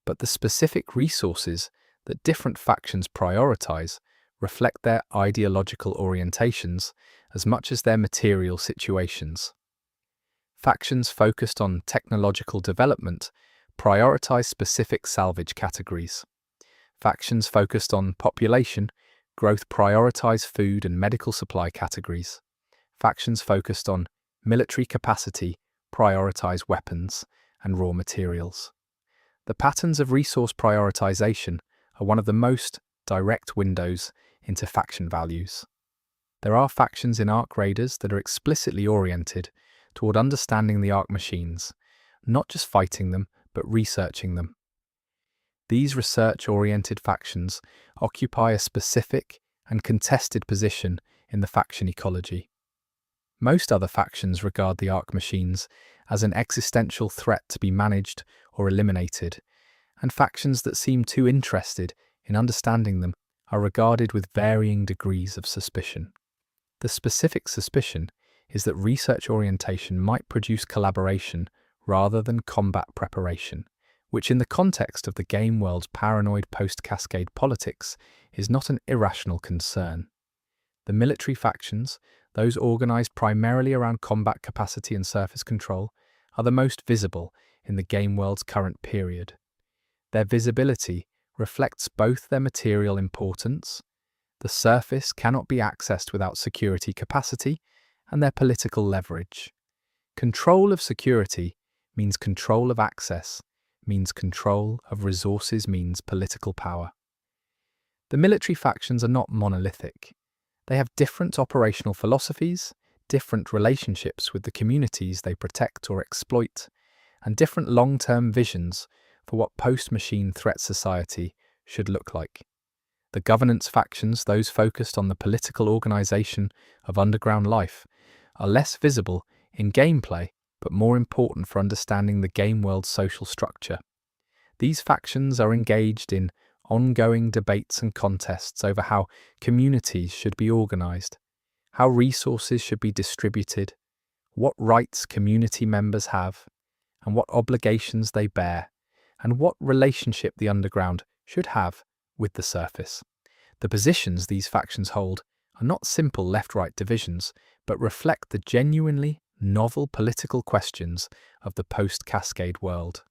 [SPEAKER 1] But the specific resources that different factions prioritize reflect their ideological orientations as much as their material situations. Factions focused on technological development prioritize specific salvage categories. Factions focused on population growth prioritize food and medical supply categories. Factions focused on military capacity prioritize weapons and raw materials. The patterns of resource prioritization are one of the most direct windows into faction values. There are factions in Ark Raiders that are explicitly oriented toward understanding the Ark machines, not just fighting them, but researching them. These research-oriented factions occupy a specific and contested position in the faction ecology. Most other factions regard the Ark machines as an existential threat to be managed or eliminated, and factions that seem too interested in understanding them are regarded with varying degrees of suspicion. The specific suspicion is that research orientation might produce collaboration rather than combat preparation, which in the context of the game world's paranoid post-Cascade politics is not an irrational concern. The military factions, those organized primarily around combat capacity and surface control, are the most visible in the game world's current period. Their visibility reflects both their material importance — the surface cannot be accessed without security capacity — and their political leverage. Control of security means control of access, means control of resources, means political power. The military factions are not monolithic. They have different operational philosophies, different relationships with the communities they protect or exploit, and different long-term visions for what post-machine threat society should look like. The governance factions, those focused on the political organization of underground life, are less visible in gameplay but more important for understanding the game world's social structure. These factions are engaged in ongoing debates and contests over how communities should be organized, how resources should be distributed, what rights community members have, and what obligations they bear, and what relationship the underground should have with the surface. The positions these factions hold are not simple left-right divisions, but reflect the genuinely novel political questions of the post-Cascade world.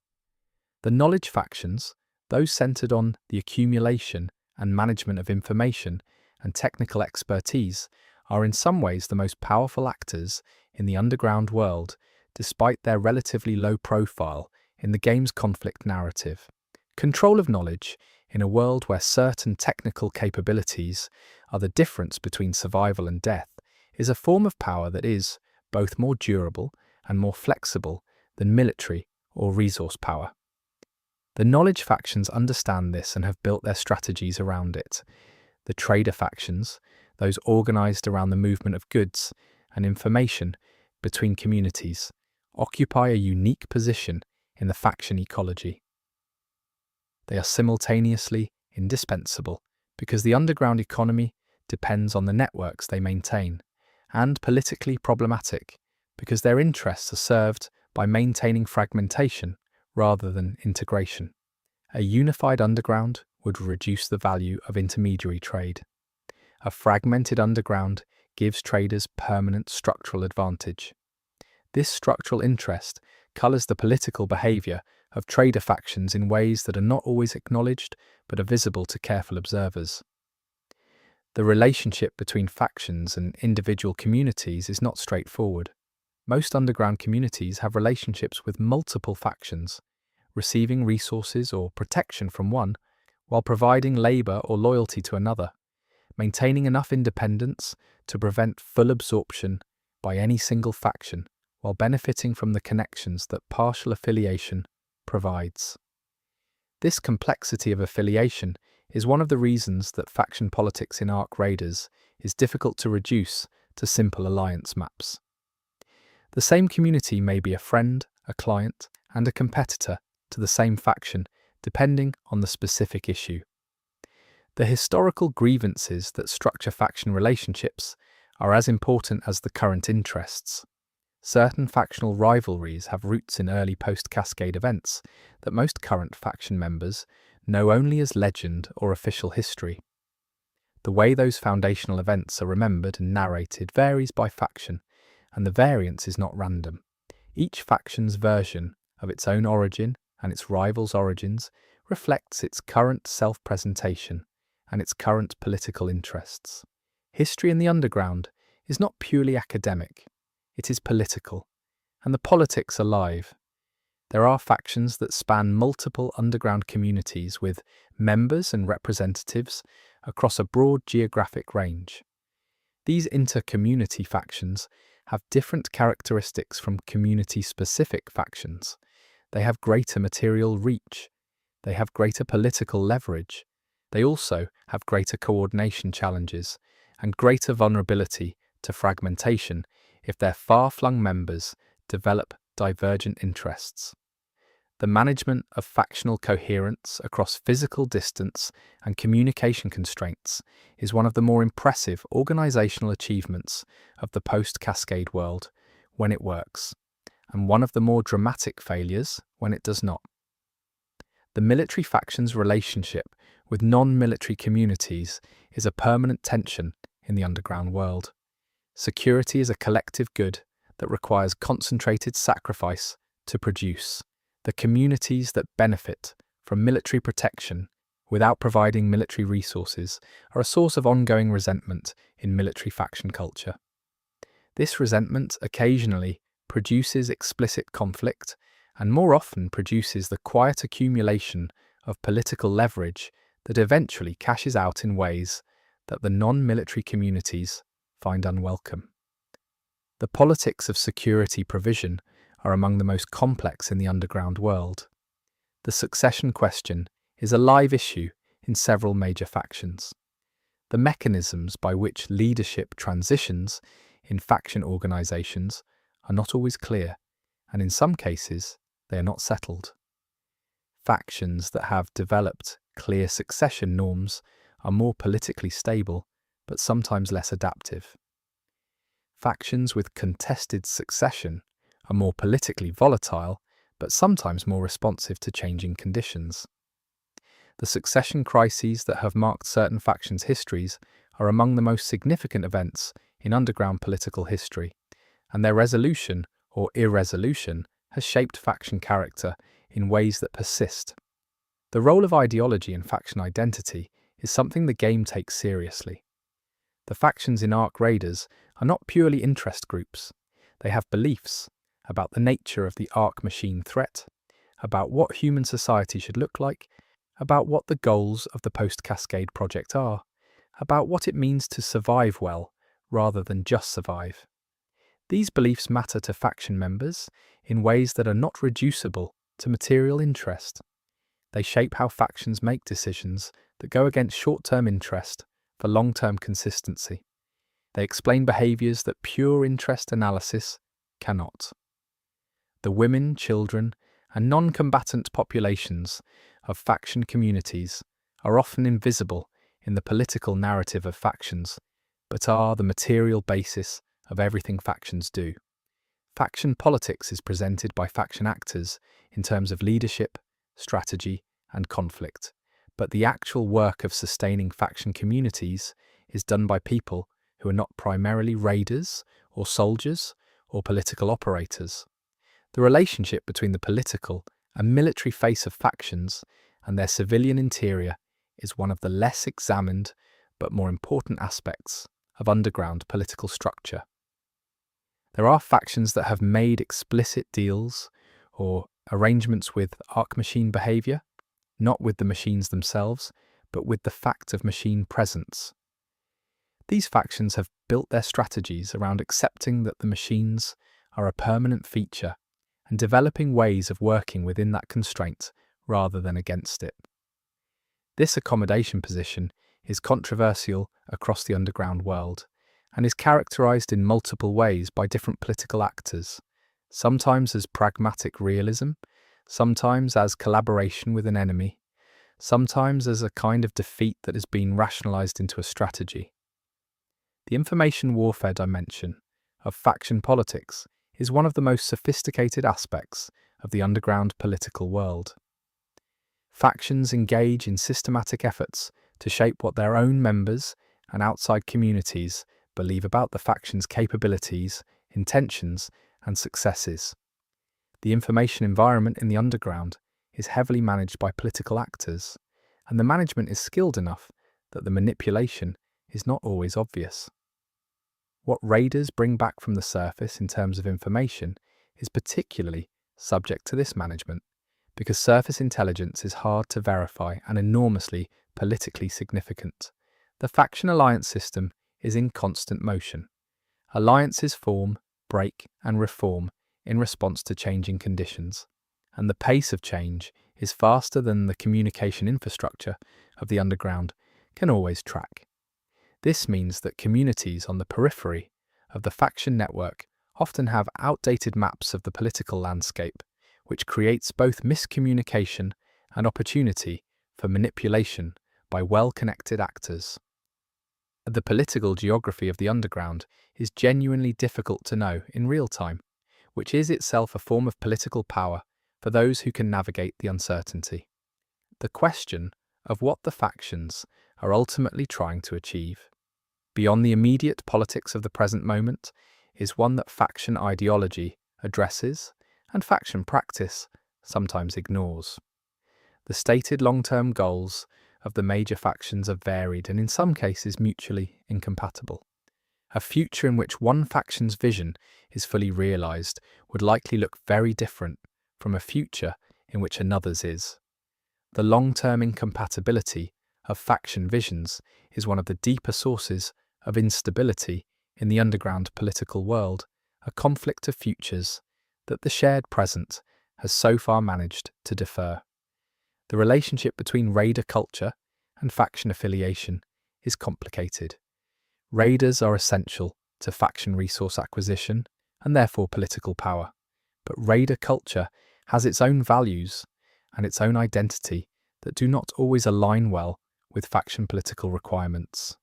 [SPEAKER 1] The knowledge factions, those centered on the accumulation and management of information and technical expertise, are in some ways the most powerful actors in the underground world, despite their relatively low profile in the game's conflict narrative. Control of knowledge, in a world where certain technical capabilities are the difference between survival and death, is a form of power that is both more durable and more flexible than military or resource power. The knowledge factions understand this and have built their strategies around it. The trader factions, those organized around the movement of goods and information between communities, occupy a unique position in the faction ecology. They are simultaneously indispensable because the underground economy depends on the networks they maintain, and politically problematic because their interests are served by maintaining fragmentation rather than integration. A unified underground would reduce the value of intermediary trade. A fragmented underground gives traders permanent structural advantage. This structural interest colors the political behavior of trader factions in ways that are not always acknowledged but are visible to careful observers. The relationship between factions and individual communities is not straightforward. Most underground communities have relationships with multiple factions, receiving resources or protection from one, while providing labor or loyalty to another, maintaining enough independence to prevent full absorption by any single faction, while benefiting from the connections that partial affiliation provides. This complexity of affiliation is one of the reasons that faction politics in Ark Raiders is difficult to reduce to simple alliance maps. The same community may be a friend, a client, and a competitor to the same faction, depending on the specific issue. The historical grievances that structure faction relationships are as important as the current interests. Certain factional rivalries have roots in early post-Cascade events that most current faction members know only as legend or official history. The way those foundational events are remembered and narrated varies by faction, and the variance is not random. Each faction's version of its own origin and its rival's origins reflects its current self-presentation and its current political interests. History in the underground is not purely academic. It is political, and the politics are live. There are factions that span multiple underground communities with members and representatives across a broad geographic range. These inter-community factions have different characteristics from community-specific factions. They have greater material reach. They have greater political leverage. They also have greater coordination challenges and greater vulnerability to fragmentation if their far-flung members develop divergent interests. The management of factional coherence across physical distance and communication constraints is one of the more impressive organizational achievements of the post-Cascade world when it works, and one of the more dramatic failures when it does not. The military faction's relationship with non-military communities is a permanent tension in the underground world. Security is a collective good that requires concentrated sacrifice to produce. The communities that benefit from military protection without providing military resources are a source of ongoing resentment in military faction culture. This resentment occasionally produces explicit conflict and more often produces the quiet accumulation of political leverage that eventually cashes out in ways that the non-military communities find unwelcome. The politics of security provision are among the most complex in the underground world. The succession question is a live issue in several major factions. The mechanisms by which leadership transitions in faction organizations are not always clear, and in some cases, they are not settled. Factions that have developed clear succession norms are more politically stable, but sometimes less adaptive. Factions with contested succession are more politically volatile, but sometimes more responsive to changing conditions. The succession crises that have marked certain factions' histories are among the most significant events in underground political history, and their resolution or irresolution has shaped faction character in ways that persist. The role of ideology in faction identity is something the game takes seriously. The factions in Ark Raiders are not purely interest groups. They have beliefs about the nature of the Ark machine threat, about what human society should look like, about what the goals of the post-Cascade project are, about what it means to survive well rather than just survive. These beliefs matter to faction members in ways that are not reducible to material interest. They shape how factions make decisions that go against short-term interest for long-term consistency. They explain behaviors that pure interest analysis cannot. The women, children, and non-combatant populations of faction communities are often invisible in the political narrative of factions, but are the material basis of everything factions do. Faction politics is presented by faction actors in terms of leadership, strategy, and conflict, but the actual work of sustaining faction communities is done by people who are not primarily raiders or soldiers or political operators. The relationship between the political and military face of factions and their civilian interior is one of the less examined but more important aspects of underground political structure. There are factions that have made explicit deals or arrangements with Ark machine behavior, not with the machines themselves, but with the fact of machine presence. These factions have built their strategies around accepting that the machines are a permanent feature and developing ways of working within that constraint rather than against it. This accommodation position is controversial across the underground world and is characterized in multiple ways by different political actors, sometimes as pragmatic realism, sometimes as collaboration with an enemy, sometimes as a kind of defeat that has been rationalized into a strategy. The information warfare dimension of faction politics is one of the most sophisticated aspects of the underground political world. Factions engage in systematic efforts to shape what their own members and outside communities believe about the faction's capabilities, intentions, and successes. The information environment in the underground is heavily managed by political actors, and the management is skilled enough that the manipulation is not always obvious. What raiders bring back from the surface in terms of information is particularly subject to this management, because surface intelligence is hard to verify and enormously politically significant. The faction alliance system is in constant motion. Alliances form, break, and reform in response to changing conditions, and the pace of change is faster than the communication infrastructure of the underground can always track. This means that communities on the periphery of the faction network often have outdated maps of the political landscape, which creates both miscommunication and opportunity for manipulation by well-connected actors. The political geography of the underground is genuinely difficult to know in real time, which is itself a form of political power for those who can navigate the uncertainty. The question of what the factions are ultimately trying to achieve, beyond the immediate politics of the present moment, is one that faction ideology addresses and faction practice sometimes ignores. The stated long-term goals of the major factions are varied and in some cases mutually incompatible. A future in which one faction's vision is fully realized would likely look very different from a future in which another's is. The long-term incompatibility of faction visions is one of the deeper sources of instability in the underground political world, a conflict of futures that the shared present has so far managed to defer. The relationship between raider culture and faction affiliation is complicated. Raiders are essential to faction resource acquisition and therefore political power, but raider culture has its own values and its own identity that do not always align well with faction political requirements.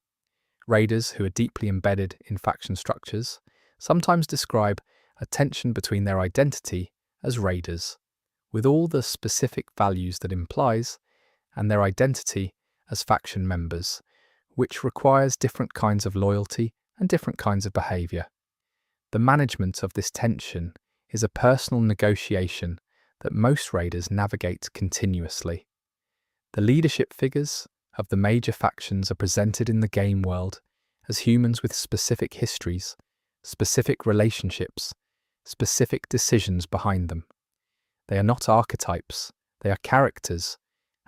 [SPEAKER 1] Raiders who are deeply embedded in faction structures sometimes describe a tension between their identity as raiders, with all the specific values that implies, and their identity as faction members, which requires different kinds of loyalty and different kinds of behaviour. The management of this tension is a personal negotiation that most raiders navigate continuously. The leadership figures of the major factions are presented in the game world as humans with specific histories, specific relationships, specific decisions behind them. They are not archetypes, they are characters,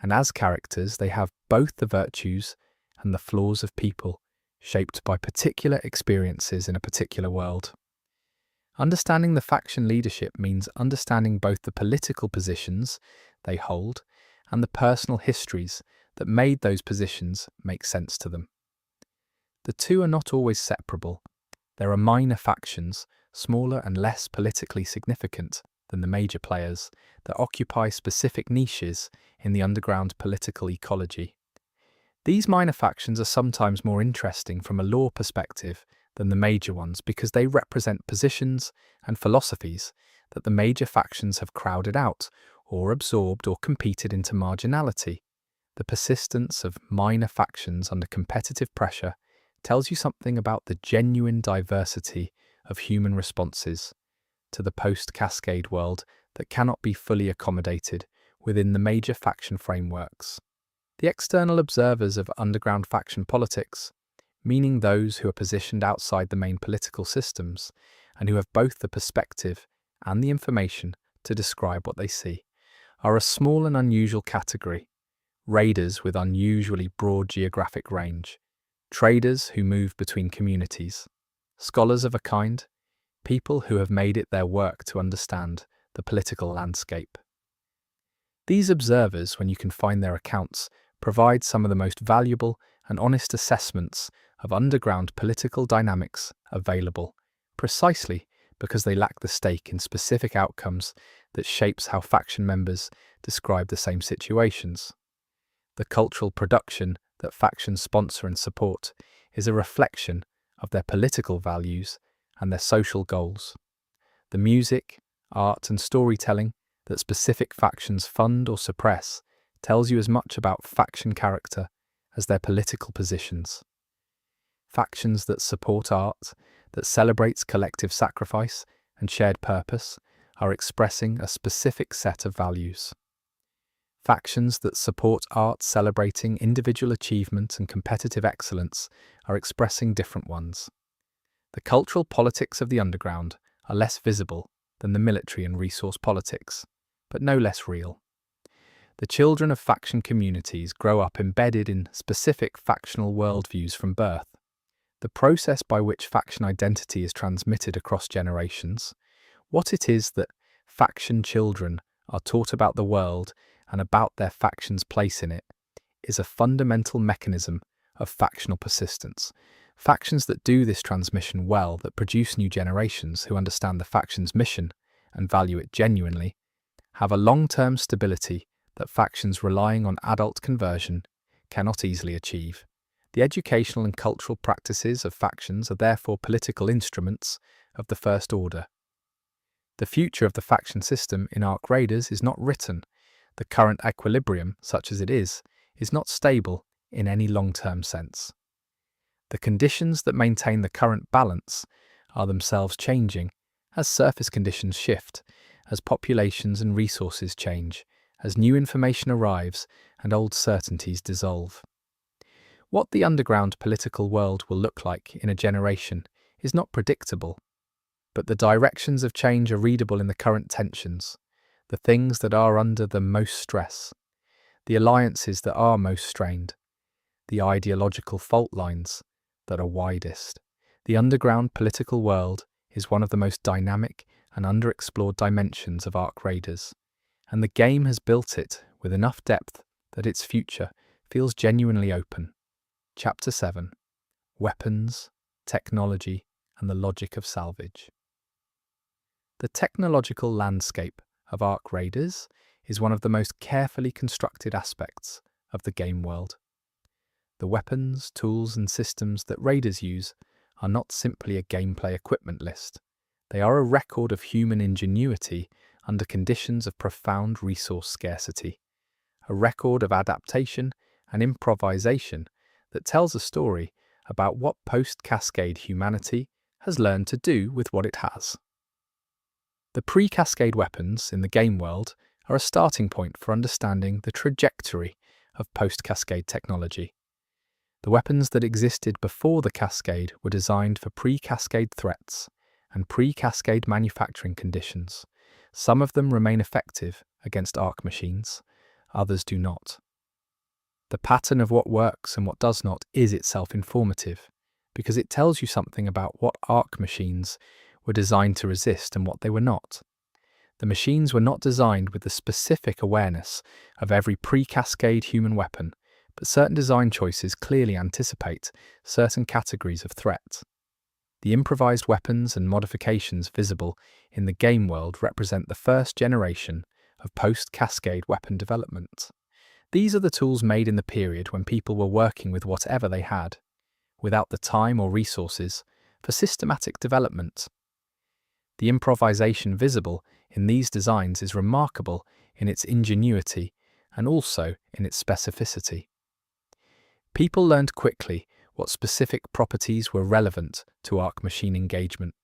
[SPEAKER 1] and as characters they have both the virtues and the flaws of people, shaped by particular experiences in a particular world. Understanding the faction leadership means understanding both the political positions they hold and the personal histories that made those positions make sense to them. The two are not always separable. There are minor factions, smaller and less politically significant than the major players, that occupy specific niches in the underground political ecology. These minor factions are sometimes more interesting from a lore perspective than the major ones because they represent positions and philosophies that the major factions have crowded out or absorbed or competed into marginality. The persistence of minor factions under competitive pressure tells you something about the genuine diversity of human responses to the post-Cascade world that cannot be fully accommodated within the major faction frameworks. The external observers of underground faction politics, meaning those who are positioned outside the main political systems and who have both the perspective and the information to describe what they see, are a small and unusual category. Raiders with unusually broad geographic range, traders who move between communities, scholars of a kind, people who have made it their work to understand the political landscape. These observers, when you can find their accounts, provide some of the most valuable and honest assessments of underground political dynamics available, precisely because they lack the stake in specific outcomes that shapes how faction members describe the same situations. The cultural production that factions sponsor and support is a reflection of their political values and their social goals. The music, art, and storytelling that specific factions fund or suppress tells you as much about faction character as their political positions. Factions that support art, that celebrates collective sacrifice and shared purpose, are expressing a specific set of values. Factions that support art celebrating individual achievement and competitive excellence are expressing different ones. The cultural politics of the underground are less visible than the military and resource politics, but no less real. The children of faction communities grow up embedded in specific factional worldviews from birth. The process by which faction identity is transmitted across generations, what it is that faction children are taught about the world and about their faction's place in it, is a fundamental mechanism of factional persistence. Factions that do this transmission well, that produce new generations who understand the faction's mission and value it genuinely, have a long-term stability that factions relying on adult conversion cannot easily achieve. The educational and cultural practices of factions are therefore political instruments of the first order. The future of the faction system in Ark Raiders is not written. The current equilibrium, such as it is not stable in any long-term sense. The conditions that maintain the current balance are themselves changing as surface conditions shift, as populations and resources change, as new information arrives and old certainties dissolve. What the underground political world will look like in a generation is not predictable, but the directions of change are readable in the current tensions, the things that are under the most stress, the alliances that are most strained, the ideological fault lines that are widest. The underground political world is one of the most dynamic and underexplored dimensions of Ark Raiders, and the game has built it with enough depth that its future feels genuinely open. Chapter 7: Weapons, Technology, and the Logic of Salvage. The technological landscape of Ark Raiders is one of the most carefully constructed aspects of the game world. The weapons, tools, and systems that Raiders use are not simply a gameplay equipment list. They are a record of human ingenuity under conditions of profound resource scarcity, a record of adaptation and improvisation that tells a story about what post-Cascade humanity has learned to do with what it has. The pre-Cascade weapons in the game world are a starting point for understanding the trajectory of post-Cascade technology. The weapons that existed before the Cascade were designed for pre-Cascade threats and pre-Cascade manufacturing conditions. Some of them remain effective against Ark machines, others do not. The pattern of what works and what does not is itself informative, because it tells you something about what Ark machines were designed to resist and what they were not. The machines were not designed with the specific awareness of every pre-Cascade human weapon, but certain design choices clearly anticipate certain categories of threat. The improvised weapons and modifications visible in the game world represent the first generation of post-Cascade weapon development. These are the tools made in the period when people were working with whatever they had, without the time or resources for systematic development. The improvisation visible in these designs is remarkable in its ingenuity and also in its specificity. People learned quickly what specific properties were relevant to Ark machine engagement.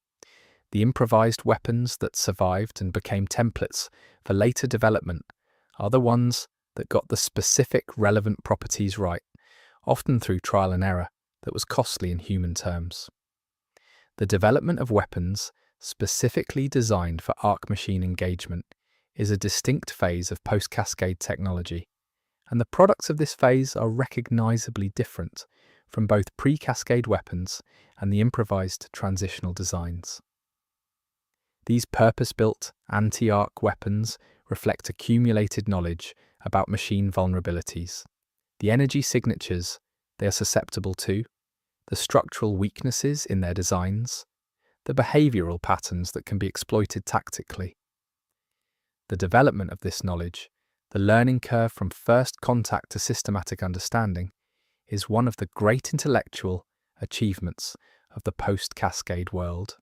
[SPEAKER 1] The improvised weapons that survived and became templates for later development are the ones that got the specific relevant properties right, often through trial and error that was costly in human terms. The development of weapons specifically designed for Ark machine engagement is a distinct phase of post-Cascade technology, and the products of this phase are recognizably different from both pre-Cascade weapons and the improvised transitional designs. These purpose-built anti-Ark weapons reflect accumulated knowledge about machine vulnerabilities, the energy signatures they are susceptible to, the structural weaknesses in their designs, the behavioral patterns that can be exploited tactically. The development of this knowledge, the learning curve from first contact to systematic understanding, is one of the great intellectual achievements of the post-Cascade world.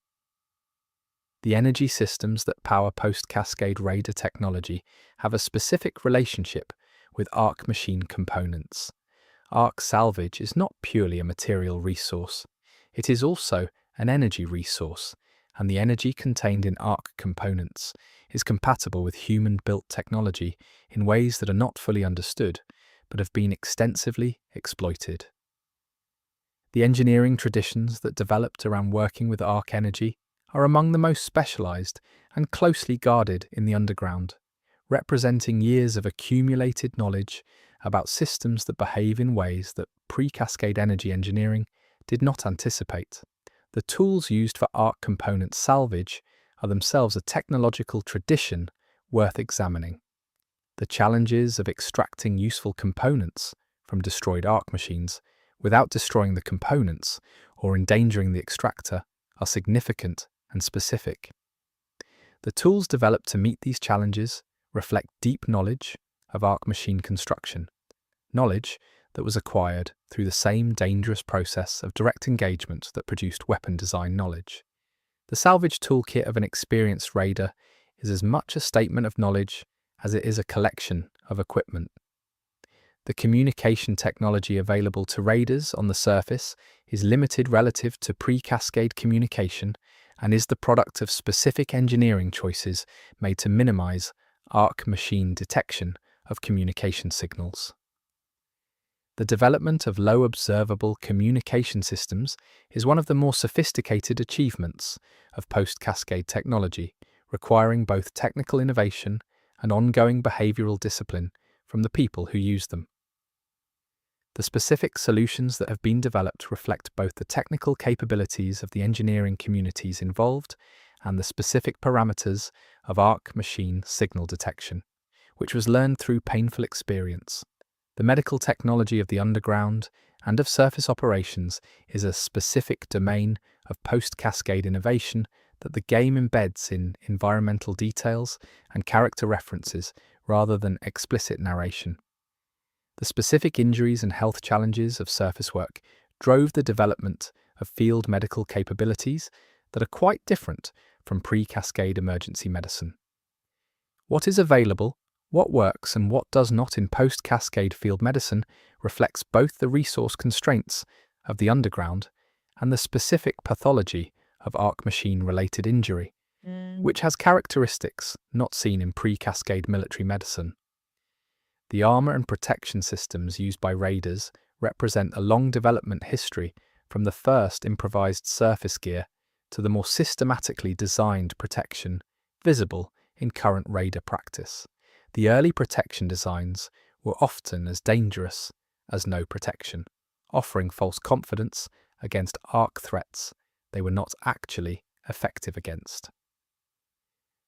[SPEAKER 1] The energy systems that power post-Cascade Raider technology have a specific relationship with Ark machine components. Ark salvage is not purely a material resource, it is also an energy resource, and the energy contained in Ark components is compatible with human-built technology in ways that are not fully understood, but have been extensively exploited. The engineering traditions that developed around working with Ark energy are among the most specialized and closely guarded in the underground, representing years of accumulated knowledge about systems that behave in ways that pre-Cascade energy engineering did not anticipate. The tools used for Ark component salvage are themselves a technological tradition worth examining. The challenges of extracting useful components from destroyed Ark machines without destroying the components or endangering the extractor are significant and specific. The tools developed to meet these challenges reflect deep knowledge of Arc machine construction, knowledge that was acquired through the same dangerous process of direct engagement that produced weapon design knowledge. The salvage toolkit of an experienced raider is as much a statement of knowledge as it is a collection of equipment. The communication technology available to raiders on the surface is limited relative to pre-Cascade communication and is the product of specific engineering choices made to minimize Arc machine detection of communication signals. The development of low observable communication systems is one of the more sophisticated achievements of post-Cascade technology, requiring both technical innovation and ongoing behavioral discipline from the people who use them. The specific solutions that have been developed reflect both the technical capabilities of the engineering communities involved and the specific parameters of Arc machine signal detection, which was learned through painful experience. The medical technology of the underground and of surface operations is a specific domain of post-Cascade innovation that the game embeds in environmental details and character references rather than explicit narration. The specific injuries and health challenges of surface work drove the development of field medical capabilities that are quite different from pre-Cascade emergency medicine. What is available, what works and what does not in post-Cascade field medicine reflects both the resource constraints of the underground and the specific pathology of Arc machine-related injury, which has characteristics not seen in pre-Cascade military medicine. The armor and protection systems used by raiders represent a long development history from the first improvised surface gear to the more systematically designed protection visible in current raider practice. The early protection designs were often as dangerous as no protection, offering false confidence against Arc threats they were not actually effective against.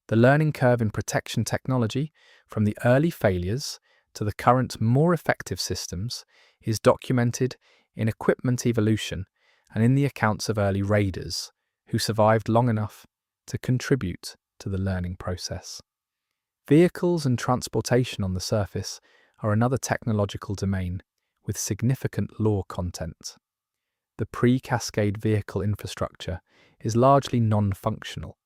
[SPEAKER 1] The learning curve in protection technology, from the early failures to the current more effective systems, is documented in equipment evolution and in the accounts of early raiders who survived long enough to contribute to the learning process. Vehicles and transportation on the surface are another technological domain with significant lore content. The pre-Cascade vehicle infrastructure is largely non-functional,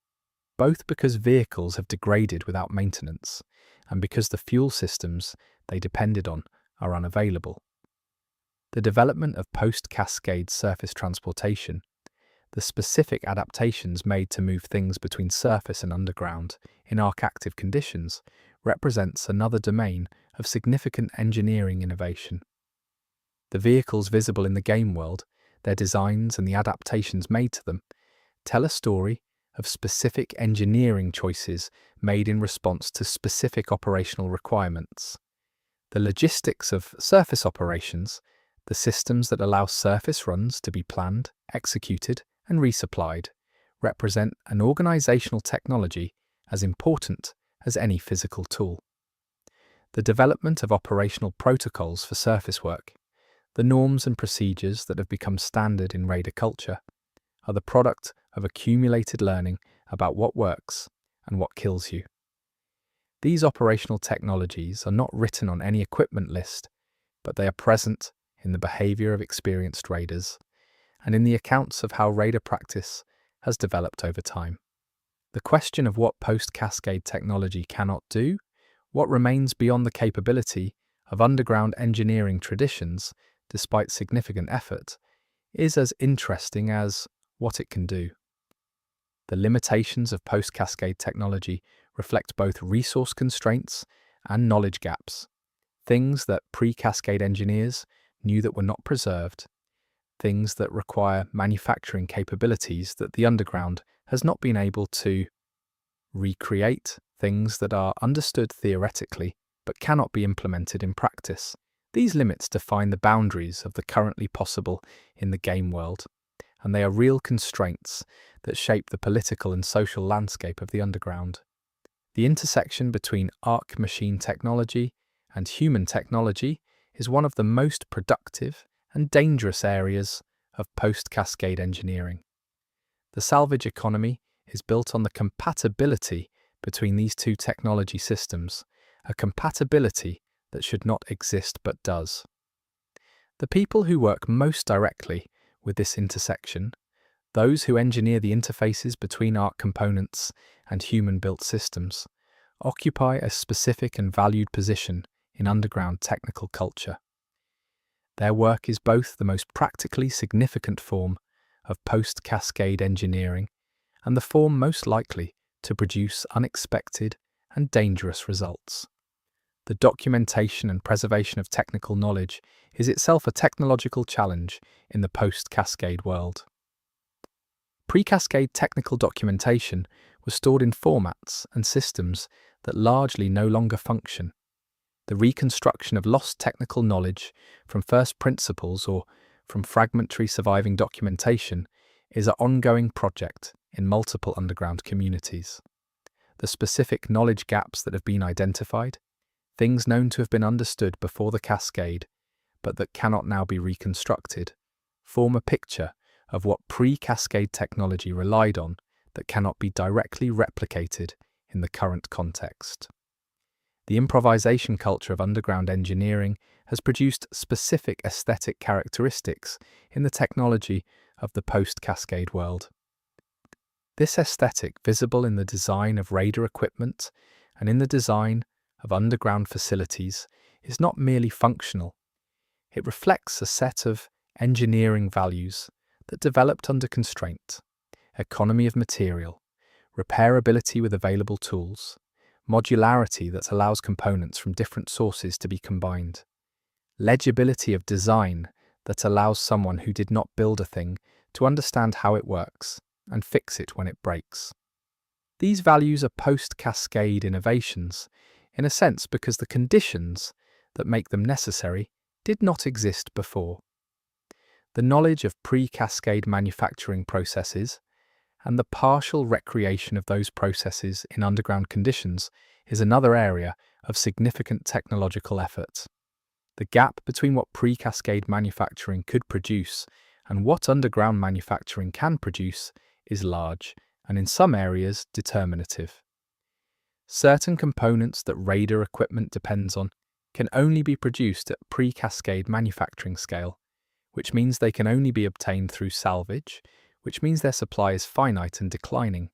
[SPEAKER 1] both because vehicles have degraded without maintenance and because the fuel systems they depended on are unavailable. The development of post-Cascade surface transportation, the specific adaptations made to move things between surface and underground in Arc-active conditions, represents another domain of significant engineering innovation. The vehicles visible in the game world, their designs and the adaptations made to them, tell a story of specific engineering choices made in response to specific operational requirements. The logistics of surface operations, the systems that allow surface runs to be planned, executed, and resupplied, represent an organizational technology as important as any physical tool. The development of operational protocols for surface work, the norms and procedures that have become standard in raider culture, are the product of accumulated learning about what works and what kills you. These operational technologies are not written on any equipment list, but they are present in the behavior of experienced raiders and in the accounts of how raider practice has developed over time. The question of what post-Cascade technology cannot do, what remains beyond the capability of underground engineering traditions despite significant effort, is as interesting as what it can do. The limitations of post-Cascade technology reflect both resource constraints and knowledge gaps, things that pre-Cascade engineers knew that were not preserved, things that require manufacturing capabilities that the underground has not been able to recreate, things that are understood theoretically but cannot be implemented in practice. These limits define the boundaries of the currently possible in the game world, and they are real constraints that shape the political and social landscape of the underground. The intersection between Arc machine technology and human technology is one of the most productive and dangerous areas of post-Cascade engineering. The salvage economy is built on the compatibility between these two technology systems, a compatibility that should not exist but does. The people who work most directly with this intersection, those who engineer the interfaces between Ark components and human-built systems, occupy a specific and valued position in underground technical culture. Their work is both the most practically significant form of post-Cascade engineering and the form most likely to produce unexpected and dangerous results. The documentation and preservation of technical knowledge is itself a technological challenge in the post-Cascade world. Pre-Cascade technical documentation was stored in formats and systems that largely no longer function. The reconstruction of lost technical knowledge from first principles or from fragmentary surviving documentation is an ongoing project in multiple underground communities. The specific knowledge gaps that have been identified, things known to have been understood before the Cascade, but that cannot now be reconstructed, form a picture of what pre-Cascade technology relied on that cannot be directly replicated in the current context. The improvisation culture of underground engineering has produced specific aesthetic characteristics in the technology of the post-Cascade world. This aesthetic, visible in the design of radar equipment and in the design of underground facilities, is not merely functional. It reflects a set of engineering values that developed under constraint: economy of material, repairability with available tools, modularity that allows components from different sources to be combined, legibility of design that allows someone who did not build a thing to understand how it works and fix it when it breaks. These values are post-Cascade innovations, in a sense because the conditions that make them necessary did not exist before. The knowledge of pre-Cascade manufacturing processes and the partial recreation of those processes in underground conditions is another area of significant technological effort. The gap between what pre-Cascade manufacturing could produce and what underground manufacturing can produce is large and in some areas determinative. Certain components that radar equipment depends on can only be produced at pre-Cascade manufacturing scale, which means they can only be obtained through salvage, which means their supply is finite and declining.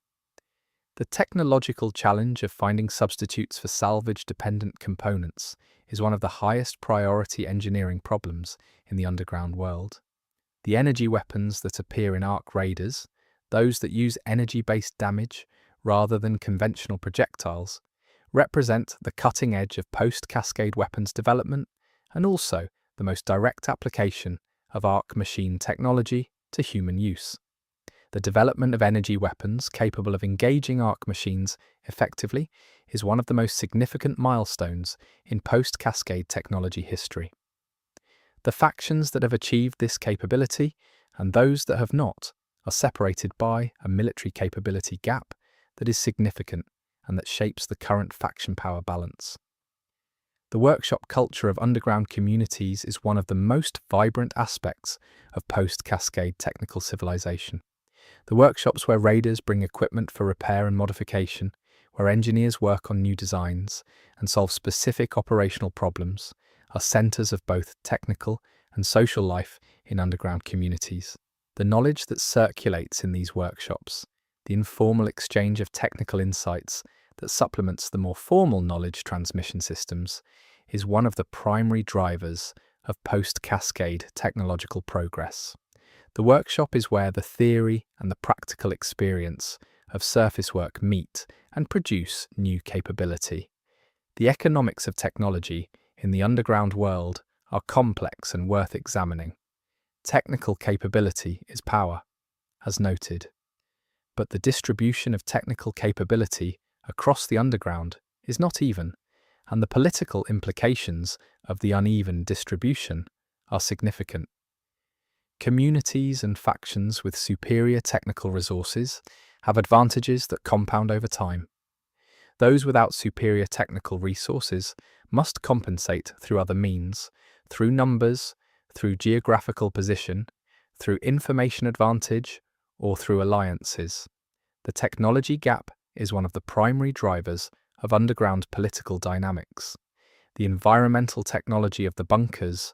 [SPEAKER 1] The technological challenge of finding substitutes for salvage-dependent components is one of the highest priority engineering problems in the underground world. The energy weapons that appear in Ark radars, those that use energy-based damage rather than conventional projectiles, represent the cutting edge of post-Cascade weapons development and also the most direct application of Ark machine technology to human use. The development of energy weapons capable of engaging Ark machines effectively is one of the most significant milestones in post-Cascade technology history. The factions that have achieved this capability and those that have not are separated by a military capability gap that is significant and that shapes the current faction power balance. The workshop culture of underground communities is one of the most vibrant aspects of post-Cascade technical civilization. The workshops where raiders bring equipment for repair and modification, where engineers work on new designs and solve specific operational problems, are centers of both technical and social life in underground communities. The knowledge that circulates in these workshops, the informal exchange of technical insights that supplements the more formal knowledge transmission systems, is one of the primary drivers of post-Cascade technological progress. The workshop is where the theory and the practical experience of surface work meet and produce new capability. The economics of technology in the underground world are complex and worth examining. Technical capability is power, as noted, but the distribution of technical capability across the underground is not even, and the political implications of the uneven distribution are significant. Communities and factions with superior technical resources have advantages that compound over time. Those without superior technical resources must compensate through other means, through numbers, through geographical position, through information advantage, or through alliances. The technology gap is one of the primary drivers of underground political dynamics. The environmental technology of the bunkers